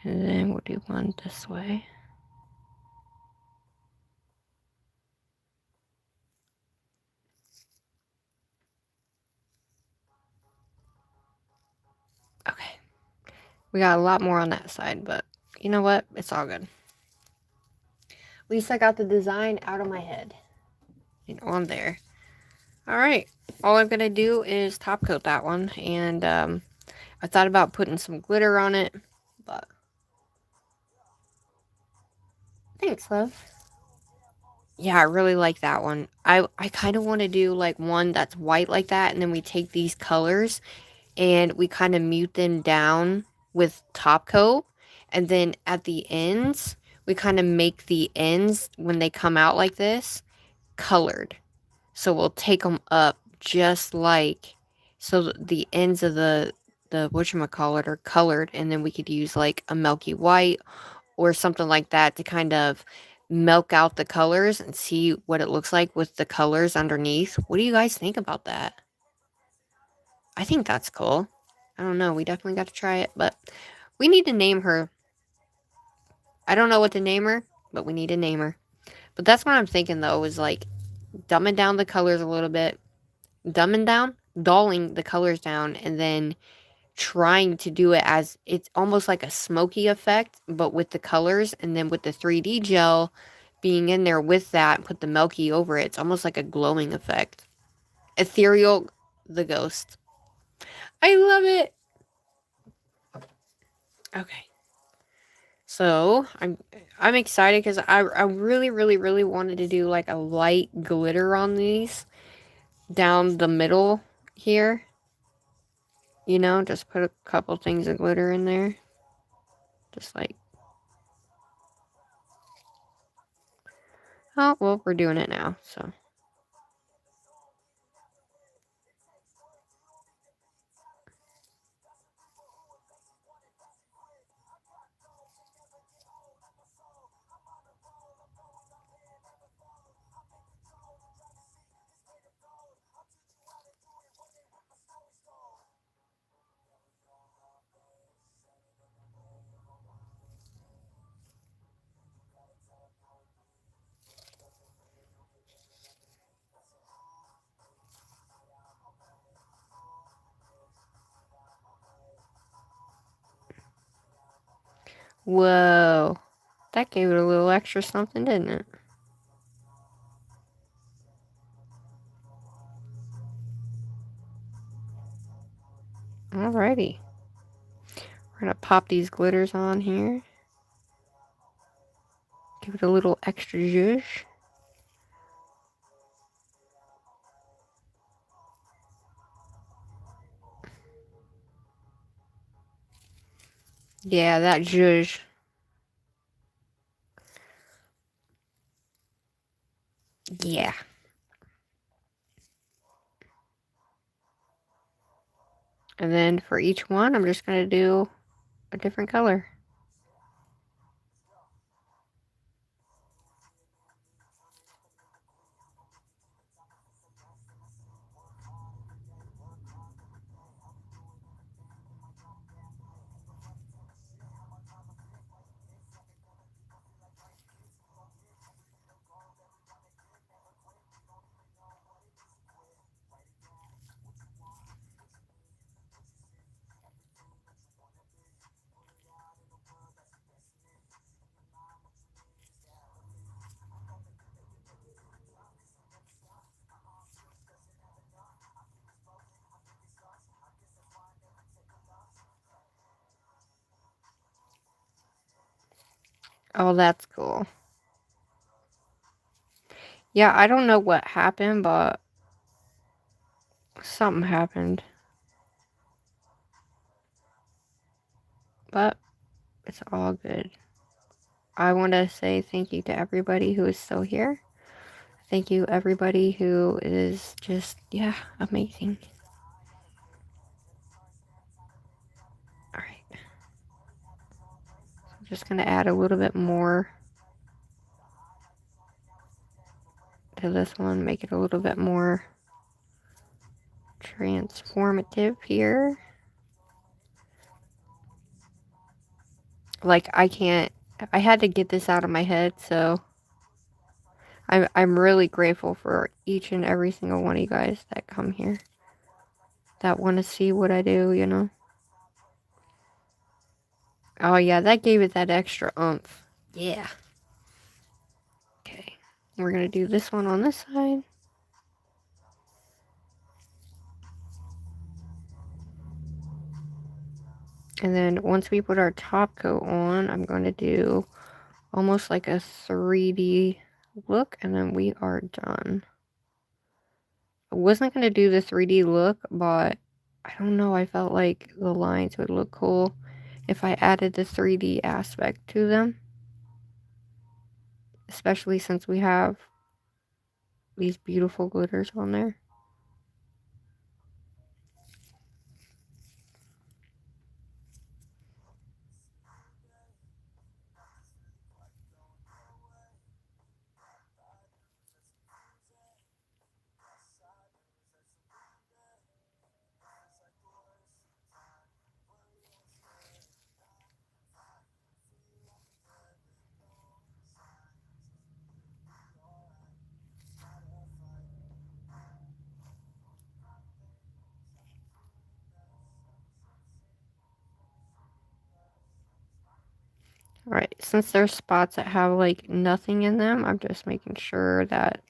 And then we'll do one this way. Okay. We got a lot more on that side, but you know what? It's all good. At least I got the design out of my head. You know, on there. Alright. All I'm going to do is top coat that one. And I thought about putting some glitter on it, but... Thanks, love. Yeah, I really like that one. I kind of want to do like one that's white like that, and then we take these colors and we kind of mute them down with top coat, and then at the ends we kind of make the ends when they come out like this colored. So we'll take them up just like, so the ends of the whatchamacallit are colored, and then we could use like a milky white or something like that to kind of milk out the colors and see what it looks like with the colors underneath. What do you guys think about that? I think that's cool. I don't know. We definitely got to try it, but we need to name her. I don't know what to name her, but we need to name her. But that's what I'm thinking, though, is like dumbing down the colors a little bit. Dulling the colors down, and then trying to do it as it's almost like a smoky effect, but with the colors, and then with the 3D gel being in there with that, put the milky over it. It's almost like a glowing effect. Ethereal the ghost. I love it. Okay. So I'm excited because I really wanted to do like a light glitter on these down the middle here. You know, just put a couple things of glitter in there. Just like, oh, well, we're doing it now, so. Whoa. That gave it a little extra something, didn't it? Alrighty. We're gonna pop these glitters on here. Give it a little extra zhuzh. Yeah, that zhuzh. Yeah. And then for each one, I'm just gonna do a different color. Oh, that's cool. Yeah, I don't know what happened, but something happened. But it's all good. I want to say thank you to everybody who is still here. Thank you, everybody who is just, yeah, amazing. Alright. I'm just going to add a little bit more to this one. Make it a little bit more transformative here. Like, I had to get this out of my head, so I'm really grateful for each and every single one of you guys that come here. That want to see what I do, you know? Oh yeah, that gave it that extra oomph. Yeah. Okay. We're going to do this one on this side. And then once we put our top coat on, I'm going to do almost like a 3D look, and then we are done. I wasn't going to do the 3D look, but I don't know, I felt like the lines would look cool if I added the 3D aspect to them. Especially since we have these beautiful glitters on there. Alright, since there's spots that have like nothing in them, I'm just making sure that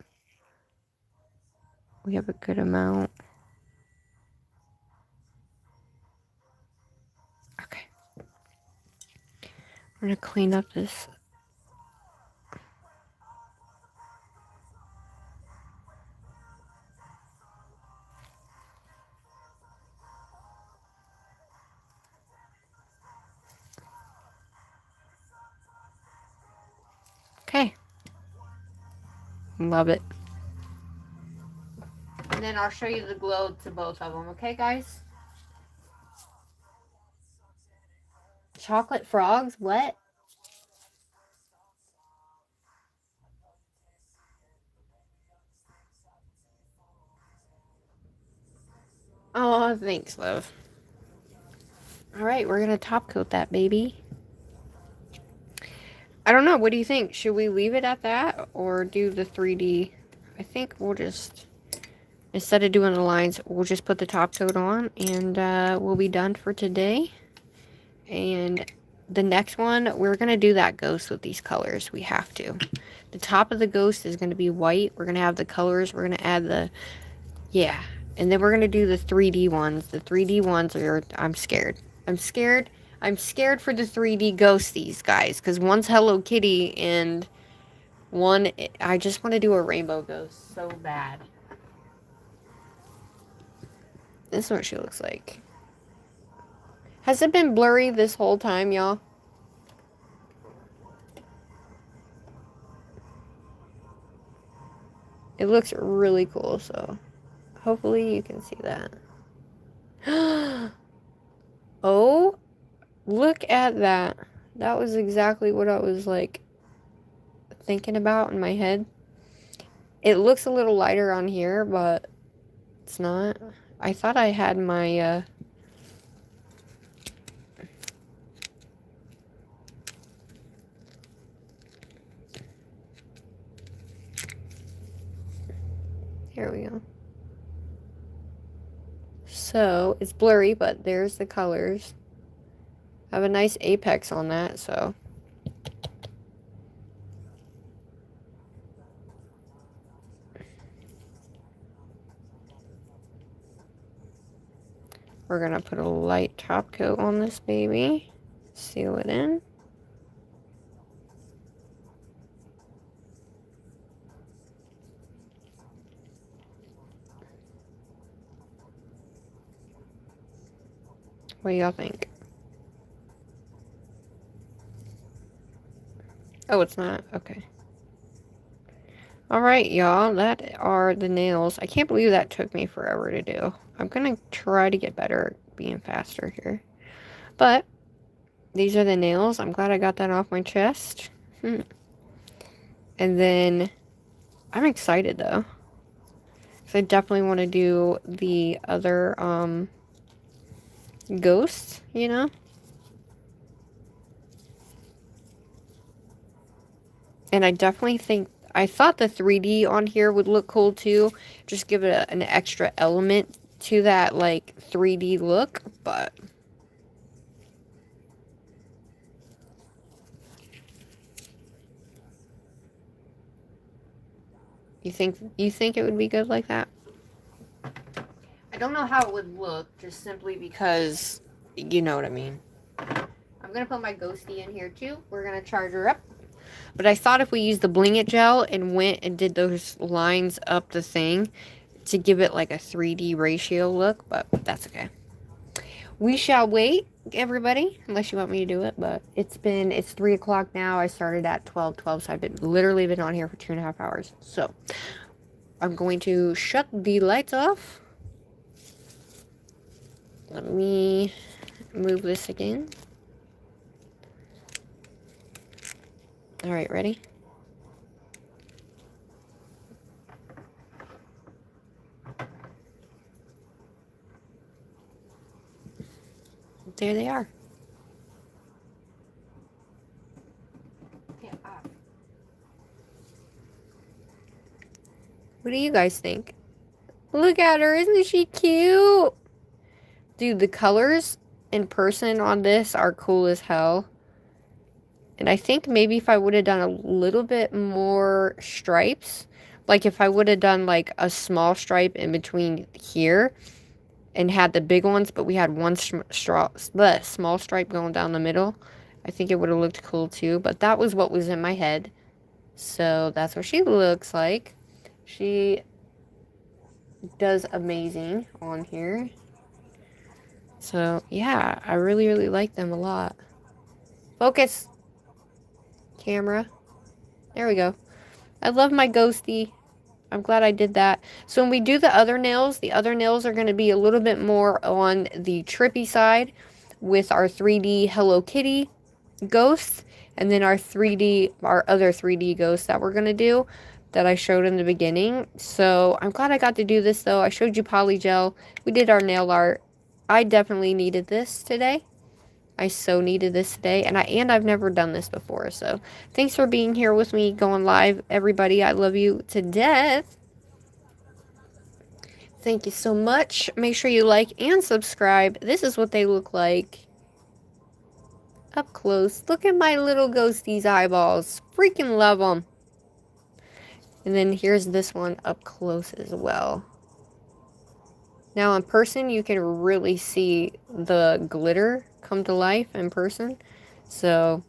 we have a good amount. Okay. I'm gonna clean up this. Okay. Love it. And then I'll show you the glow to both of them, okay, guys? Chocolate frogs? What? Oh, thanks, love. Alright, we're gonna top coat that baby. I don't know, what do you think? Should we leave it at that or do the 3D? I think we'll just, instead of doing the lines, we'll just put the top coat on and we'll be done for today. And the next one, we're going to do that ghost with these colors. We have to. The top of the ghost is going to be white. We're going to have the colors. We're going to add the, yeah. And then we're going to do the 3D ones. The 3D ones are, I'm scared. I'm scared. I'm scared for the 3D ghosties, guys. Because one's Hello Kitty and one, I just want to do a rainbow ghost so bad. This is what she looks like. Has it been blurry this whole time, y'all? It looks really cool, so hopefully you can see that. Oh, look at that. That was exactly what I was like thinking about in my head. It looks a little lighter on here, but it's not. I thought I had my here we go. So it's blurry, but there's the colors. I have a nice apex on that, so we're gonna put a light top coat on this baby, seal it in. What do y'all think? Oh, it's not? Okay. Alright, y'all. That are the nails. I can't believe that took me forever to do. I'm gonna try to get better at being faster here. But, these are the nails. I'm glad I got that off my chest. And then, I'm excited though. Because I definitely want to do the other, ghosts, you know? And I definitely think, I thought the 3D on here would look cool too. Just give it an extra element to that, like, 3D look, but you think it would be good like that? I don't know how it would look, just simply because, you know what I mean. I'm gonna put my ghostie in here too. We're gonna charge her up. But I thought if we used the Bling It gel and went and did those lines up the thing to give it like a 3D ratio look, but that's okay. We shall wait, everybody, unless you want me to do it, but it's 3 o'clock now. I started at 12:12, so I've literally been on here for 2.5 hours. So I'm going to shut the lights off. Let me move this again. All right, ready? There they are. What do you guys think? Look at her, isn't she cute? Dude, the colors in person on this are cool as hell. And I think maybe if I would have done a little bit more stripes, like if I would have done like a small stripe in between here and had the big ones, but we had one small stripe going down the middle, I think it would have looked cool too, but that was what was in my head. So that's what she looks like. She does amazing on here. So yeah, I really, really like them a lot. Focus. Camera. There we go. I love my ghosty. I'm glad I did that. So when we do the other nails are going to be a little bit more on the trippy side with our 3D Hello Kitty ghosts, and then our other 3D ghosts that we're going to do that I showed in the beginning. So I'm glad I got to do this though. I showed you Polygel. We did our nail art. I definitely needed this today. I so needed this today, and I've never done this before. So thanks for being here with me going live, everybody. I love you to death. Thank you so much. Make sure you like and subscribe. This is what they look like up close. Look at my little ghostie's eyeballs. Freaking love them. And then here's this one up close as well. Now in person, you can really see the glitter come to life in person. So,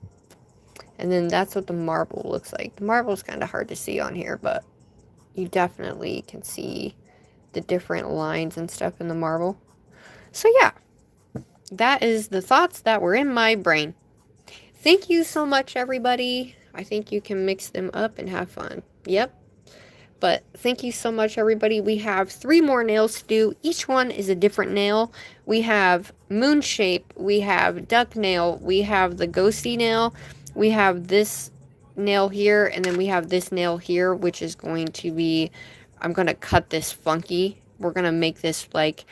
and then that's what the marble looks like. The marble's kind of hard to see on here, but you definitely can see the different lines and stuff in the marble. So yeah, that is the thoughts that were in my brain. Thank you so much, everybody. I think you can mix them up and have fun. Yep. But thank you so much, everybody. We have 3 more nails to do. Each one is a different nail. We have moon shape. We have duck nail. We have the ghosty nail. We have this nail here. And then we have this nail here, which is going to be... I'm going to cut this funky. We're going to make this like...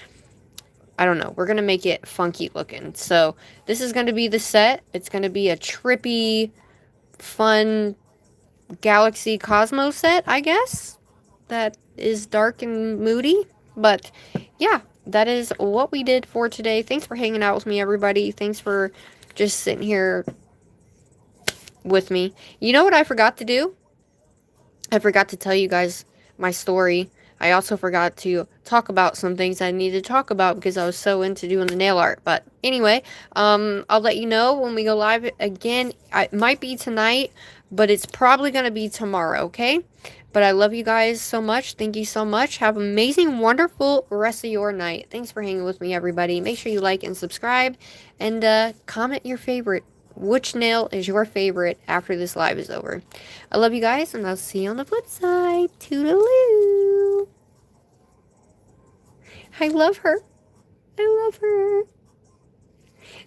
I don't know. We're going to make it funky looking. So this is going to be the set. It's going to be a trippy, fun Galaxy Cosmos set, I guess. That is dark and moody. But yeah, that is what we did for today. Thanks for hanging out with me, everybody. Thanks for just sitting here with me. You know what I forgot to do? I forgot to tell you guys my story. I also forgot to talk about some things I needed to talk about because I was so into doing the nail art. But anyway, I'll let you know when we go live again. It might be tonight, but it's probably going to be tomorrow, okay? But I love you guys so much. Thank you so much. Have an amazing, wonderful rest of your night. Thanks for hanging with me, everybody. Make sure you like and subscribe and comment your favorite. Which nail is your favorite after this live is over? I love you guys, and I'll see you on the flip side. Toodaloo. I love her. I love her.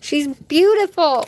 She's beautiful.